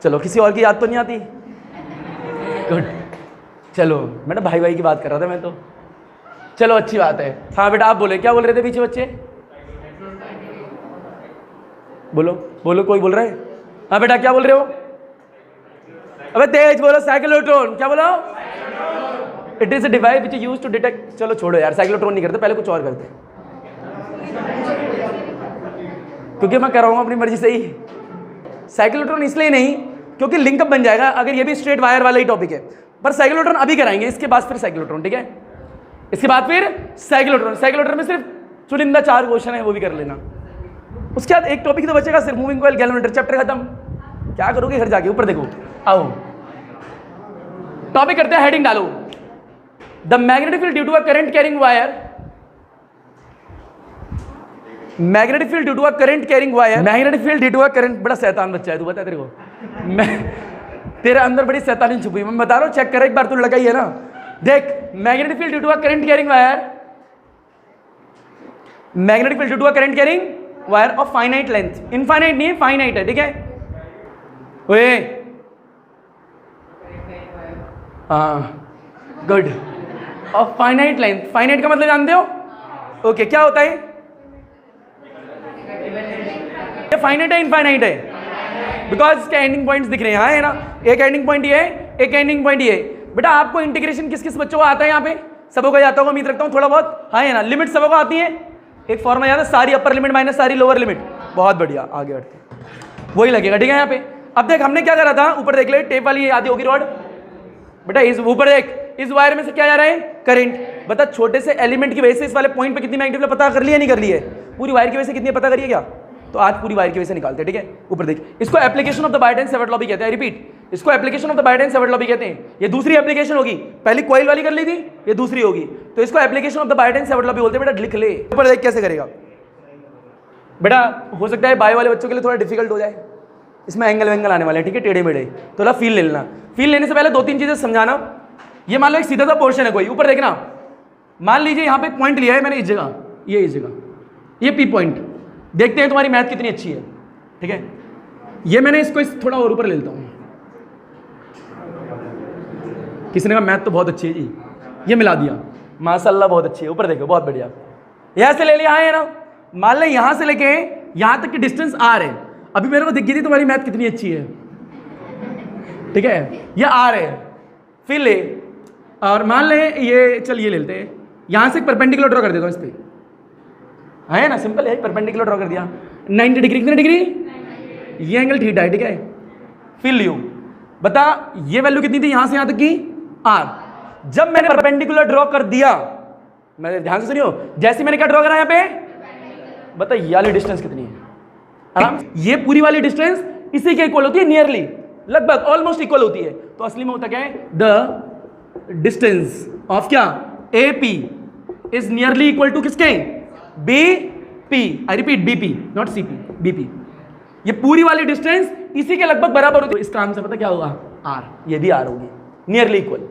S1: चलो, किसी और की याद तो नहीं आती? गुड। चलो, मैंने भाई भाई की बात कर रहा था मैं तो। चलो अच्छी बात है। हाँ बेटा आप बोले, क्या बोल रहे थे पीछे बच्चे? बोलो बोलो, कोई बोल रहा है? हाँ बेटा क्या बोल रहे हो? अबे तेज बोलो। साइक्लोट्रॉन। क्या बोलो? It is a device which is used to detect. चलो छोड़ो यार, साइक्लोट्रॉन नहीं करते, पहले कुछ और करते, क्योंकि मैं कराऊंगा अपनी मर्जी से ही। साइक्लोट्रॉन इसलिए नहीं क्योंकि लिंकअप बन जाएगा, अगर ये भी स्ट्रेट वायर वाला ही टॉपिक है, पर साइक्लोट्रॉन अभी कराएंगे, इसके बाद फिर साइक्लोट्रॉन, ठीक है। इसके बाद फिर साइक्लोट्रॉन। साइक्लोट्रॉन में सिर्फ चुनिंदा 4 क्वेश्चन है, वो भी कर लेना। उसके बाद एक टॉपिक तो बचेगा सिर्फ, मूविंग कॉइल गैल्वेनोमीटर, चैप्टर खत्म। क्या करोगे घर जाके? ऊपर देखो, आओ टॉपिक करते हैं, हेडिंग डालो, the magnetic field due to a current carrying wire. Magnetic field due to a current carrying wire. Magnetic field due to a current. बड़ा शैतान बच्चा है तू, बता तेरे को, तेरे अंदर बड़ी शैतानी छुपी, मैं बता रहा हूँ, चेक कर एक बार, तू लगा ही है ना। देख, magnetic field due to a current carrying wire, magnetic field due to a current carrying wire of finite length, infinite नहीं है, फाइनाइट है, ठीक है। ओए हाँ good, of finite length. Finite का मतलब जानते हो? ओके, क्या होता है? ये फाइनाइट है इनफाइनाइट है? बिकॉज इसके एंडिंग पॉइंट्स दिख रहे हैं, हाँ है ना। एक एंडिंग पॉइंट ये है, एक एंडिंग पॉइंट ये है। बेटा आपको इंटीग्रेशन किस किस बच्चों को आता है यहाँ पे? सबको को आता होगा, उम्मीद रखता हूँ थोड़ा बहुत, हाँ है ना। लिमिट सबको आती है, एक फॉर्मूला याद है, सारी अपर लिमिट माइनस सारी लोअर लिमिट। बहुत बढ़िया, आगे बढ़ते हैं। वही लगेगा, ठीक है यहाँ पे। अब देख हमने क्या करा था, ऊपर देख ले, टेप वाली आधी होगी रॉड बेटा, इस ऊपर देख, इस वायर में से क्या जा रहा है, करंट। बता छोटे से एलिमेंट की वजह से इस वाले पॉइंट पे कितनी मैग्नेटिक फील्ड पता कर लिया नहीं कर लिया, पूरी वायर की वजह से कितनी पता करिए क्या, तो आज पूरी वायर की वजह से निकालते हैं, ठीक है। ऊपर देख, इसको एप्लीकेशन ऑफ द बायट-सेवर्ट लॉ भी कहते हैं, रिपीट, इसको एप्लीकेशन ऑफ द बायट-सेवर्ट लॉ भी कहते हैं। ये दूसरी एप्लीकेशन होगी, पहली कॉइल वाली कर ली थी, ये दूसरी होगी, तो इसको एप्लीकेशन ऑफ द बायट-सेवर्ट लॉ भी बोलते हैं। बेटा लिख ले, ऊपर देख कैसे करेगा बेटा, हो सकता है बायो वाले बच्चों के लिए थोड़ा डिफिकल्ट हो जाए, इसमें एंगल वेंगल आने वाले हैं, ठीक है, टेढ़े मेढ़े, तो थोड़ा फील ले लेना। फील लेने से पहले दो तीन चीजें समझाना। ये मान लो एक सीधा सा पोर्शन है कोई, ऊपर देखना, मान लीजिए यहाँ पे पॉइंट लिया है मैंने इस जगह, ये इस जगह, ये पी पॉइंट, देखते हैं तुम्हारी मैथ कितनी अच्छी है, ठीक है। ये मैंने इसको थोड़ा और ऊपर ले लेता हूँ, किसी ने कहा मैथ तो बहुत अच्छी है जी, ये मिला दिया, माशाल्लाह बहुत अच्छी है, ऊपर देखो बहुत बढ़िया, यहाँ से ले लिया है ना। मान लें यहाँ से लेके यहाँ तक की डिस्टेंस आर है, अभी मेरे को दिख गई थी तुम्हारी मैथ कितनी अच्छी है, ठीक है, ये आर है, फिर ले, और मान लें ये, चल ये ले लेते हैं, यहाँ से एक परपेंडिकुलर ड्रॉ कर देता हूँ इस पर, है ना, सिंपल है, परपेंडिकुलर ड्रॉ कर दिया, 90 डिग्री, कितने डिग्री, ये एंगल थीटा है, ठीक है। फिर लियो, बता ये वैल्यू कितनी थी यहाँ से यहाँ तक की, आर। जब मैंने परपेंडिकुलर ड्रॉ कर दिया, मैं ध्यान से सुनियो, जैसे मैंने क्या ड्रॉ करा यहाँ पे, बता ये वाली डिस्टेंस कितनी है, आराम, ये पूरी वाली डिस्टेंस इसी के इक्वल होती है, नियरली, लगभग ऑलमोस्ट इक्वल होती है। तो असली में होता क्या है, द डिस्टेंस ऑफ क्या, A P is nearly equal to किसके, B P, I repeat B P not C P, B P, ये पूरी वाली डिस्टेंस इसी के लगभग बराबर होती है। इसका आंसर पता क्या होगा, आर, ये भी आर होगी, नियरली इक्वल,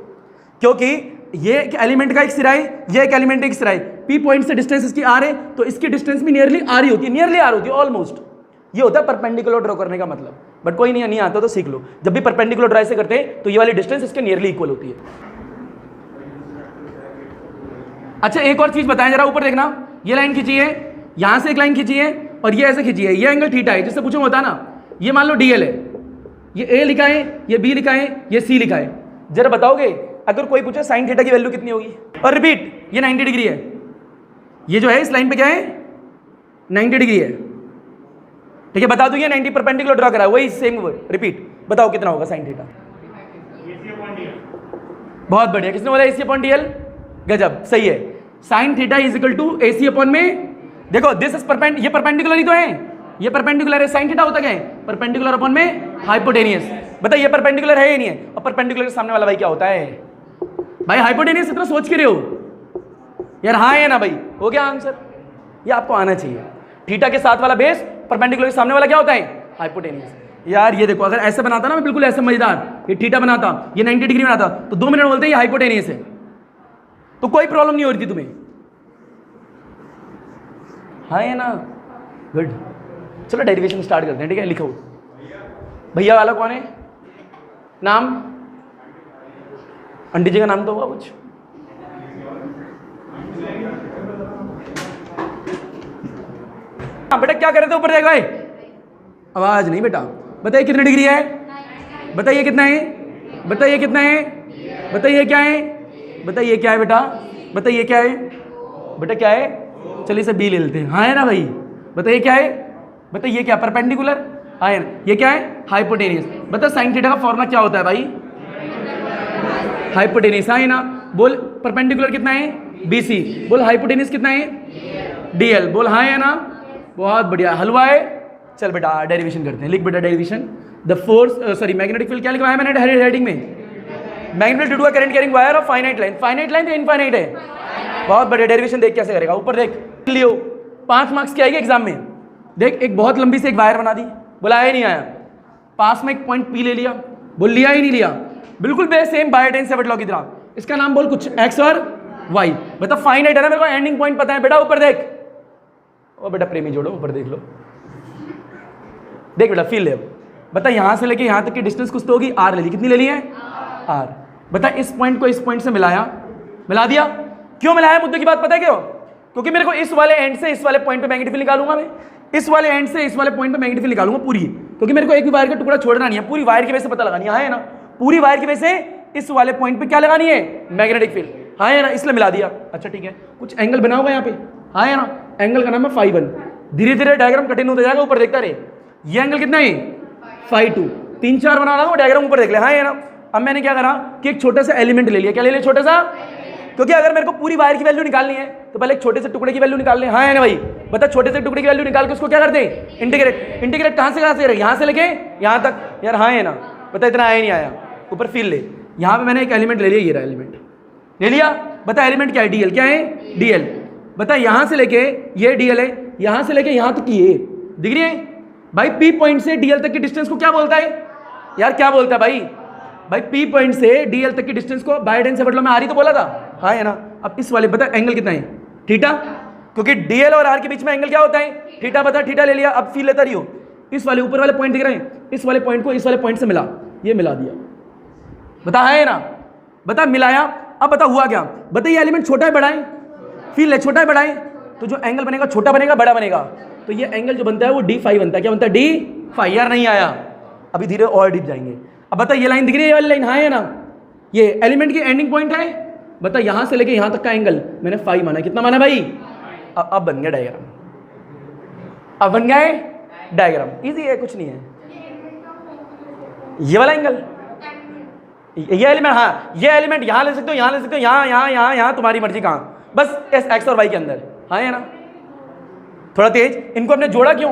S1: क्योंकि ये एक एलिमेंट का एक सिरा है, ये एक एलिमेंट का एक सिरा है, पी पॉइंट से डिस्टेंस इसकी आर है, तो इसकी डिस्टेंस भी नियरली आर ही होती है, नियरली आर होती है, ऑलमोस्ट। ये होता है परपेंडिकुलर ड्रॉ करने का मतलब, बट कोई नहीं आता तो सीख लो, जब भी परपेंडिकुलर ड्रॉ से करते हैं तो ये वाली डिस्टेंस इसके नियरली इक्वल होती है। अच्छा एक और चीज बताएं जरा, ऊपर देखना, ये लाइन खींची है, यहां से एक लाइन खींची है, और ये ऐसे खींची है, ये एंगल थीटा है, जिससे पूछो होता ना, ये मान लो डीएल है, ये ए लिखा है, ये बी लिखा है, ये सी लिखा है, जरा बताओगे अगर कोई पूछे साइन थीटा की वैल्यू कितनी होगी, और रिपीट ये 90 डिग्री है, ये जो है इस लाइन पे क्या है 90 डिग्री है, ठीक है, बता दो ये 90 परपेंडिकुलर ड्रॉ करा है, वही सेम वर्ड, रिपीट बताओ कितना होगा साइन थीटा, बहुत बढ़िया, किसने बोला AC अपॉन DL, गजब सही है, sine theta is equal to AC upon में, देखो दिस इज परपेंड, ये परपेंडिकुलर ही तो है, ये परपेंडिकुलर है, साइन थीटा होता क्या है, परपेंडिकुलर अपॉन में हाइपोटेनियस, बता ये परपेंडिकुलर है या नहीं है, और परपेंडिकुलर के सामने वाला भाई क्या होता है, भाई हाइपोटेनियस, इतना सोच के रहे हो यार, हाँ है ना भाई, हो गया आंसर, ये आपको आना चाहिए, थीटा के साथ वाला बेस, परपेंडिकुलर के सामने वाला क्या होता है, हाइपोटेनियस। यार ये देखो, अगर ऐसे बनाता ना मैं बिल्कुल ऐसे मजेदार, ये थीटा बनाता, ये 90 डिग्री बनाता, तो 2 मिनट बोलते हैं ये हाइपोटेनियस है, तो कोई प्रॉब्लम नहीं हो रही थी तुम्हें, हाँ है ना, गुड। चलो डेरिवेशन स्टार्ट करते हैं, ठीक है, लिखो भैया वाला कौन है, नाम, आंटी जी का नाम तो होगा कुछ, बेटा क्या कर रहे थे, ऊपर देख भाई, आवाज नहीं बेटा, बताइए कितनी डिग्री है, बताइए कितना है, बताइए कितना है, बताइए क्या है, बताइए क्या है बेटा, बताइए क्या है बेटा, क्या है, चलिए इसे बी ले लेते हैं, हाँ है ना भाई, बताइए क्या है, बताइए क्या, परपेंडिकुलर, हाँ है ना, ये क्या है हाइपोटेनियस, बता साइन थीटा का फॉर्मूला क्या होता है भाई, हाइपोटेनियस, हाँ है ना, बोल परपेंडिकुलर कितना है BC, बोल हाइपोटेनियस कितना है DL, बोल हाँ है ना, बहुत बढ़िया, हलवा है। चल बेटा डेरिवेशन करते हैं, लिख बेटा derivation, the force sorry magnetic field क्या लिखवाया मैंने हेडिंग में, magnet due to a current carrying wire of finite line, finite line तो इनफाइनाइट है, बहुत बढ़िया, डेरिवेशन देख कैसे करेगा, ऊपर देख लियो, 5 मार्क्स की आएगी एग्जाम में, देख एक बहुत लंबी सी एक वायर बना दी, बोला आया नहीं आया, पास में एक पॉइंट P ले लिया, बोल लिया ही नहीं लिया, बिल्कुल बे सेम बायट-सेवर्ट लॉ की तरह, इसका नाम बोल कुछ X और Y, बता फाइनाइट है ना, मेरे को एंडिंग पॉइंट पता है बेटा, ऊपर देख, ओ बेटा प्रेमी जोड़ो, ऊपर देख लो, देख बेटा फील ले, बता यहां से लेके यहां तक की डिस्टेंस कुछ तो होगी, R ले ली, कितनी ले ली है R, बता इस पॉइंट को इस पॉइंट से मिलाया, मिला दिया, क्यों मिलाया, मुद्दे की बात पता है क्यों, क्योंकि मेरे को इस वाले एंड से इस वाले पॉइंट पे मैग्नेटिक फील्ड निकालूंगा मैं, इस वाले एंड से इस वाले पॉइंट पे मैग्नेटिक फील्ड निकालूंगा पूरी, क्योंकि मेरे को एक भी वायर का टुकड़ा छोड़ना नहीं है, पूरी वायर की वजह से पता लगानी है ना, पूरी वायर की वजह से इस वाले पॉइंट पे क्या लगानी है मैग्नेटिक फील्ड, हाँ है ना, इसलिए मिला दिया। अच्छा ठीक है, कुछ एंगल बना होगा यहाँ पे, हाँ है ना, एंगल का नाम है φ1, धीरे धीरे डायग्राम कठिन होता जाएगा, ऊपर देखता रहे, ये एंगल कितना है फाई 2, 3 4 बना रहा हूँ डायग्राम ऊपर देख ले। हाँ ये ना, अब मैंने क्या करा कि एक छोटा सा एलिमेंट ले लिया। क्या ले लिया? छोटा सा, क्योंकि अगर मेरे को पूरी वायर की वैल्यू निकालनी है तो पहले एक छोटे से टुकड़े की वैल्यू निकाल ले। हाँ है ना भाई, बता छोटे से टुकड़े की वैल्यू निकाल के उसको क्या करते हैं? इंटीग्रेट। इंटीग्रेट कहाँ से यहाँ से लेके यहाँ तक यार। हाँ है ना, बता इतना आया नहीं आया, ऊपर फील ले। यहाँ पे मैंने एक एलिमेंट ले लिया, ये रहा एलिमेंट ले लिया। बता एलिमेंट क्या है? डीएल। क्या है? डीएल। बता यहाँ से लेके ये डीएल है, यहाँ से लेके यहाँ तक ये दिख रही है भाई। पी पॉइंट से डीएल तक की डिस्टेंस को क्या बोलता है यार? क्या बोलता है भाई? भाई पी पॉइंट से डीएल तक की डिस्टेंस को बाय टेन से बदलो, मैं आर ही तो बोला था। हाँ है ना। अब इस वाले बता एंगल कितना है? थीटा, क्योंकि डीएल और आर के बीच में एंगल क्या होता है? थीटा। बता थीटा ले लिया। अब फील लेता रही हो, इस वाले ऊपर वाले पॉइंट दिख रहे हैं, इस वाले पॉइंट को इस वाले पॉइंट से मिला, ये मिला दिया। बता है ना, बता मिलाया। अब बता हुआ क्या? बता ये एलिमेंट छोटा है बड़ा है? फील है छोटा है बड़ा है, तो जो एंगल बनेगा छोटा बनेगा बड़ा बनेगा, तो ये एंगल जो बनता है वो डी फाई बनता है। क्या बनता है? D phi. यार नहीं आया, अभी धीरे और डीप जाएंगे। अब बता ये लाइन दिख रही है, ये वाली लाइन? हाँ है ना, ये एलिमेंट की एंडिंग पॉइंट है। बता यहां से लेके यहां तक का एंगल मैंने फाई माना। कितना माना भाई? अब बन गया डायग्राम, अब बन गया है डायग्राम। इजी है, कुछ नहीं है। ये वाला एंगल, ये एलिमेंट, हाँ ये एलिमेंट यहां ले सकते हो, यहां ले सकते हो, यहां यहां यहां यहां, तुम्हारी मर्जी कहां, बस एस एक्स और वाई के अंदर। हाँ है ना, थोड़ा तेज। इनको हमने जोड़ा क्यों?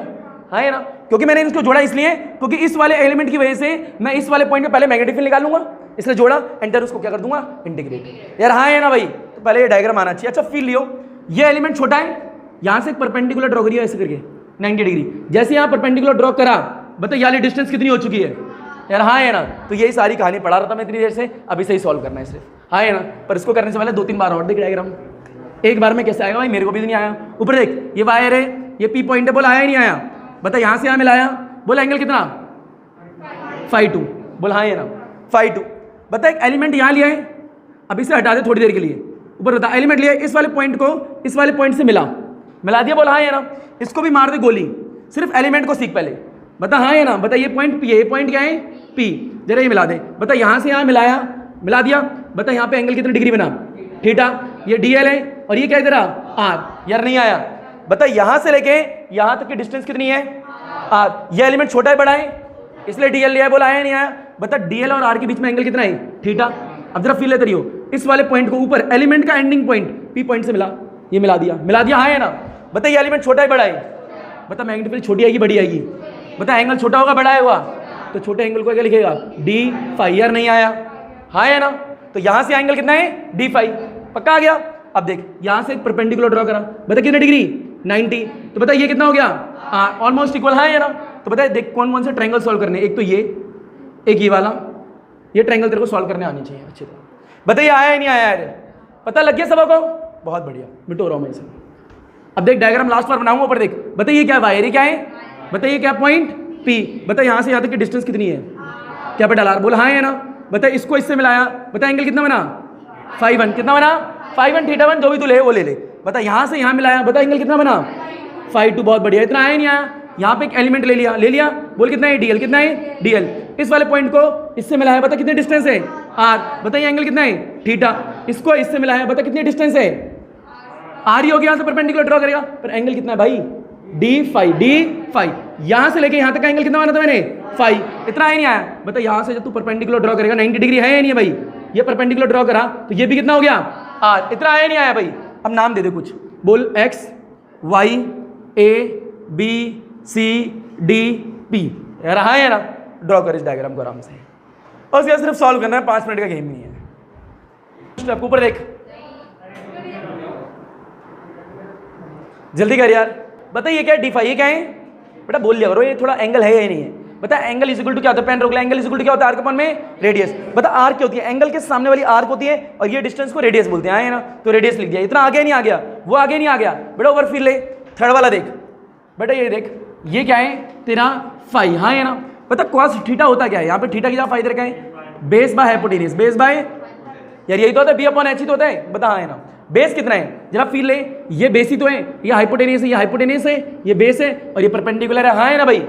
S1: हाँ है ना, क्योंकि मैंने इसको जोड़ा इसलिए क्योंकि इस वाले एलिमेंट की वजह से मैं इस वाले पॉइंट पे पहले मैग्नेटिक फील्ड निकाल लूंगा, इसलिए जोड़ा, एंटर उसको क्या कर दूंगा? इंटीग्रेट। यार हाँ है ना भाई, तो पहले ये डायग्राम आना चाहिए। अच्छा फील लियो, ये एलिमेंट छोटा है, यहां से एक परपेंडिकुलर ड्रॉ करिए ऐसे करके 90 डिग्री। जैसे यहां परपेंडिकुलर ड्रॉ करा, बताइए वाली डिस्टेंस कितनी हो चुकी है? यार हाँ है ना, तो यही सारी कहानी पढ़ा रहा था मैं इतनी देर से, अभी से ही सॉल्व करना है सिर्फ। हाँ है ना, पर इसको करने से पहले 2-3 बार और देख डायग्राम। एक बार में कैसे आएगा भाई? मेरे को भी नहीं आया। ऊपर देख, ये वायर है, ये पी पॉइंट है, बोला आया ही नहीं आया। बता यहां से यहां मिलाया, बोला एंगल कितना? फाई 2। बोल हाँ है ना, फाई 2। बता एक एलिमेंट यहां लिया है, अब इसे हटा दे थोड़ी देर के लिए। ऊपर बता एलिमेंट लिया, इस वाले पॉइंट को इस वाले पॉइंट से मिला दिया। बोला हाँ है ना, इसको भी मार दे गोली, सिर्फ एलिमेंट को सीख पहले। बता हाँ है ना, बता ये पॉइंट पी है, ये पॉइंट क्या है? पी। जरा ये मिला दे। बता यहां से यहां मिलाया, मिला दिया। बता यहाँ पे एंगल कितने डिग्री बना? थीटा। ये डीएल है और ये क्या है तेरा? आर। यार नहीं आया। बता यहां से लेके यहां तक की डिस्टेंस कितनी है? आर। ये एलिमेंट छोटा है बड़ा है, इसलिए डीएल लिया है। बोला आया नहीं आया? बता डीएल और आर के बीच में एंगल कितना है? थीटा। अब जरा फील लेते रहियो, इस वाले पॉइंट को ऊपर एलिमेंट का एंडिंग पॉइंट पी पॉइंट से मिला, ये मिला दिया। हाँ है ना, बता ये एलिमेंट छोटा है बड़ा है? बता मैग्नेटिक फील्ड छोटी आएगी बड़ी आएगी? बता एंगल छोटा होगा बड़ा होगा, तो छोटे एंगल को क्या लिखेगा? D phi. यार नहीं आया। हाँ है ना, तो यहां से एंगल कितना है? D phi. पक्का आ गया? अब देख यहां से एक परपेंडिकुलर ड्रॉ करा, बता कितने डिग्री? 90। तो बता ये कितना हो गया? Almost equal. हाँ है ना, तो बता देख कौन कौन से ट्रायंगल सॉल्व करने, एक तो ये, एक ये वाला, ये ट्रायंगल तेरे को सॉल्व करने आनी चाहिए अच्छे से। बताइए आया है नहीं आया है? पता लग गया सबको? बहुत बढ़िया, मिटो रहा हूं मैं इसे। अब देख डायग्राम लास्ट बार बनाऊंगा, ऊपर देख। बताइए क्या वायर, क्या है? बताइए क्या पॉइंट? पी। बता यहां से यहां तक की डिस्टेंस कितनी है? क्या पे डाला? बोला हाँ है ना। बता इसको इससे मिलाया, बता एंगल कितना बना? फाई 1। कितना बना? फाई 1 थीटा 1, जो भी तू ले वो ले ले। बता यहां से यहां मिलाया, बता एंगल कितना बना? फाई 2। बहुत बढ़िया। इतना आया नहीं आया? यहाँ पे एक एलिमेंट ले लिया। बोल कितना है? डीएल। कितना है? डीएल। इस वाले पॉइंट को इससे मिलाया, बता कितनी डिस्टेंस है? आर। बताइए एंगल कितना है? थीटा। इसको इससे मिलाया, बता कितनी डिस्टेंस है? आर ही होगी, यहां से परपेंडिकुलर ड्रॉ करेगा, पर एंगल कितना है भाई? D phi. यहां से लेके यहां तक का एंगल कितना बना था मैंने? फाई। इतना आया नहीं आया? बता यहां से जब तू परपेंडिकुलर ड्रॉ करेगा 90 डिग्री है या नहीं है भाई? ये परपेंडिकुलर ड्रॉ करा तो ये भी कितना हो गया? आर। इतना आया नहीं आया भाई? अब नाम दे दे कुछ, बोल x y A B C D P. यार हाँ है ना, ड्रॉ कर इस डायग्राम को आराम से, और उसके बाद सिर्फ सॉल्व करना है, 5 मिनट का गेम नहीं है। स्टेप ऊपर देख, जल्दी कर यार। बताइए क्या है? D phi. ये क्या है बेटा? बोल लिया करो, ये थोड़ा एंगल है या नहीं है? बता एंगल इज इक्वल टू क्या होता है? पेन रोक ले। एंगल इज इक्वल टू क्या होता है? आर्क अपॉन में रेडियस। बता आर्क क्या होती है? एंगल के सामने वाली आर्क होती है, और ये डिस्टेंस को रेडियस बोलते हैं। है ना, तो रेडियस लिख दिया। इतना आगे नहीं आ गया? वो आगे नहीं आ गया बेटा। ओवर फिर ले, थर्ड वाला देख बेटा, ये देख, ये क्या है तेरा? फाई। हाँ है ना, बता कॉस थीटा होता क्या है? यहाँ पे थीटा की जगह फाई रखा है, base by hypotenuse. Base by यार यही तो होता है, बी अपॉन एच ही तो होता है। बता हाँ है ना, बेस कितना है जरा फील ले, ये बेस ही तो है, ये हाइपोटेन्यूज है, ये हाइपोटेन्यूज है, ये बेस है, और ये परपेंडिकुलर है। हाँ है ना भाई?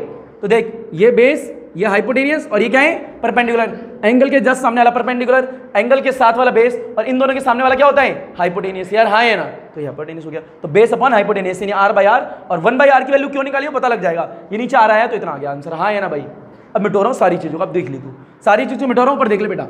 S1: तो देख ये बेस, ये हाइपोटेन्यूज, और ये क्या है? परपेंडिकुलर। एंगल के जस्ट सामने वाला परपेंडिकुलर, एंगल के साथ वाला बेस, और इन दोनों के सामने वाला क्या होता है? हाइपोटेनियस। यार हाँ है ना, तो ये हाइपोटेनियस हो गया, तो बेस अपॉन हाइपोटेनियस यानी आर बाई आर, और 1/r की वैल्यू क्यों निकाली पता लग जाएगा, ये नीचे आ रहा है तो इतना आ गया आंसर। हाँ है ना भाई। अब मिटो रहा हूँ सारी चीजों को, अब देख ली तू, सारी चीजों मिटो रहा हूँ, पर देख ले बेटा।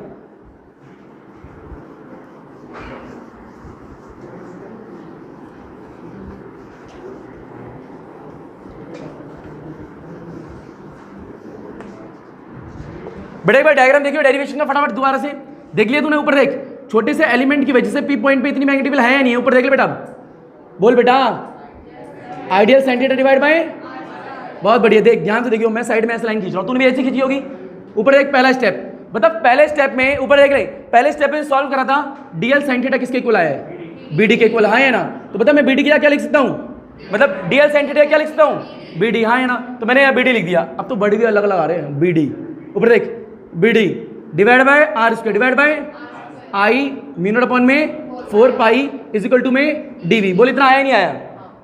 S1: बेटा एक बार डायग्राम देखिए डेरिवेशन का, फटाफट दोबारा से देख लिया तूने। ऊपर देख, छोटे से एलिमेंट की वजह से पी पॉइंट पे इतनी मैग्नेटिक है या नहीं है? ऊपर देख ले बेटा, बोल बेटा। Ideal sine theta divide by, बहुत बढ़िया। देख ध्यान से देखियो, मैं साइड में ऐसे लाइन खींच रहा हूँ, तूने भी ऐसी खींची होगी। ऊपर देख पहला स्टेप, मतलब पहले स्टेप में, ऊपर देख रहे, पहले स्टेप में सॉल्व करा था, डीएल साइन थीटा किसके इक्वल आया है? बीडी के इक्वल। हाँ है ना, तो बता मैं बीडी की क्या लिख सकता हूँ, मतलब डीएल साइन थीटा क्या लिख सकता हूँ? बीडी। हाँ है ना, तो मैंने यहाँ बीडी लिख दिया। अब तो बड़ी भी अलग अलग आ रहे हैं, बीडी। ऊपर देख, BD divide by r square divide by I mu naught upon में 4 पाई इज इक्वल टू में डीवी। बोल इतना आया नहीं आया?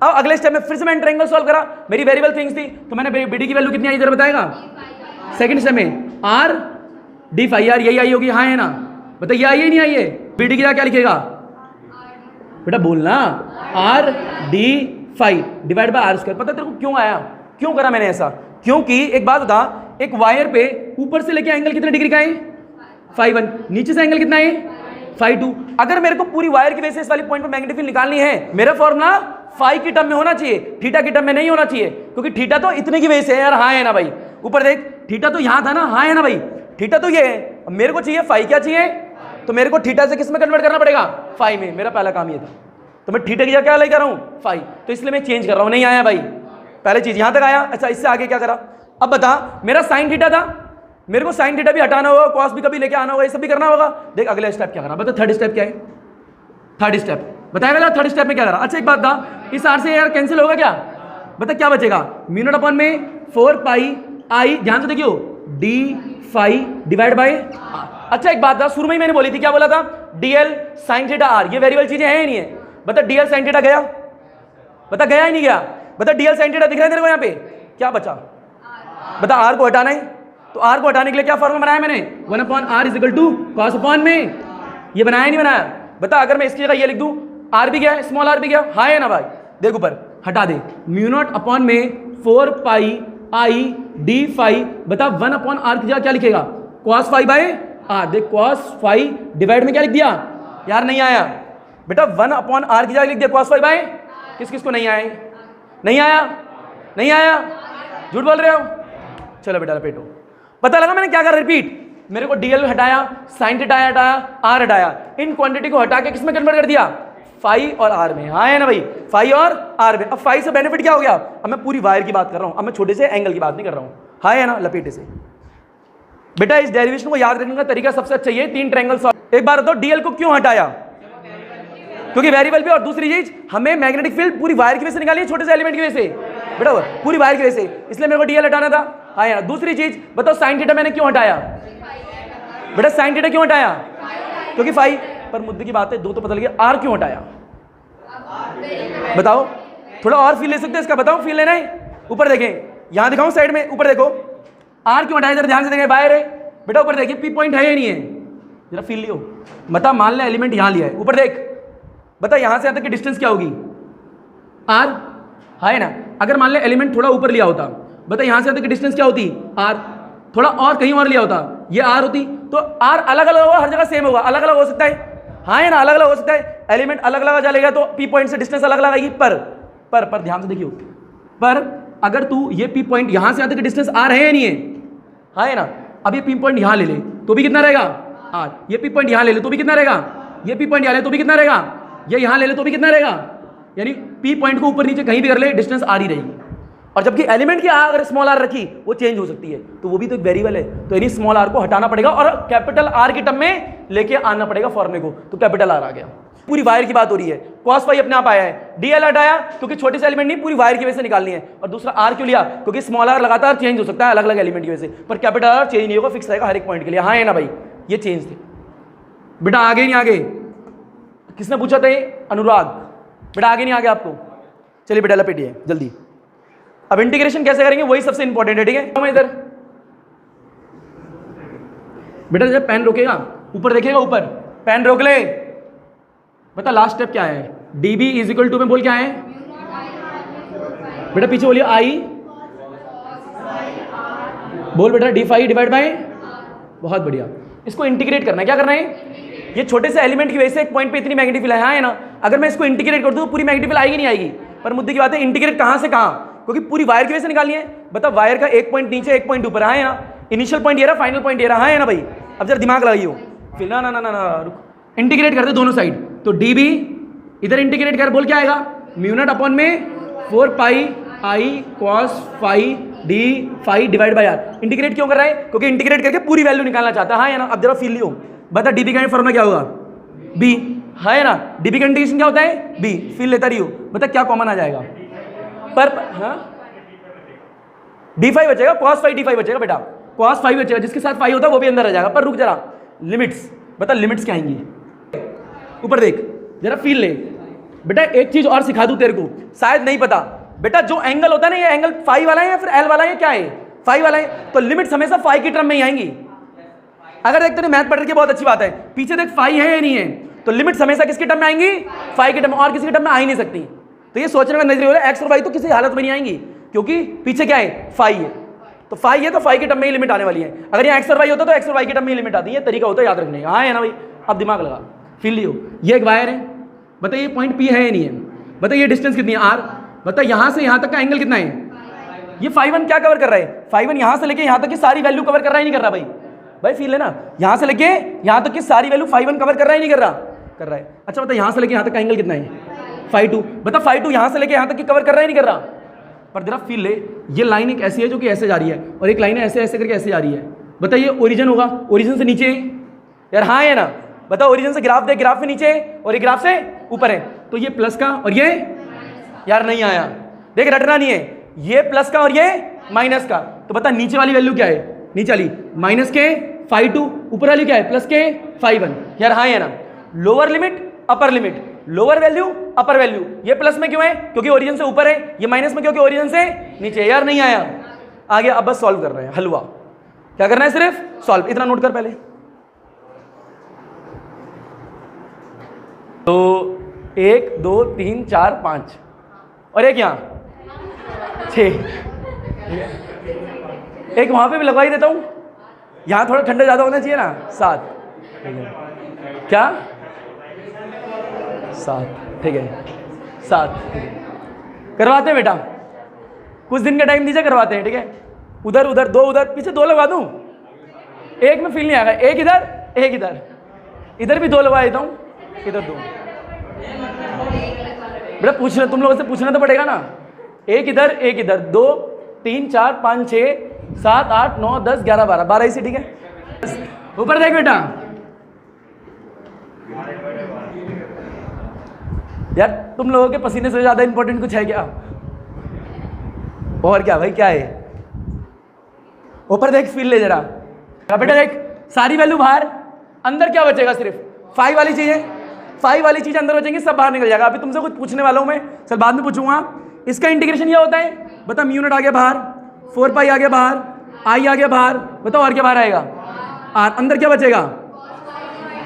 S1: अब अगले स्टेप में फिर से मैंने ट्रायंगल सॉल्व करा, मेरी वेरिएबल थिंग्स थी, तो मैंने बीडी की वैल्यू कितनी आई जरा बताएगा? सेकंड स्टेप में आर डी फाई, यार यही आई होगी। हाँ है ना, बताइए आई है नहीं आई है? बीडी की क्या लिखेगा बेटा, बोलना। R d phi divide by r square. पता तेरे को क्यों आया, क्यों करा मैंने ऐसा? क्योंकि एक बात बता, एक वायर पे ऊपर से लेके एंगल कितने डिग्री का है? फाई 1। नीचे से एंगल कितना है? फाई 2। अगर मेरे को पूरी वायर की वजह से इस वाली पॉइंट पे मैग्नेटिक फील्ड निकालनी है, मेरा फॉर्मूला फाई की टर्म में होना चाहिए, थीटा की टर्म में नहीं होना चाहिए, क्योंकि थीटा तो इतने की वजह से है यार। हाँ है ना भाई? ऊपर देख, थीटा तो यहां था ना। हाँ है ना भाई? थीटा तो ये है, मेरे को चाहिए फाई। क्या चाहिए? तो मेरे को थीटा से किस में कन्वर्ट करना पड़ेगा? फाई में। मेरा पहला काम ये था, तो मैं थीटा की जगह क्या लेकर रहा हूँ? फाई। तो इसलिए मैं चेंज कर रहा हूँ। नहीं आया भाई? पहले चीज यहां तक आया। अच्छा, इससे आगे क्या करा? अब बता, मेरा साइन थीटा था, मेरे को साइन थीटा भी हटाना होगा, कॉस भी कभी लेके आना होगा, ये सब भी करना होगा। देख अगला स्टेप क्या करा, बता। थर्ड स्टेप क्या है? थर्ड स्टेप बताएगा थर्ड स्टेप में क्या करा? अच्छा एक बात था, इस आर से यार कैंसिल होगा क्या? बता क्या बचेगा? म्यू नॉट अपॉन में 4 पाई आई, ध्यान से देखियो, डी फाई डिवाइड बाय। अच्छा एक बात था, शुरू में ही मैंने बोली थी, क्या बोला था? डीएल साइन थीटा आर, ये वेरिएबल चीजें हैं या नहीं है? बता डीएल साइन थीटा गया, बता गया ही नहीं गया? बता डीएल साइन थीटा दिख रहा है तेरे को यहाँ पे? क्या बचा? बता आर को हटाना है, तो आर को हटाने के लिए क्या फॉर्मूला बनाया मैंने? 1 upon r is equal to cos upon में। ये बनाया नहीं बनाया? बता अगर मैं इसकी जगह ये लिख दूं, आर भी गया, स्मॉल आर भी गया। हाँ है ना भाई? देख ऊपर हटा दे, म्यू नॉट अपॉन में 4 पाई आई डी फाई। बता 1 अपॉन आर की जगह क्या लिखेगा? Cos phi by r. देख कॉस फाई डिवाइड में क्या लिख दिया यार? नहीं आया बेटा, 1 अपॉन आर की जगह लिख दिया कॉस फाई बाय। किस किस को नहीं आया? नहीं आया? नहीं आया? झूठ बोल रहे हो? चलो बेटा लपेटो। पता लगा मैंने क्या करा? रिपीट। मेरे को डीएल हटाया, साइन थीटा हटाया, आर हटाया, इन क्वांटिटी को हटा के किस में कन्वर्ट कर दिया? फाई और आर में। हाँ है ना भाई? फाई और आर में। अब फाई से बेनिफिट क्या हो गया? अब मैं पूरी वायर की बात कर रहा हूं, अब मैं छोटे से एंगल की बात नहीं कर रहा हूं। हाँ है ना? लपेटे से। बेटा इस डेरिवेशन को याद रखने का तरीका सबसे अच्छा ये 3 ट्रायंगल सॉल्व। एक बार बताओ डीएल को क्यों हटाया? क्योंकि वेरिएबल भी, और दूसरी चीज हमें मैग्नेटिक फील्ड पूरी वायर की वजह से निकाली है, छोटे से एलिमेंट की वजह से बेटा, पूरी वायर की वजह से, इसलिए मेरे को डीएल हटाना था। हाँ यार। दूसरी चीज बताओ साइन थीटा मैंने क्यों हटाया? बेटा साइन थीटा क्यों हटाया? क्योंकि फाई। पर मुद्दे की बात है, 2 तो पता लगे, आर क्यों हटाया? बताओ, थोड़ा और फील ले सकते हैं इसका? बताओ फील लेना है? ऊपर देखें, यहां दिखाऊं साइड में, ऊपर देखो, आर क्यों हटाया? जरा ध्यान से देखें, बाहर है बेटा, ऊपर देखिए पी पॉइंट है या नहीं है? जरा फील लियो। बता मान ले एलिमेंट यहां लिया है, ऊपर देख, बता यहां से यहां तक की डिस्टेंस क्या होगी? आर। है ना? अगर मान ले एलिमेंट थोड़ा ऊपर लिया होता, बता यहां से यहां तक की डिस्टेंस क्या होती? आर। थोड़ा और कहीं और लिया होता, ये आर होती, तो आर अलग अलग होगा, हर जगह सेम होगा? अलग अलग हो सकता है? हाँ है ना? अलग अलग हो सकता है। एलिमेंट अलग अलग चलेगा तो पी पॉइंट से डिस्टेंस अलग अलग आएगी। पर ध्यान से देखियो, पर अगर तू ये पी पॉइंट यहां से यहां तक की डिस्टेंस आर है या नहीं है? हाँ है ना? अब ये पी पॉइंट यहां ले ले तो भी कितना रहेगा? आर। ये पी पॉइंट यहां ले ले तो भी कितना रहेगा? ये पी पॉइंट यहां ले तो भी कितना रहेगा? ये यहां ले ले तो भी कितना रहेगा? यानी पी पॉइंट को ऊपर नीचे कहीं भी कर ले, डिस्टेंस आर ही रहेगी। और जबकि एलिमेंट की अगर स्मॉल आर रखी, वो चेंज हो सकती है, तो वो भी तो एक वेरिएबल है, तो यानी स्मॉल आर को हटाना पड़ेगा और कैपिटल आर की टर्म में लेके आना पड़ेगा फॉर्मूले को, तो कैपिटल आर आ गया। पूरी वायर की बात हो रही है, कॉस फाई अपने आप आया है, डीएल हटाया क्योंकि छोटे से एलिमेंट नहीं, पूरी वायर की वजह से निकालनी है, और दूसरा आर क्यों लिया? क्योंकि स्मॉल आर लगातार चेंज हो सकता है अलग अलग एलिमेंट की वजह से, पर कैपिटल आर चेंज नहीं होगा, फिक्स रहेगा हर एक पॉइंट के लिए। हाँ है ना भाई? ये चेंज थे बेटा। आगे नहीं आगे? किसने पूछा था? अनुराग। बेटा आगे नहीं आगे आपको? चलिए बेटा लपेटिए जल्दी। अब इंटीग्रेशन कैसे करेंगे वही सबसे इंपॉर्टेंट है, ठीक है? मैं इधर बेटा जब पेन रोकेगा ऊपर देखेगा, ऊपर पेन रोक ले, बता लास्ट स्टेप क्या है, d B is equal to में बोल क्या है बेटा, पीछे बोलिए आई, बोल बेटा डी फाई डिवाइड बाय, बहुत बढ़िया। इसको इंटीग्रेट करना है, क्या करना है, ये छोटे से एलिमेंट की वजह से एक पॉइंट पे इतनी मैग्नीफिल है ना, अगर मैं इसको इंटीग्रेट कर दूं पूरी मैग्नीफिल आएगी नहीं आएगी, पर मुद्दे की बात है इंटीग्रेट कहां से कहां, क्योंकि पूरी वायर की वजह से निकालनी है। बता वायर का एक पॉइंट नीचे एक पॉइंट ऊपर है ना, इनिशियल पॉइंट ये रहा, फाइनल पॉइंट ये रहा है ना भाई। अब जरा दिमाग लगाइयो, फिर ना ना ना ना रुक, इंटीग्रेट कर दे दोनों साइड, तो डी बी इधर इंटीग्रेट कर, बोल क्या आएगा, म्यू नॉट अपॉन में 4 pi I cos phi D phi divide by R. Integrate क्यों कर रहा है, क्योंकि इंटीग्रेट करके पूरी वैल्यू निकालना चाहता है, हाँ या ना। अब जरा फील लियो, बता डीबी का फॉर्मूला क्या होगा, बी है ना, डीबी का इंटीग्रेशन क्या होता है बी, फील लेता रहियो, बता क्या कॉमन आ जाएगा, पर हाँ डी फाई बचेगा, कॉस फाई डी फाई बचेगा बेटा, कॉस फाई बचेगा, जिसके साथ फाई होता है वो भी अंदर आ जाएगा। पर रुक जरा, लिमिट्स बता, लिमिट्स क्या आएंगी, ऊपर देख जरा फील ले बेटा। एक चीज और सिखा दूं तेरे को, शायद नहीं पता बेटा, जो एंगल होता है ना, ये एंगल फाई वाला है या फिर एल वाला है, क्या है फाई वाला है, तो लिमिट्स हमेशा फाई की टर्म में ही आएंगी। अगर देख तेरे मैथ पढ़ रही है बहुत अच्छी बात है, पीछे देख फाई है या नहीं है, तो लिमिट्स हमेशा किसकी टर्म में आएंगी, फाई की टर्म में, और किसी की टर्म में आ ही नहीं सकती। तो ये सोचने का नजरिया हो रहा है, एक्स और वाई तो किसी हालत में नहीं आएंगी, क्योंकि पीछे क्या है फाई है, तो फाई है तो फाई की टर्म में ही लिमिट आने वाली है। अगर ये एक्स और वाई होता तो एक्स और वाई की टर्म में ही लिमिट आती है, तरीका होता है याद रखने का, हाँ है ना भाई। अब दिमाग लगा, फील लियो, ये एक वायर है, बता ये पॉइंट पी है या नहीं है, बता ये डिस्टेंस कितनी है आर, बता यहां से यहां तक का एंगल कितना है, ये φ1 क्या कवर कर रहा है, φ1 यहां से लेके यहां तक की सारी वैल्यू कवर कर रहा है नहीं कर रहा भाई, भाई फील है ना, यहां से लेके यहां तक की सारी वैल्यू φ1 कवर कर रहा है नहीं कर रहा, कर रहा है। अच्छा बता यहां से लेके यहां तक का एंगल कितना है, φ2, बता φ2 यहां से लेके यहां तक की कवर कर रहा है नहीं कर रहा। पर जरा फील ले, ये लाइन एक ऐसी है जो कि ऐसे जा रही है, और एक लाइन ऐसे ऐसे करके ऐसे जा रही है, बता ये ओरिजिन होगा, ओरिजिन से नीचे यार, हाँ है ना, बता ओरिजिन से ग्राफ दे, ग्राफ से नीचे और ये ग्राफ से ऊपर है, तो ये प्लस का और ये यार नहीं आया, देख रटना नहीं है, ये प्लस का और ये माइनस का, तो बता नीचे वाली वैल्यू क्या है, नीचे वाली माइनस के φ2, ऊपर वाली क्या है प्लस के φ1, यार हाँ है ना। Lower limit upper limit, lower value अपर वैल्यू, ये प्लस में क्यों है, क्योंकि ओरिजिन से ऊपर है, ये माइनस में क्योंकि ओरिजिन से नीचे, यार नहीं आया। आगे अब बस सॉल्व कर रहे हैं, हलवा क्या करना है, सिर्फ सॉल्व, इतना नोट कर पहले। तो 1 2 3 4 5 और एक यहाँ 6, एक वहां पे भी लगवा ही देता हूं, यहाँ थोड़ा ठंडा ज्यादा होना चाहिए ना, 7, क्या 7, ठीक है 7 करवाते हैं बेटा, कुछ दिन का टाइम दीजिए, करवाते हैं, ठीक है। उधर उधर 2 उधर, पीछे 2 लगवा दूं, एक में फील नहीं आएगा, एक इधर एक इधर, इधर भी 2 लगवा देता हूं, इधर 2 बेटा, पूछना तुम लोगों से पूछना तो पड़ेगा ना, एक इधर 2 3 4 5 6 7 8 9 10 11 12 12 इसी, ठीक है। ऊपर देख बेटा, यार तुम लोगों के पसीने से ज्यादा इंपॉर्टेंट कुछ है क्या, और क्या भाई क्या है, ऊपर देख फील ले जरा बेटा, देख सारी वैल्यू बाहर, अंदर क्या बचेगा, सिर्फ फाई वाली चीजें, फाई वाली चीज अंदर बचेंगी, सब बाहर निकल जाएगा। अभी तुमसे कुछ पूछने वाला हूं मैं, सर बाद में पूछूंगा। इसका इंटीग्रेशन ये होता है, बता म्यू नॉट आ गया बाहर, 4 पाई आ गया बाहर, आई आ गया बाहर, बताओ और क्या बाहर आएगा, आर, अंदर क्या बचेगा,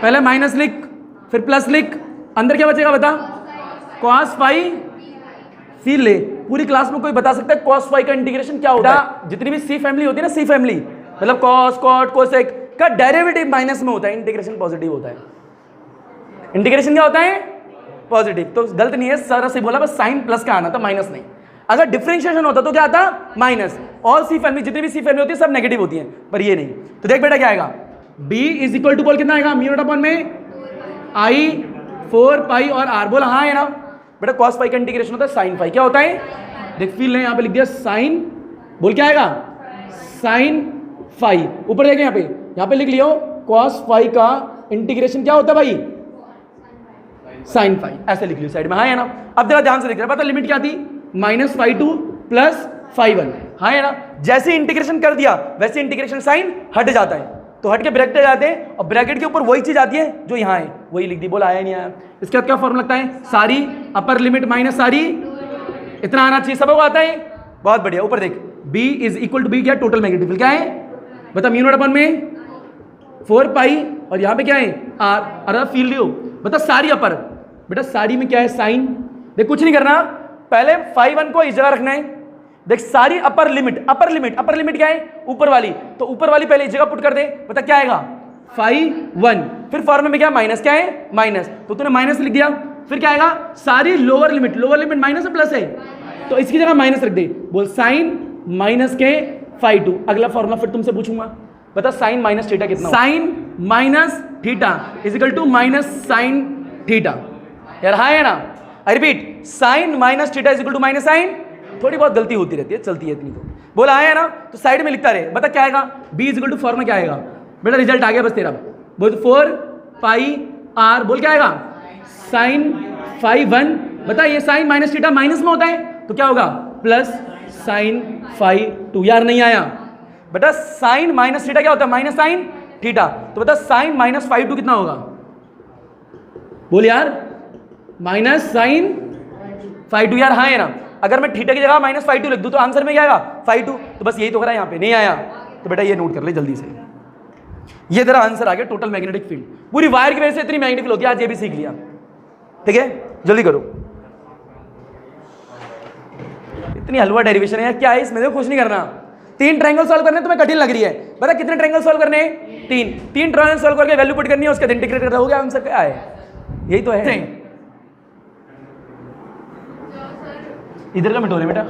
S1: पहले माइनस लिख फिर प्लस लिख, अंदर क्या बचेगा बता, कॉस फाई। फील ले, पूरी क्लास में कोई बता सकता है कॉस फाई का इंटीग्रेशन क्या होता है, जितनी भी सी फैमिली होती है ना, सी फैमिली मतलब कॉस कॉट कोसेक का डेरिवेटिव माइनस में होता है, इंटीग्रेशन पॉजिटिव होता है। इंटीग्रेशन क्या होता है, पॉजिटिव, तो गलत नहीं है, सारा से बोला, बस साइन प्लस का आना था, माइनस नहीं। अगर डिफरेंशिएशन होता तो क्या आता, माइनस। ऑल सी फैमिली, जितनी भी सी फैमिली होती है सब नेगेटिव होती है, पर ये नहीं। तो देख बेटा क्या आएगा, b इज इक्वल टू बोल कितना आएगा, म्यू नॉट अपॉन में आई 4 पाई और आर, बोला हाँ है ना बेटा। कॉस फाई का इंटीग्रेशन होता है साइन फाई, क्या होता है, देख फील ने यहाँ पे लिख दिया साइन, बोल क्या आएगा, साइन फाई। ऊपर देखें यहाँ पे लिख लियो, कॉस फाई का इंटीग्रेशन क्या होता है भाई, साइन फाई, ऐसे लिख लियो साइड में, हाँ है ना। अब जरा ध्यान से देख रहे, पता लिमिट क्या थी, -φ2 प्लस φ1, हाँ है ना। जैसे इंटीग्रेशन कर दिया वैसे इंटीग्रेशन साइन हट जाता है, तो हट के ब्रैकेट आ जाते हैं, और ब्रैकेट के ऊपर वही चीज आती है जो यहाँ है, वही लिख दी, बोला आया नहीं आया। इसके बाद क्या फॉर्मूला लगता है, सारी अपर लिमिट माइनस सारी, इतना आना चाहिए, सबको आता है, बहुत बढ़िया। ऊपर देख b is equal to b, क्या टोटल मैग्नीट्यूड क्या है, बता म्यू नॉट अपॉन में 4 पाई और यहाँ पे क्या है आर, अरे फील लियो। बता सारी अपर, बेटा सारी में क्या है साइन, देख कुछ नहीं करना, पहले फाई 1 को इस जगह रखना है। देख सारी अपर लिमिट, अपर लिमिट क्या है ऊपर वाली, तो ऊपर वाली पहले इस जगह पुट कर दे, बता क्या आएगा फाई 1, फिर फॉर्मूले में क्या माइनस, क्या है माइनस, तो तूने माइनस लिख दिया, फिर क्या आएगा सारी लोअर लिमिट माइनस है प्लस है, तो इसकी जगह माइनस रख दे, बोल साइन माइनस के फाई 2। अगला फॉर्मूला फिर तुमसे पूछूंगा, बता साइन माइनस थीटा कितना, sine minus theta is equal to minus sine theta. यार हाँ है ना, I repeat sine minus theta is equal to minus sine, थोड़ी बहुत गलती होती रहती है, चलती है इतनी तो, बोला आया ना, तो साइड में लिखता रहे, बता क्या आएगा B is equal to formula क्या आएगा, बेटा रिजल्ट आ गया बस तेरा, बोल 4 पाई आर, बोल क्या आएगा साइन फाई 1, बता ये साइन माइनस थीटा माइनस में होता है तो क्या होगा प्लस साइन फाई 2। यार नहीं आया बेटा, साइन माइनस थीटा क्या होता है माइनस साइन थीटा, तो बता साइन माइनस फाई 2 कितना होगा, बोल यार माइनस साइन फाई 2। यार हाँ है ना, अगर मैं थीटा की जगह माइनस फाई 2 लिख दूं तो आंसर में क्या आएगा फाई 2, तो बस यही तो करा, यहाँ पे नहीं आया, तो बेटा ये नोट कर ले जल्दी से, ये तेरा आंसर आ गया टोटल मैग्नेटिक फील्ड। पूरी वायर की वजह से इतनी मैग्नेटिक फील्ड होती है, आज ये भी सीख लिया, ठीक है जल्दी करो। इतनी हलवा डेरिवेशन है यार, क्या है इसमें, देखो कुछ नहीं करना, 3 ट्रायंगल सॉल्व करने तुम्हें कठिन लग रही है, बता कितने ट्रायंगल सॉल्व करने हैं 3 ट्रायंगल सॉल्व करके वैल्यू पुट करनी है, उसके बाद इंटीग्रेट करना हो गया, आंसर क्या है, यही तो है। इधर का मिटो बेटा,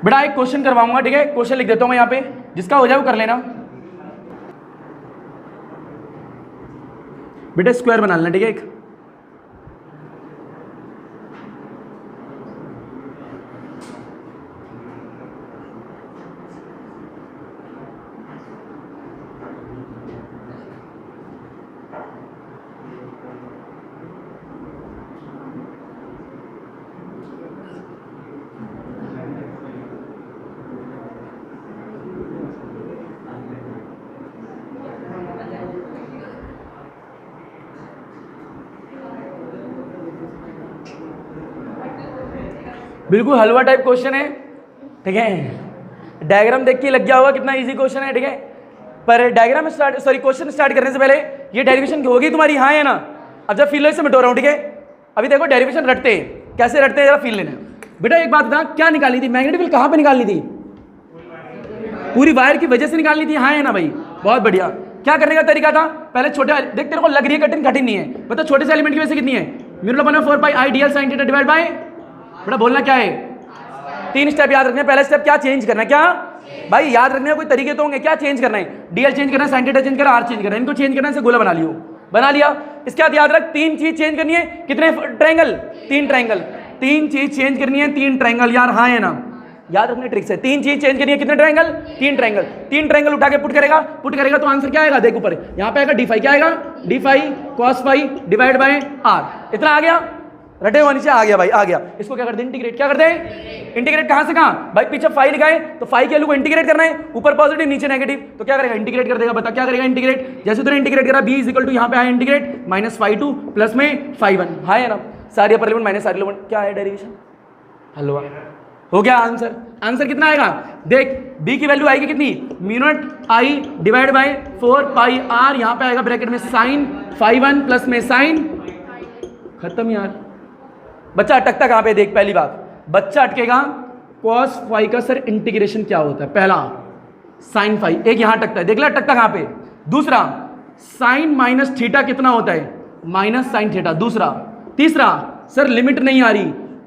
S1: बेटा एक क्वेश्चन करवाऊंगा, ठीक है क्वेश्चन लिख देता हूं मैं यहाँ पे, जिसका हो जाए वो कर लेना। बेटा स्क्वायर बना लेना, ठीक है एक, बिल्कुल हलवा टाइप क्वेश्चन है, ठीक है डायग्राम देख के लग गया होगा कितना इजी क्वेश्चन है, ठीक है पर diagram start sorry question start करने से पहले ये डेरिवेशन होगी तुम्हारी, हाँ है ना। अब जब फील से मिटो रहा हूँ, ठीक है अभी देखो डेरिवेशन रटते हैं, कैसे रटते हैं जरा फील लेना। बेटा एक बात बता, क्या निकालनी थी मैग्नेटिक फील्ड, कहाँ पे निकालनी थी, पूरी वायर की वजह से निकालनी थी, हाँ है ना भाई, बहुत बढ़िया। क्या करने का तरीका था, पहले छोटे, देख तेरे को लग रही है कठिन नहीं है, बता छोटे से एलिमेंट की वजह से कितनी है, mu 4 pi I DL sine theta divide by, बेटा बोलना क्या है, 3 स्टेप याद रखने, पहला स्टेप क्या चेंज करना है, क्या भाई याद रखने का कोई तरीके तो होंगे, क्या चेंज करना है, डीएल चेंज करना है, साइन थीटा चेंज करना है, आर चेंज करना है, इनको चेंज करना है, गोला बना लियो, बना लिया। इसके बाद याद रख 3 चीज चेंज करनी है, कितने ट्रायंगल 3 ट्रायंगल, 3 चीज चेंज करनी है 3 ट्रायंगल, यार हाँ है ना, याद रखने ट्रिक्स है, 3 चीज चेंज करनी है, कितने ट्रायंगल 3 ट्रायंगल, 3 ट्रायंगल उठा के पुट करेगा तो आंसर क्या आएगा, देख ऊपर यहाँ पे आएगा डी फाई, क्या आएगा d phi cos phi divide by r, इतना आ गया, रटे हुआ नीचे आ गया भाई, आ गया। इसको क्या करते हैं इंटीग्रेट, क्या करते हैं इंटीग्रेट, कहां से कहां भाई, पीछे फाई लिखा है तो फाई के वैल्यू को इंटीग्रेट करना है, ऊपर पॉजिटिव नीचे नेगेटिव, तो क्या करेगा इंटीग्रेट कर देगा, बता क्या करेगा इंटीग्रेट, जैसे तूने इंटीग्रेट करा b इज इक्वल टू यहाँ पे आया इंटीग्रेट माइनस फाई 2 प्लस में फाई 1, हाँ है ना, सारी अपर लिमिट माइनस सारी लिमिट, क्या है डेरिवेशन हलवा हो गया। आंसर कितना आएगा, देख b की वैल्यू आएगी कितनी, mu naught I divide by 4 pi r, यहाँ पे आएगा ब्रैकेट में साइन फाई 1 प्लस में साइन, खत्म यार। बच्चा अटकता कहां पे, देख पहली बात बच्चा अटकेगा cos फाई का सर इंटीग्रेशन क्या होता है, पहला साइन फाई, एक यहां अटकता है, देख ले अटकता कहां पे, दूसरा साइन माइनस थीटा कितना होता है माइनस साइन थीटा, दूसरा, तीसरा सर लिमिट नहीं आ रही,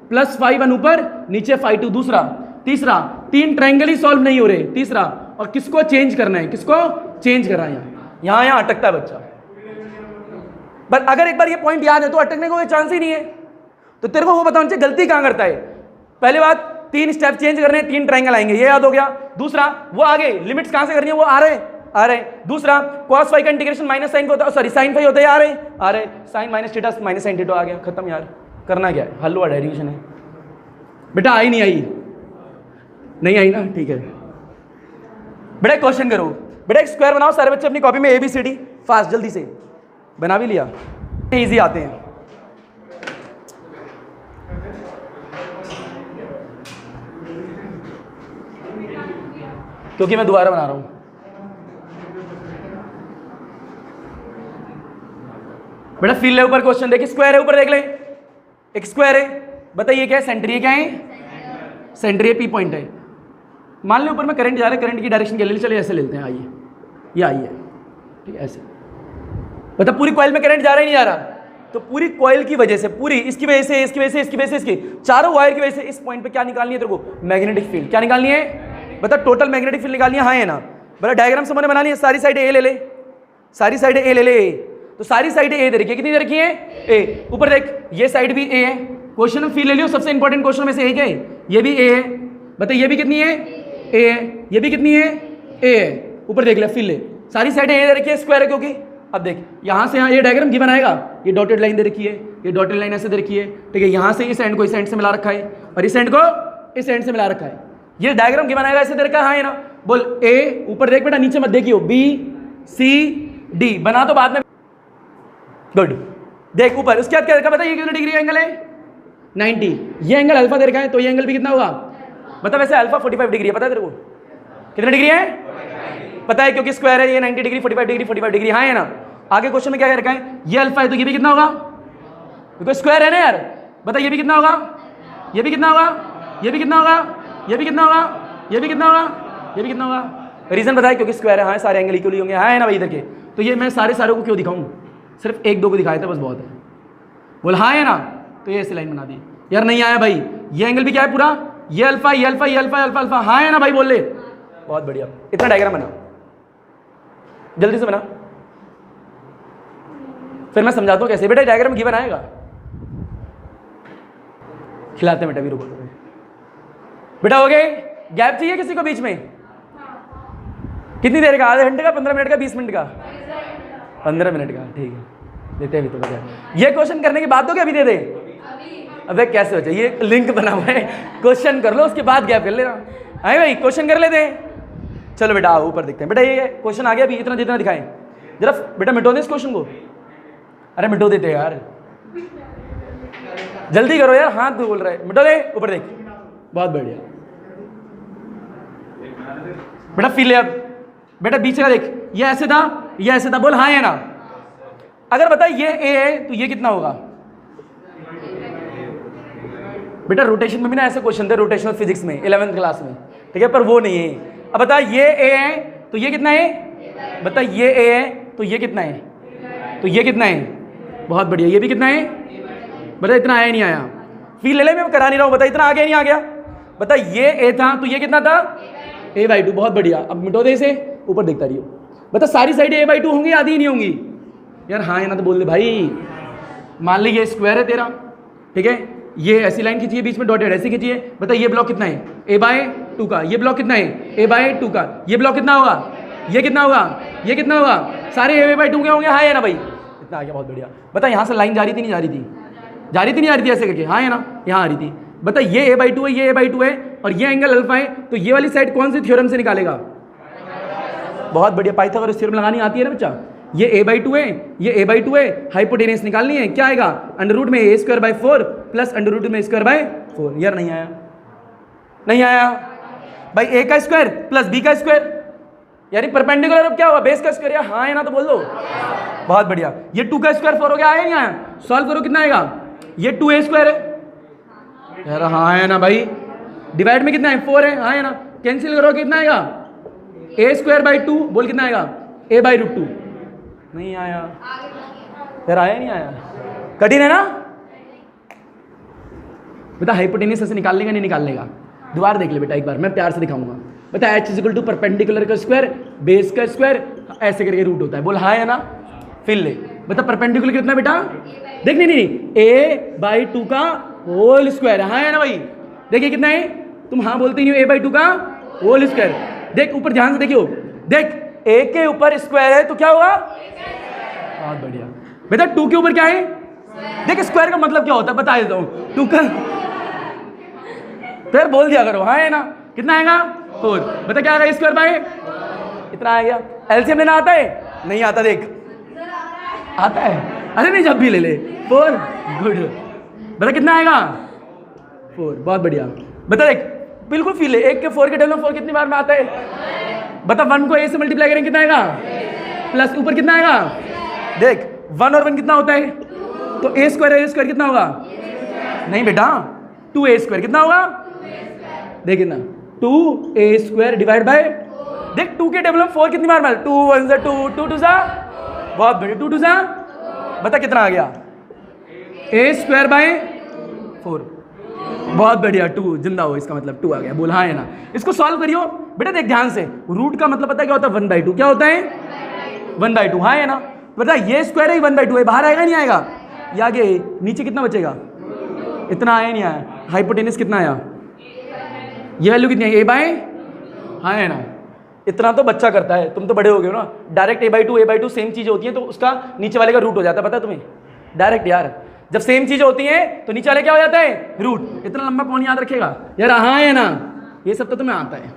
S1: प्लस फाई 1 ऊपर नीचे फाई 2, दूसरा, तीसरा 3 ट्रायंगल ही सॉल्व नहीं हो रहे, तीसरा, और किसको चेंज करना है, किसको चेंज करना है, यहां अटकता है बच्चा। पर अगर एक बार ये पॉइंट याद है तो अटकने को कोई चांस ही नहीं है, तो तेरे को वो बताना चाहिए गलती कहां करता है। पहली बात 3 स्टेप चेंज करने, 3 ट्रायंगल आएंगे, ये याद हो गया। दूसरा वो आगे लिमिट्स कहां से करनी है, वो आ रहे। दूसरा cos फाई का इंटीग्रेशन माइनस साइन होता है, सॉरी साइन फाई होता है, आ रहे sine minus theta minus sine theta आ गया, खत्म यार। करना क्या है, हलवा डेरिवेशन है। बेटा आई नहीं आई, नहीं आई ना, ठीक है बेटा क्वेश्चन करो। बेटा एक स्क्वायर बनाओ, सारे बच्चे अपनी कॉपी में ABCD फास्ट जल्दी से बना भी लिया, इजी आते हैं। क्योंकि मैं दोबारा बना रहा हूं। बेटा फील ले ऊपर क्वेश्चन देखिए, स्क्वायर है ऊपर देख ले, एक स्क्वायर है, बताइए क्या है, सेंटर क्या है, सेंटर ये पी पॉइंट है। मान लो ऊपर में करंट जा रहा है, करंट की डायरेक्शन के लिए चलिए ऐसे लेते हैं, आइए ये आइए, ठीक है ऐसे, बता पूरी कॉइल में करंट जा रहा है नहीं जा रहा, तो पूरी कॉइल की वजह से, पूरी इसकी वजह से, इसकी वजह से, इसकी वजह से, इसकी चारों वायर की वजह से इस पॉइंट पे क्या निकालनी है तेरे को, मैग्नेटिक फील्ड। क्या निकालनी है बता, टोटल मैग्नेटिक फील्ड निकालनी है, हाँ है ना। बता डायग्राम समझ में बनानी है, सारी साइड ए ले ले, सारी साइड ए ले ले, तो सारी साइड ए दे रखी है, कितनी दे रखी है ए, ऊपर देख ये साइड भी ए है, क्वेश्चन में फील ले लियो, सबसे इंपॉर्टेंट क्वेश्चन में से एक है, ये भी ए है, बता ये भी कितनी है ए है, ये भी कितनी है ए है, ऊपर देख ले फील ले, सारी साइड ए दे रखी है, स्क्वायर है क्योंकि। अब देख यहाँ से यहाँ ये डायग्राम गिवन आएगा, ये डॉटेड लाइन दे रखी है, ये डॉटेड लाइन ऐसे दे रखी है, ठीक है, यहाँ से इस एंड को इस एंड से मिला रखा है और इस एंड को इस एंड से मिला रखा है, ये डायग्राम गिवन आएगा ऐसे दे रखा है, हाँ है ना। बोल ए, ऊपर देख बेटा, नीचे मत देखियो, बी सी डी बना तो बाद में, गुड। देख ऊपर उसके बाद क्या रखा बता, ये कितने डिग्री एंगल है 90, ये एंगल अल्फा दे रखा है, तो ये एंगल भी कितना होगा बता, वैसे अल्फा 45 डिग्री है, पता है तेरे को कितने डिग्री है, पता है क्योंकि स्क्वायर है, ये 90 डिग्री 45 डिग्री 45 डिग्री, हाँ है ना। आगे क्वेश्चन में क्या कह रखा है, ये अल्फा है तो ये भी कितना होगा, क्योंकि स्क्वायर है ना यार, बता ये भी कितना होगा, ये भी कितना होगा, ये भी कितना होगा, ये भी कितना होगा, ये भी कितना होगा, ये भी कितना होगा, रीजन बताया क्योंकि स्क्वायर है, हाँ सारे एंगल इक्वली होंगे, हाँ है ना भाई इधर के, तो ये मैं सारे को क्यों दिखाऊं, सिर्फ एक दो को दिखाए थे बस, बहुत है। बोल हाँ है ना, तो ये ऐसी लाइन बना दी यार, नहीं आया भाई, ये एंगल भी क्या है पूरा, ये अल्फा ये अल्फा ये अल्फा अल्फा अल्फा, हाँ है ना भाई, बोल ले, बहुत बढ़िया। इतना डायग्राम बना, जल्दी से बना, फिर मैं समझाता हूँ कैसे। बेटा डायग्राम गिवन आएगा, खिलाते बेटा भी, रुको बेटा, हो गए। गैप चाहिए किसी को बीच में, कितनी देर का, आधे घंटे का, 15 मिनट का, 20 मिनट का, 15 मिनट का, ठीक है देते हैं अभी तो बता। ये क्वेश्चन करने के बाद तो क्या अभी दे दे, अबे कैसे हो जाए, ये लिंक बना हुआ है, क्वेश्चन कर लो उसके बाद गैप कर लेना, आए भाई क्वेश्चन कर लेते हैं। चलो बेटा आओ ऊपर देखते हैं। बेटा ये क्वेश्चन आ गया अभी, इतना जितना दिखाएं जरा बेटा, मिटो दे इस क्वेश्चन को, अरे मिटो देते यार, जल्दी करो यार, हाथ बोल रहा है, मिटो दे, ऊपर देख, बहुत बढ़िया बेटा। फील ले अब बेटा, बीच का देख, ये ऐसे था, ये ऐसे था, बोल हाँ है ना। अगर बता ये ए है तो ये कितना होगा बेटा, रोटेशन में भी ना ऐसे क्वेश्चन थे रोटेशनल फिजिक्स में 11th क्लास में, ठीक है, पर वो नहीं है। अब बता ये ए है तो ये कितना है, बता ये ए है तो ये कितना है, तो ये कितना है, बहुत बढ़िया, ये भी कितना है बता, इतना आया नहीं आया, फील ले ले, मैं करा नहीं रहा हूँ, बता इतना आ गया नहीं आ गया, बता ये ए था तो ये कितना था a/2, बहुत बढ़िया। अब मिटो दे इसे, ऊपर देखता रहियो, बता सारी साइड a/2 होंगी, आधी नहीं होंगी यार, हाँ है ना, तो बोल दे भाई। मान ली ये स्क्वायर है तेरा, ठीक है, ये ऐसी लाइन खींचिए, बीच में डॉटेड ऐसे खींचिए, बता ये ब्लॉक कितना है a/2 का, ये ब्लॉक कितना है a/2 का, ये ब्लॉक कितना होगा, ये कितना होगा, ये कितना होगा, सारे a/2 के होंगे, हाँ है ना भाई, इतना आ गया, बहुत बढ़िया। बता यहाँ से लाइन जा रही थी नहीं जा रही थी, जा रही थी नहीं जा रही थी, ऐसे करके, हाँ है ना, यहाँ आ रही थी। बता ये a/2 है, ये a/2 है और ये एंगल अल्फा है, तो ये वाली साइड कौन सी थ्योरम से निकालेगा, बहुत बढ़िया, पाइथागोरस थ्योरम लगानी आती है ना बच्चा। ये a/2 है, ये a/2 है, हाइपोटेनस निकालनी है, क्या आएगा, अंडर रूट में a² प्लस अंडर रूट में a²/4। यार नहीं आया, नहीं आया भाई, a का स्क्वायर प्लस b का स्क्वायर, यानी परपेंडिकुलर अब क्या हुआ, बेस का स्क्वायर, यार हाँ है ना, तो बोल दो, बहुत बढ़िया। ये 2 का स्क्वायर 4 हो गया, आया नहीं आया, सॉल्व करो कितना आएगा, ये 2a² है यार, हाँ है ना भाई, डिवाइड में कितना है 4 है, हाँ है ना, कैंसिल करो कितना आएगा a²/2, बोल कितना आएगा a/√2, नहीं आया यार, आया नहीं आया, कठिन है ना। बता हाइपोटेनस ऐसे निकाल लेगा नहीं निकाल लेगा, दोबारा देख ले बेटा एक बार, मैं प्यार से दिखाऊंगा। बता h = परपेंडिकुलर का स्क्वायर बेस का स्क्वायर ऐसे करके रूट होता है, बोल हाँ है ना, फिर ले। बता परपेंडिकुलर कितना बेटा, देख नहीं a/2 का होल स्क्वायर, हाँ है ना भाई, देखिए कितना है, तुम हाँ बोलते नहीं हो, a/2 का होल स्क्वायर। देख ऊपर ध्यान से देखियो, देख a के ऊपर स्क्वायर है तो क्या हुआ, बहुत बढ़िया बेटा। 2 के ऊपर क्या है, देख स्क्वायर का मतलब क्या होता है बता देता हूँ, 2 का फिर बोल दिया करो, हाँ है ना, कितना आएगा 4, बता क्या आएगा a²/, इतना आ गया। एलसीएम लेना आता है, नहीं आता, देख आता है, अरे नहीं जब भी ले ले 4, गुड, बता कितना आएगा 4, बहुत बढ़िया। बता देख बिल्कुल फील है, 1 के 4 के टर्म में 4 कितनी बार में आता है, बता 1 को a से मल्टीप्लाई करेंगे कितना आएगा, प्लस ऊपर कितना आएगा, देख 1 और 1 कितना होता है, तो a स्क्वायर कितना होगा, नहीं बेटा 2a² कितना होगा, देख कितना 2a² डिवाइड बाय, देख 2 के टेबल में 4 कितनी बार मार, 2 1 से 2 2 2 सा, बहुत बढ़िया 2 2 सा, बता कितना आ गया, a² बाय 4, बहुत बढ़िया 2 जिंदा हो, इसका मतलब 2 आ गया, बोल हाँ है ना। इसको सॉल्व करियो बेटा, देख ध्यान से, रूट का मतलब पता है क्या होता है, 1/2, क्या होता है 1/2, हाँ है ना। पता ये स्क्वायर है 1/2 है, बाहर आएगा नहीं आएगा, ये आगे नीचे कितना बचेगा, इतना आया नहीं आया, हाइपोटेनस कितना आया, ये वैल्यू कितनी है, a/, हाँ है ना। इतना तो बच्चा करता है, तुम तो बड़े हो गए हो ना, डायरेक्ट a/2 सेम चीज होती है तो उसका नीचे वाले का रूट हो जाता है, पता है तुम्हें डायरेक्ट यार, जब सेम चीज होती है तो नीचे वाले क्या हो जाता है, रूट। इतना लंबा कौन याद रखेगा यार, हाँ है ना, ये सब तो तुम्हें आता है,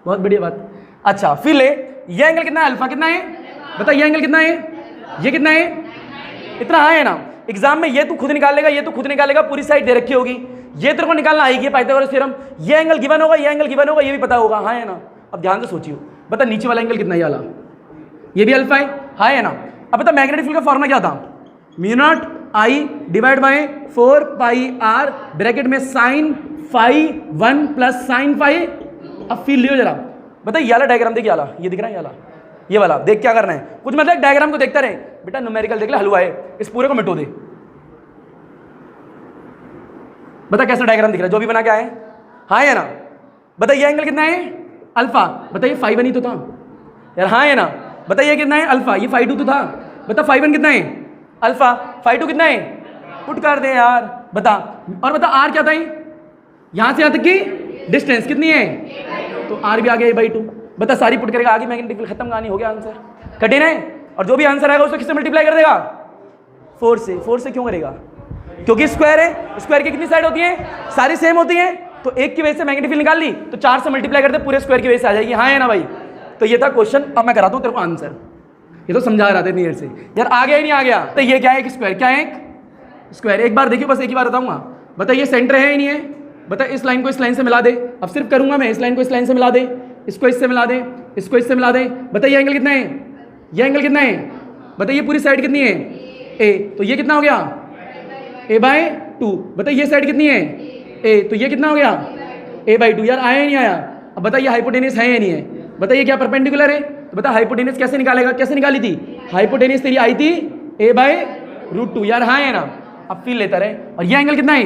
S1: बहुत बढ़िया बात। अच्छा फिर ले, ये एंगल कितना है, अल्फा कितना है, बता ये एंगल कितना है, ये कितना है, इतना हाँ है ना। एग्जाम में ये तू खुद निकाल लेगा, ये तू खुद निकाल लेगा, पूरी साइड दे रखी होगी, ये तेरे को निकालना आएगी पाइथागोरस थ्योरम, ये एंगल गिवन होगा, ये एंगल गिवन होगा, ये भी पता होगा, हाँ है ना। अब ध्यान से सोचियो, बता नीचे वाला एंगल कितना है, वाला ये भी अल्फा है, हाँ है ना। अब बता मैग्नेटिक फील्ड का फॉर्मूला क्या था, म्यू0 I divide by 4 pi r bracket में sine phi 1 plus sine phi. अब फील लियो जरा, बता ये वाला डायग्राम देख, ये दिख रहा है, ये वाला देख, क्या करना है, कुछ मतलब डायग्राम को देखता रहे बेटा, न्यूमेरिकल देख ले, हलवा है, इस पूरे को मिटो दे। बता कैसा डायग्राम दिख रहा है, जो भी बना के आए, हाँ है ना। बता ये एंगल कितना है, अल्फा, बताइए 5 ही तो था यार, हाँ है ना। बताइए कितना है, अल्फा, ये 5 तो था, बता 5 कितना है, अल्फा, 5 कितना है, पुट कर दे यार, बता। और बता आर क्या था, यहां से यहां तक की डिस्टेंस कितनी है, तो आर भी आ गया a/2, बता सारी पुट करेगा, आगे मैग्नेटिक फील्ड खत्म, कहानी हो गया, आंसर कठिन है। और जो भी आंसर आएगा उसको किससे मल्टीप्लाई कर देगा, 4 से। 4 से क्यों करेगा, क्योंकि स्क्वायर है, स्क्वायर की कितनी साइड होती है, सारी सेम होती है, तो एक की वजह से मैग्नेटिक फील्ड निकाल ली, तो 4 से मल्टीप्लाई कर दे, पूरे स्क्वायर की वजह से आ जाएगी, हाँ है ना भाई। तो ये था क्वेश्चन, अब मैं कराता हूँ तेरे को आंसर, ये तो समझा रहा था इतनी देर से यार, आ गया ही नहीं आ गया। तो ये क्या है, एक स्क्वायर, क्या है एक स्क्वायर, एक बार देखियो, बस एक ही बार बताऊंगा, बता ये सेंटर है ही नहीं है, बता इस लाइन को इस लाइन से मिला दे, अब सिर्फ करूंगा मैं, इस लाइन को इस लाइन से मिला दे, इसको इससे मिला दे, इसको इससे मिला दे, बता ये एंगल कितना है, ये एंगल कितना है, बता ये पूरी साइड कितनी है, ए, तो ये कितना हो गया, a/2, बता ये साइड कितनी है, ए, तो ये कितना हो गया, a/2, यार आया ही नहीं आया। अब बता ये हाइपोटेनस है या नहीं है, बता ये क्या परपेंडिकुलर है, तो बता हाइपोटेनस कैसे निकालेगा, कैसे निकाली थी, हाइपोटेनस तेरी आई थी a/√2, यार हाँ है ना। अब फील लेता रहे, और ये एंगल कितना है,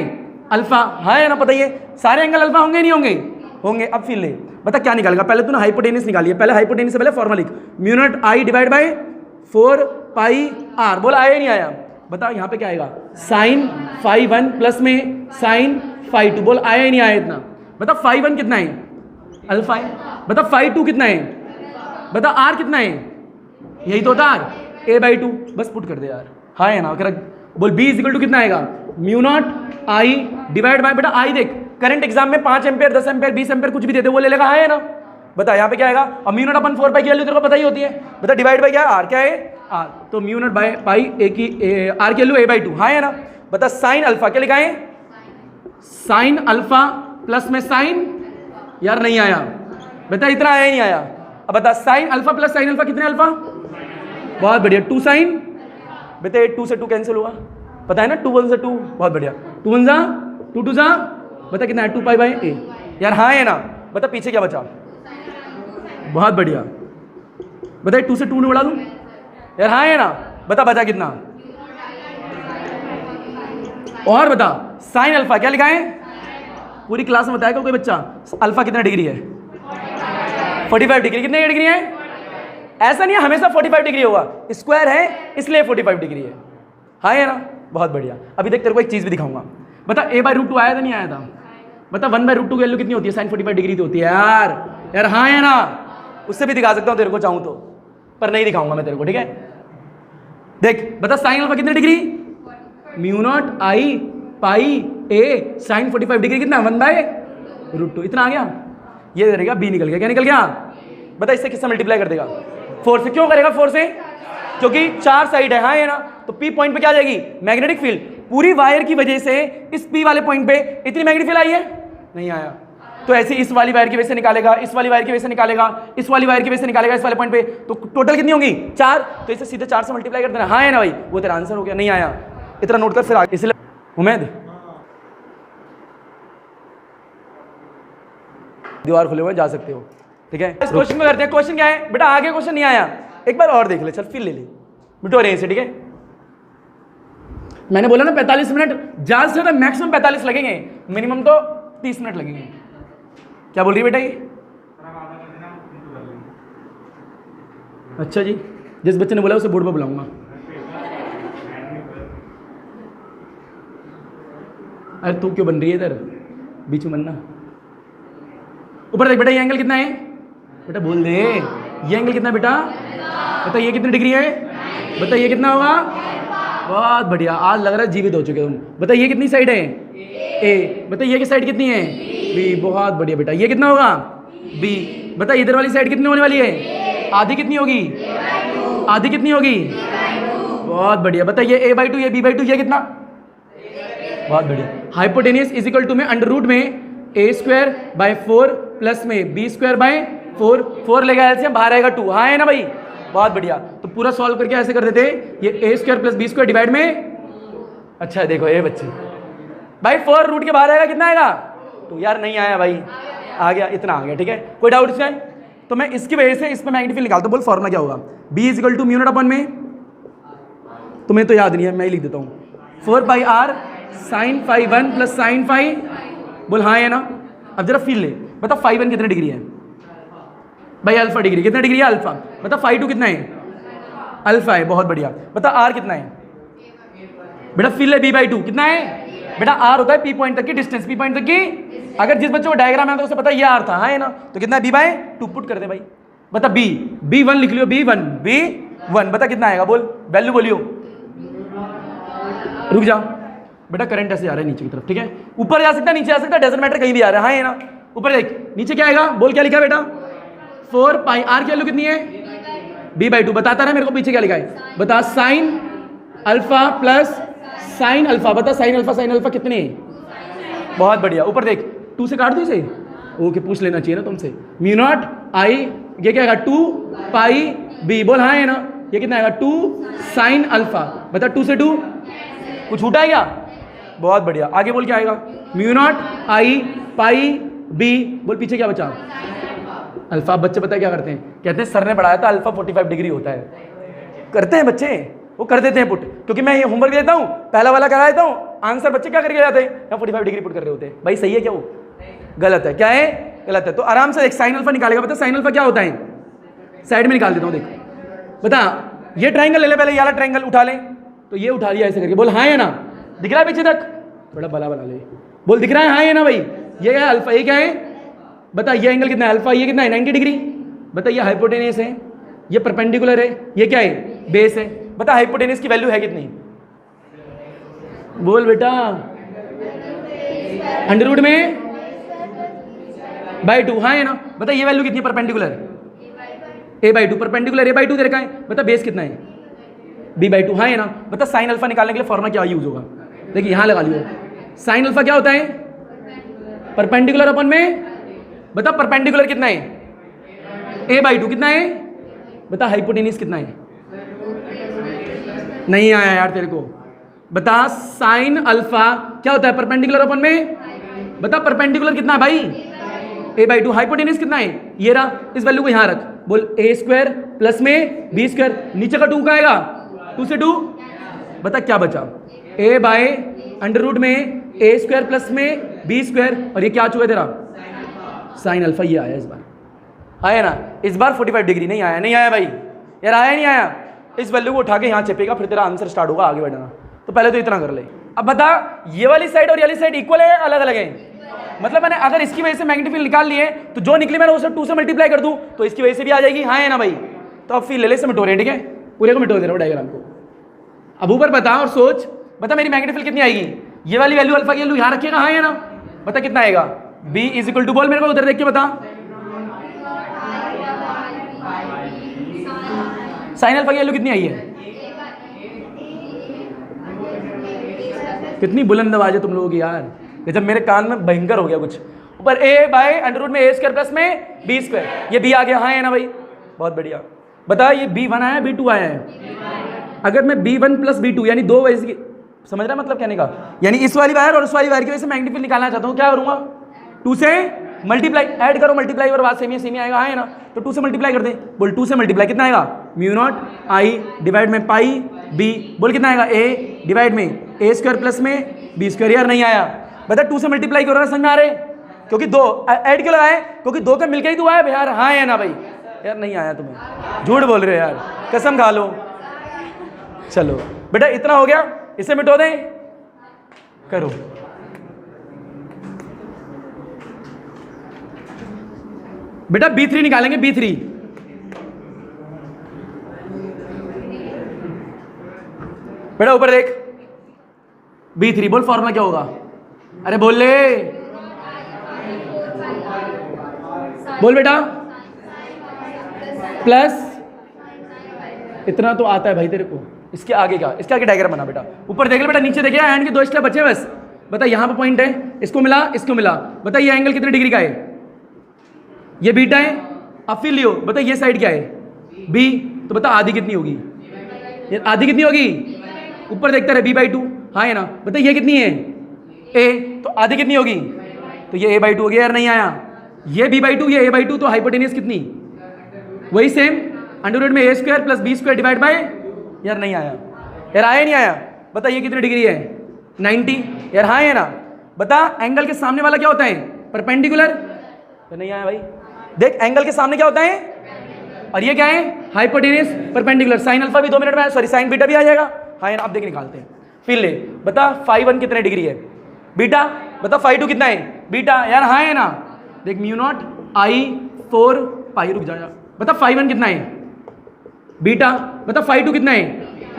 S1: अल्फा, हाँ है ना। पता ये सारे एंगल अल्फा होंगे नहीं होंगे, होंगे। अब फील ले, बता क्या निकालेगा, पहले तूने हाइपोटेनस निकाली है, पहले हाइपोटेनस से पहले फॉर्मूला लिख, म्यू0 I divide by 4 pi r, बोला आया नहीं आया, बता यहाँ पे क्या आएगा, साइन फाई 1 प्लस में साइन फाई 2, बोल आया ही नहीं आया इतना। बता फाई 1 कितना है, अल्फा है, बता फाई 2 कितना है, बता आर कितना है, यही तो होता आर, a/2, बस पुट कर दे यार, हाँ है ना। बोल b = कितना आएगा, म्यू0 I डिवाइड बाय, बेटा I देख करंट एग्जाम में 5 एम्पियर 10 एम्पियर 20 एम्पियर कुछ भी दे दे वो ले लेगा, हाँ है ना। बता यहाँ पे क्या आएगा, और म्यू0/4 पाई की वैल्यू तेरे को पता ही होती है, बता डिवाइड बाय क्या है, आर क्या है, आर, तो म्यू0 बाय पाई ए की आर की वैल्यू a/2, हाँ है ना। बता साइन अल्फा क्या लिखा है, साइन अल्फा प्लस में साइन, यार नहीं आया, बता इतना आया ही नहीं आया। अब बता sine alpha plus sine alpha कितने अल्फा, बहुत बढ़िया, 2 साइन, बेटे 2 से 2 कैंसिल हुआ, पता है ना, 2 1 से 2, बहुत बढ़िया, 2 1 जा 2 2 जा, बता कितना है, 2 पाई बाय a, यार हाँ है ना। बता पीछे क्या बचा, बहुत बढ़िया, बता 2 से 2 ने बढ़ा दूं, यार हाँ है ना। बता बचा कितना, और बता साइन अल्फा क्या लिखा है, पूरी क्लास में बताएगा कोई बच्चा, अल्फा कितना डिग्री है, 45 डिग्री, कितने डिग्री है, ऐसा नहीं है हमेशा 45 डिग्री होगा, स्क्वायर है इसलिए 45 डिग्री है, हाँ है ना। बहुत बढ़िया, अभी देख तेरे को एक चीज भी दिखाऊंगा, बता a/√2 आया था नहीं आया था, बता 1/√2 की वैल्यू कितनी होती है, साइन 45 डिग्री तो होती है यार, यार हाँ है ना। उससे भी दिखा सकता हूँ तेरे को चाहूँ तो, पर नहीं दिखाऊंगा मैं तेरे को, ठीक है। देख बता साइन अल्फा कितनी डिग्री, म्यू0 I pi a sine 45 degree कितना, 1/√2, इतना आ गया, ये रहेगा b निकल गया, क्या निकल गया, बता इससे किससे मल्टीप्लाई कर देगा, 4 से। क्यों करेगा 4 से, क्योंकि 4 साइड है, हाँ है ना। तो p पॉइंट पे क्या आ जाएगी, मैग्नेटिक फील्ड, पूरी वायर की वजह से इस p वाले पॉइंट पे इतनी मैग्नेटिक फील्ड आई है, नहीं आया, तो ऐसे इस वाली वायर की वजह से निकालेगा, इस वाली वायर की वजह से निकालेगा, इस वाली वायर की वजह से निकालेगा, इस वाले पॉइंट पे, तो टोटल कितनी होंगी 4। तो इसे सीधे 4 से मल्टीप्लाई कर देना। हाँ है ना भाई, वो तेरा आंसर हो गया। नहीं आया इतना नोट कर फिर आगे। इसलिए उम्मीद दीवार खुले हुए जा सकते हो, ठीक है। इस क्वेश्चन को करते हैं। क्वेश्चन क्या है बेटा, आगे क्वेश्चन नहीं आया, एक बार और देख ले, चल फिर ले ले बिटो रहे से, ठीक है। मैंने बोला ना 45 मिनट, ज्यादा से ज्यादा मैक्सिमम 45 लगेंगे, मिनिमम तो 30 मिनट लगेंगे। क्या बोल रही है बेटा ये? अच्छा जी, जिस बच्चे ने बोला उसे बोर्ड पर बुलाऊंगा। अरे तू क्यों बन रही है इधर बीच में बनना? ऊपर देख बेटा, ये एंगल कितना है बेटा, बोल दे। ये एंगल कितना है बेटा, बता ये कितनी डिग्री है, बता ये कितना होगा। बहुत बढ़िया, आज लग रहा है जीवित हो चुके तुम। बता ये कितनी साइड है ए, बता ये की साइड कितनी है बी। बहुत बढ़िया बेटा, ये कितना होगा बी। बता इधर वाली साइड कितनी होने वाली है, आधी कितनी होगी, आधी कितनी होगी। बहुत बढ़िया, बता ये a/2 ये b/2 ये कितना। बहुत बढ़िया। हाइपोटेनियस इज इक्वल टू में अंडर रूट में a²/4 प्लस में b²/4, 4 लेगा एलसीएम, बाहर आएगा 2। हाँ है ना भाई, बहुत बढ़िया। तो पूरा सॉल्व करके ऐसे कर देते, ये a² + b² डिवाइड में। अच्छा देखो ये बच्चे भाई 4 रूट के बाहर आएगा कितना आएगा 2। यार नहीं आया भाई, आ गया, इतना आ गया, ठीक है। कोई डाउट इसका? तो मैं इसकी वजह से इस पर मैग्नीफिकेशन निकालता हूँ। बोल फॉर्मूला क्या होगा, b = μ0/, में तुम्हें तो याद नहीं है, मैं ही लिख देता हूँ, 4πr sin φ1 + sin φ। बोल हाँ है ना। अब जरा फील ले, बता φ1 कितनी डिग्री है भाई, अल्फा डिग्री। कितना डिग्री है अल्फा। बता φ2 कितना है, अल्फा है। बहुत बढ़िया। बता r कितना है बेटा, फील ले b/2 कितना है बेटा। r होता है p पॉइंट तक की डिस्टेंस, p पॉइंट तक की। अगर जिस बच्चे को डायग्राम है तो उसे पता ये r था। हाँ है ना, तो कितना है b/2 पुट कर दे भाई। बता b1 लिख लियो, b1। बता कितना आएगा, बोल वैल्यू बोलियो। रुक जा बेटा, करंट ऐसे आ रहा है नीचे की तरफ, ठीक है। ऊपर जा सकता है, नीचे जा सकता है, डजंट मैटर, कहीं भी आ रहा है। हाँ है ना, ऊपर देख, नीचे क्या आएगा, बोल क्या लिखा बेटा, 4πr की वैल्यू कितनी है b/2। बताता रहा मेरे को पीछे क्या लिखा है, बता sin alpha plus sin alpha. बता sin अल्फा कितने है। बहुत बढ़िया। ऊपर देख, 2 से काट दो इसे, ओके, पूछ लेना चाहिए ना तुमसे। μ0 i, ये क्या आएगा 2πb। बोल हाँ है ना, ये कितना आएगा 2 sin अल्फा। बता 2 से 2 कुछ छूटा है क्या। बहुत बढ़िया। आगे बोल क्या आएगा, μ0 i πb। बोल पीछे क्या बचा, अल्फा। बच्चे पता है क्या करते हैं, कहते हैं सर ने पढ़ाया था अल्फा 45 डिग्री होता है। करते हैं बच्चे, वो कर देते हैं पुट, क्योंकि मैं ये होमवर्क देता हूँ, पहला वाला करा देता हूँ, आंसर बच्चे क्या करके जाते हैं, या 45 डिग्री पुट कर रहे होते हैं। भाई सही है क्या, वो गलत है। क्या है, गलत है। तो आराम से एक साइन अल्फा निकालेगा। बता साइन अल्फा क्या होता है, साइड में निकाल देता हूँ, देख। बता ये ट्राइंगल ले ले पहले, ये वाला ट्राइंगल उठा ले। तो ये उठा लिया ऐसे करके, बोल हाँ है ना, दिख रहा है पीछे तक, बड़ा भला बना ले, बोल दिख रहा है हाँ है ना भाई। ये क्या है अल्फा, ये क्या है बता, ये एंगल कितना है अल्फा, ये कितना है 90 डिग्री। बता ये हाइपोटेनियस है, ये परपेंडिकुलर है, ये क्या है बेस है। बता हाइपोटेनियस की वैल्यू है कितनी, बोल बेटा, अंडर रूट में /2। हाँ है ना। बता ये वैल्यू कितनी है परपेंडिकुलर, a/2। परपेंडिकुलर a/2 दे रखा है। बता बेस कितना है b/2। हाँ है ना। बता साइन अल्फा निकालने के लिए फॉर्मूला क्या यूज होगा, देखिए यहाँ लगा लियो। साइन अल्फा क्या होता है, परपेंडिकुलर अपन में। बता परपेंडिकुलर कितना है a/2 कितना है। बता हाइपोटेनियस कितना है, नहीं आया यार तेरे को। बता साइन अल्फा क्या होता है परपेंडिकुलर अपन में। बता परपेंडिकुलर कितना है भाई a/2। हाइपोटेनियस कितना है, ये रहा, इस वैल्यू को यहां रख। बोल a² प्लस में b², नीचे का 2 का आएगा 2 से 2। बता क्या बचा, a/√में a² प्लस में b², और ये क्या आ चुका है तेरा साइन अल्फा। ये आया इस बार, आया ना इस बार 45 डिग्री। नहीं आया, नहीं आया भाई यार, आया नहीं आया। इस वैल्यू को उठा के यहाँ चेपेगा, फिर तेरा आंसर स्टार्ट होगा आगे बढ़ना। तो पहले तो इतना कर ले। अब बता ये वाली साइड और ये वाली साइड इक्वल है या अलग अलग है। मतलब मैंने अगर इसकी वजह से मैग्नीफिकेशन निकाल लिए तो जो निकली मैंने उसे 2 से मल्टीप्लाई कर दूं तो इसकी वजह से भी आ जाएगी। हाँ है ना भाई। तो अब फिर ले ले से मिटो रहे, ठीक है, पूरे को मिटो दे रहा हूँ डायग्राम को। अब ऊपर बता और सोच, बता मेरी मैग्नीफिकेशन कितनी आएगी। ये वाली वैल्यू अल्फा की वैल्यू यहाँ रखिएगा। हाँ है ना। बता कितना आएगा, b = बोल मेरे को उधर देख के बता, साइन अल्फा की वैल्यू कितनी आई है। कितनी बुलंद आवाज है तुम लोगों की यार, ये जब मेरे कान में भयंकर हो गया कुछ। ऊपर a बाय अंडर रूट में a स्क्वायर प्लस में b स्क्वायर, ये b आ गया, हाँ है ना भाई, बहुत बढ़िया। बता ये b1 आया b2 आया है, अगर मैं b1 प्लस b2 यानी दो वजह की, समझ रहा मतलब कहने का, यानी इस वाली वायर और उस वाली वायर की वजह से मैग्नीफिक निकालना चाहता हूँ, क्या करूँगा 2 से मल्टीप्लाई, ऐड करो मल्टीप्लाई और बात सेम ही आएगा, हाँ है ना, तो 2 से मल्टीप्लाई कर दे, बोल 2 से मल्टीप्लाई कितना आएगा, म्यू नॉट आई डिवाइड में पाई बी, बोल कितना आएगा a डिवाइड में a स्क्वायर प्लस में b स्क्वायर, यार नहीं आया, बता 2 से मल्टीप्लाई करो, समझ में आ रहे, क्योंकि 2 ऐड क्यों लगाए, क्योंकि 2 का मिलकर ही तो आया यार, हाँ है ना भाई, यार नहीं आया तुम्हें, झूठ बोल रहे हो यार, कसम खा लो। चलो बेटा इतना हो गया, इसे मिटो दें, करो। बेटा B3 निकालेंगे, B3 बेटा ऊपर देख, B3 बोल फॉर्मूला क्या होगा, अरे बोल ले, बोल बेटा, प्लस इतना तो आता है भाई तेरे को, इसके आगे का, इसके आगे डायग्राम बना बेटा, ऊपर देख ले बेटा, नीचे देखिए एंड के 2 स्टेप बचे बस, बता यहाँ पे पॉइंट है, इसको मिला इसको मिला, बता ये एंगल कितने डिग्री का है, ये बीटा है, अब फिर लियो, बता ये साइड क्या है बी, तो बता आधी कितनी होगी, ये आधी कितनी होगी, ऊपर देखता रहे b/2, हाँ है ना, बता ये कितनी है a, तो आधी कितनी होगी, तो ये a/2 हो गया, यार नहीं आया, ये b/2 ये a/2, तो हाइपोटेनियस कितनी, वही सेम अंडर रूट में a square plus b square divide bye, यार नहीं आया, यार आया नहीं आया, बता ये कितनी डिग्री है 90, यार हाँ है ना, बता एंगल के सामने वाला क्या होता है परपेंडिकुलर, तो नहीं आया भाई, देख एंगल के सामने क्या होता है, और ये क्या है हाइपोटेनियस परपेंडिकुलर, साइन अल्फा भी 2 मिनट में, सॉरी साइन बीटा भी आ जाएगा, हाँ है ना, अब देख निकालते हैं, फिर ले बता φ1 कितने डिग्री है, बीटा, बता φ2 कितना है बीटा, यार हाँ है ना, देख म्यू नॉट आई 4 पाई, रुक जा, बता φ1 कितना है बीटा, बता φ2 कितना है,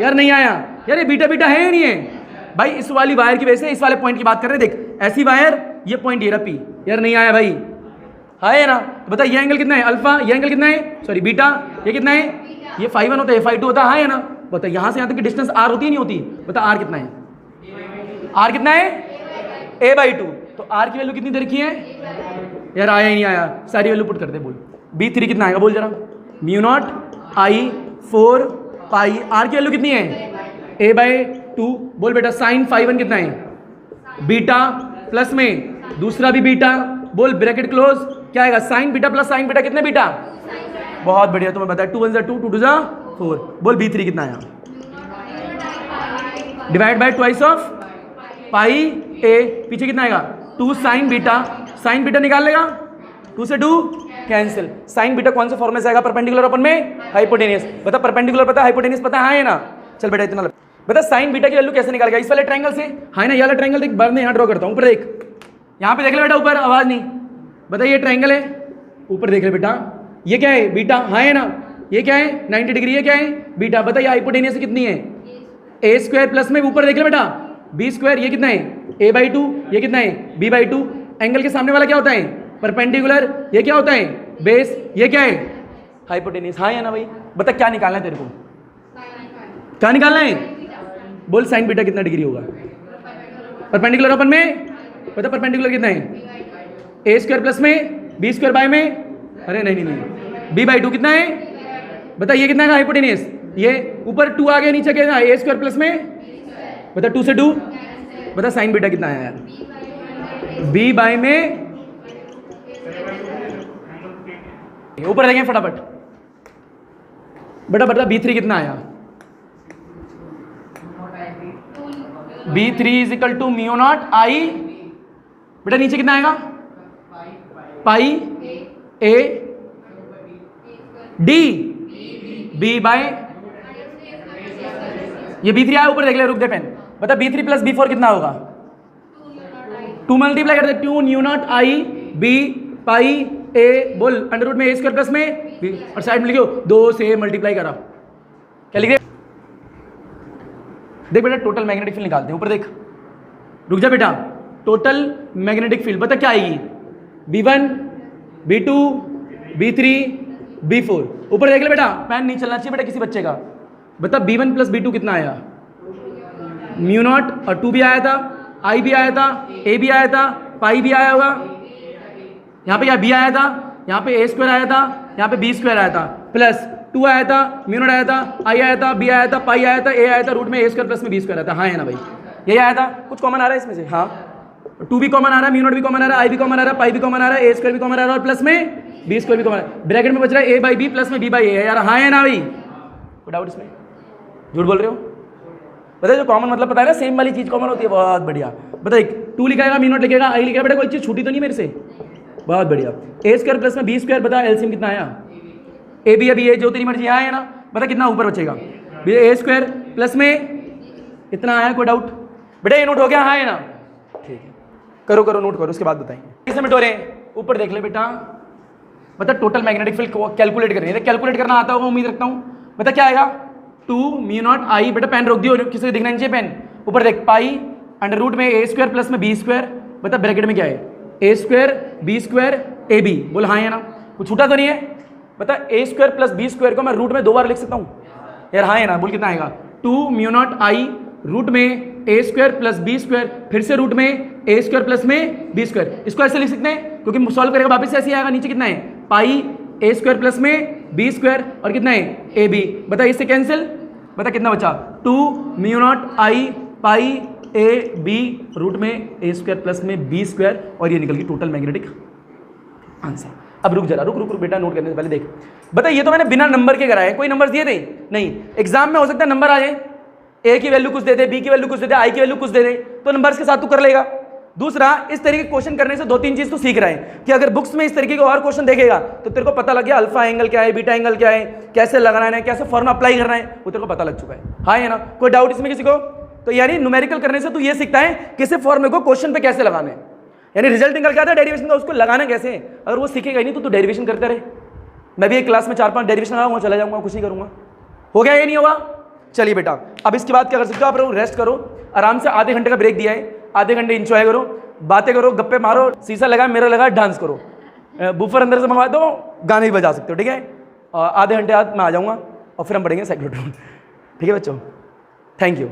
S1: यार नहीं आया, यार ये बीटा बीटा है या नहीं है भाई, इस वाली वायर की वजह से इस वाले पॉइंट की बात कर रहे हैं, देख ऐसी वायर, ये पॉइंट ये रहा P, यार नहीं आया भाई, हाँ है ना, बता ये एंगल कितना है अल्फा, ये एंगल कितना है सॉरी बीटा, ये कितना है, ये φ1 होता है, φ2 होता है, हाँ है ना, बता यहाँ से यहाँ तक की डिस्टेंस r होती है नहीं होती, बता r कितना है, r कितना है a/2, तो r की वैल्यू कितनी दे रखी है, यार आया ही नहीं आया, सारी वैल्यू पुट कर दे, बोल b3 कितना आएगा, बोल जरा, म्यू नॉट आई 4 पाई, r की वैल्यू कितनी है a/2, बोल बेटा साइन φ1 कितना है बीटा प्लस में दूसरा भी बीटा, बोल ब्रैकेट क्लोज, क्या आएगा sign beta plus sign beta कितने बीटा, बहुत बढ़िया, तुम्हें बताया 2 1 2 2 2 4, बोल b3 कितना आया, divide by twice of pi a, पीछे कितना आएगा 2 साइन बीटा निकाल लेगा, 2 से 2 कैंसिल, साइन बीटा कौन से फॉर्म में से आएगा, परपेंडिकुलर अपन में हाइपोटेनियस, बता परपेंडिकुलर पता हाइपोटेनियस पता, हाँ है ना, चल बेटा इतना बता साइन बीटा की वैल्यू कैसे निकालेगा, इस वाले ट्रायंगल से, हाँ ना, ये वाला ट्रायंगल देख, बार मैं यहाँ ड्रॉ करता हूँ, ऊपर देख, यहाँ पे देख ले बेटा, ऊपर आवाज नहीं, बता ये ट्रायंगल है, ऊपर देख ले बेटा, ये क्या है बीटा, हाँ है ना, ये क्या है 90 डिग्री, ये क्या है बीटा, बता ये हाइपोटेनियस कितनी है a स्क्वायर प्लस में, ऊपर देख ले बेटा b स्क्वायर, ये कितना है a/2, ये कितना है b/2, एंगल के सामने वाला क्या होता है परपेंडिकुलर, ये क्या होता है बेस, ये क्या है हाइपोटेनियस, हाँ है ना भाई, बता क्या निकालना है तेरे को, क्या निकालना है, बोल साइन बीटा कितना डिग्री होगा, परपेंडिकुलर अपन में, बता परपेंडिकुलर कितना है a स्क्वायर प्लस में b स्क्वायर बाय में, अरे नहीं b/2 कितना है, बता ये कितना है हाइपोटेनियस, ये ऊपर 2 आ गया, नीचे क्या है a स्क्वायर प्लस में, बता 2 से 2, बता साइन बीटा कितना है यार b बाय में, ऊपर देखें फटाफट बेटा, बता b3 कितना आया, b3 is equal to mu naught I, बेटा नीचे कितना आएगा pi a d b by, ये b3 आया, ऊपर देख ले, रुक दे पेन, बता b3 प्लस b4 कितना होगा, 2 मल्टीप्लाई कर दे, 2 new not I b pi a, बोल अंडर रूट में a स्क्वायर प्लस में b, और साइड में लिखो 2 से मल्टीप्लाई करा, क्या लिख दे, देख बेटा टोटल मैग्नेटिक फील्ड निकालते हैं, ऊपर देख, रुक जा बेटा, टोटल मैग्नेटिक फील्ड बता क्या आएगी, b1 b2 b3 b4, ऊपर देख ले बेटा, पैन नहीं चलना चाहिए बेटा किसी बच्चे का, बता b1 प्लस b2 कितना आया, म्यू नॉट, और 2 भी आया था, i भी आया था, a भी आया था, पाई भी आया होगा, यहाँ पे क्या बी आया था, यहाँ पे ए स्क्वायर आया था, यहाँ पे बी स्क्वायर आया था, प्लस 2 आया था, म्यू नॉट आया था, आई आया था, बी आया था, पाई आया था, ए आया था, रूट में ए स्क्वायर प्लस में बी स्क्वायर आया था। हाँ है ना भाई, यही आया था। कुछ कॉमन आ रहा है इसमें से? हाँ, 2 भी कॉमन आ रहा है, म्यू नॉट भी कॉमन आ रहा है, आई भी कॉमन आ रहा है, पाई भी कॉमन आ रहा है, ए स्क्वायर भी कॉमन आ रहा है और प्लस में बी स्क्वायर भी कॉमन आ रहा है। ब्रैकेट में बच रहा है ए बाई बी प्लस में बी बाई ए यार। हाँ है ना भाई, कोई डाउट इसमें? झूठ बोल रहे हो? पता है जो कॉमन मतलब पता है ना, सेम वाली चीज कॉमन होती है। बहुत बढ़िया। बताइए 2 लिखाएगा, म्यू नॉट लिखेगा, आई लिखेगा, बेटा कोई चीज छूटी तो नहीं मेरे से? बहुत बढ़िया। ए स्क्वायर प्लस में बी स्क्वायर, बता एलसीएम कितना आया? ए बी अभी ए जो तेरी मर्जी यहाँ है ना, बता कितना ऊपर बचेगा? ए स्क्वायर प्लस में इतना आया, कोई डाउट? बेटा ये नोट हो गया? हाँ है ना, ठीक है, करो करो नोट करो, उसके बाद बताएंगे। कैसे मिट हो रहे हैं? ऊपर देख ले बेटा, बता टोटल मैग्नेटिक फील्ड कैलकुलेट करनी है। कैलकुलेट करना आता होगा उम्मीद रखता हूँ। बता क्या आएगा? 2 म्यू नॉट आई, बेटा पेन रोक दियो, किसी को दिखना नहीं चाहिए पेन। ऊपर देख, पाई अंडर रूट में ए स्क्वायर प्लस में बी स्क्वायर, बता ब्रैकेट में क्या है? A square B square A B. बोल हाँ है ना, कुछ छूटा तो नहीं है? बता ए स्क्वायर प्लस बी स्क्वायर को मैं रूट में 2 बार लिख सकता हूँ यार? हाँ है ना, बोल कितना आएगा? 2 म्यू नॉट आई रूट में ए स्क्वायर प्लस बी स्क्वायर, फिर से रूट में ए स्क्वायर प्लस में बी स्क्वायर। इसको ऐसे लिख सकते हैं क्योंकि सॉल्व करेगा वापस ऐसे आएगा। नीचे कितना है? पाई ए स्क्वायर प्लस में बी स्क्वायर और कितना है? ए बी। बता इससे कैंसिल, बता कितना बचा? 2 mu naught I pi a b root में ए स्क्वायर प्लस में बी स्क्वायर, और ये निकल गई टोटल मैग्नेटिक आंसर। अब रुक जरा, रुक रुक रुक बेटा, नोट करने से पहले देख। बता ये तो मैंने बिना नंबर के कराए, कोई नंबर दिए थे नहीं। एग्जाम में हो सकता है नंबर आ जाए, ए की वैल्यू कुछ दे दे, बी की वैल्यू कुछ दे दे, आई की वैल्यू कुछ दे दे, तो नंबर्स के साथ तू कर लेगा। दूसरा, इस तरीके के क्वेश्चन करने से 2-3 चीज तो सीख रहा है कि अगर बुक्स में इस तरीके के और क्वेश्चन देखेगा तो तेरे को पता लग गया अल्फा एंगल क्या है, बीटा एंगल क्या है, कैसे लगाना है, कैसे फॉर्मूला अप्लाई करना है, वो तेरे को पता लग चुका है। हाँ है ना, कोई डाउट इसमें किसी को? तो यानी न्यूमेरिकल करने से तू ये सीखता है किसी फॉर्मूले को क्वेश्चन पे कैसे लगाना है, यानी रिजल्ट निकल के आता है डेरिवेशन का, उसको लगाना कैसे है। अगर वो सीखेगा ही नहीं तो डेरिवेशन करते रहे। मैं भी एक क्लास में 4-5 डेरिवेशन लगाऊंगा, चला जाऊंगा, कुछ ही करूंगा। हो गया ये नहीं होगा? चलिए बेटा, अब इसके बाद क्या कर सकते हो आप? रेस्ट करो आराम से, आधे घंटे का ब्रेक दिया है, आधे घंटे इंजॉय करो, बातें करो, गप्पे मारो, शीशा लगा मेरा लगा, डांस करो, बूफर अंदर से मंगवा दो, गाने भी बजा सकते हो, ठीक है? आधे घंटे बाद मैं आ जाऊंगा और फिर हम पढ़ेंगे साइक्लोट्रॉन। ठीक है बच्चों, थैंक यू।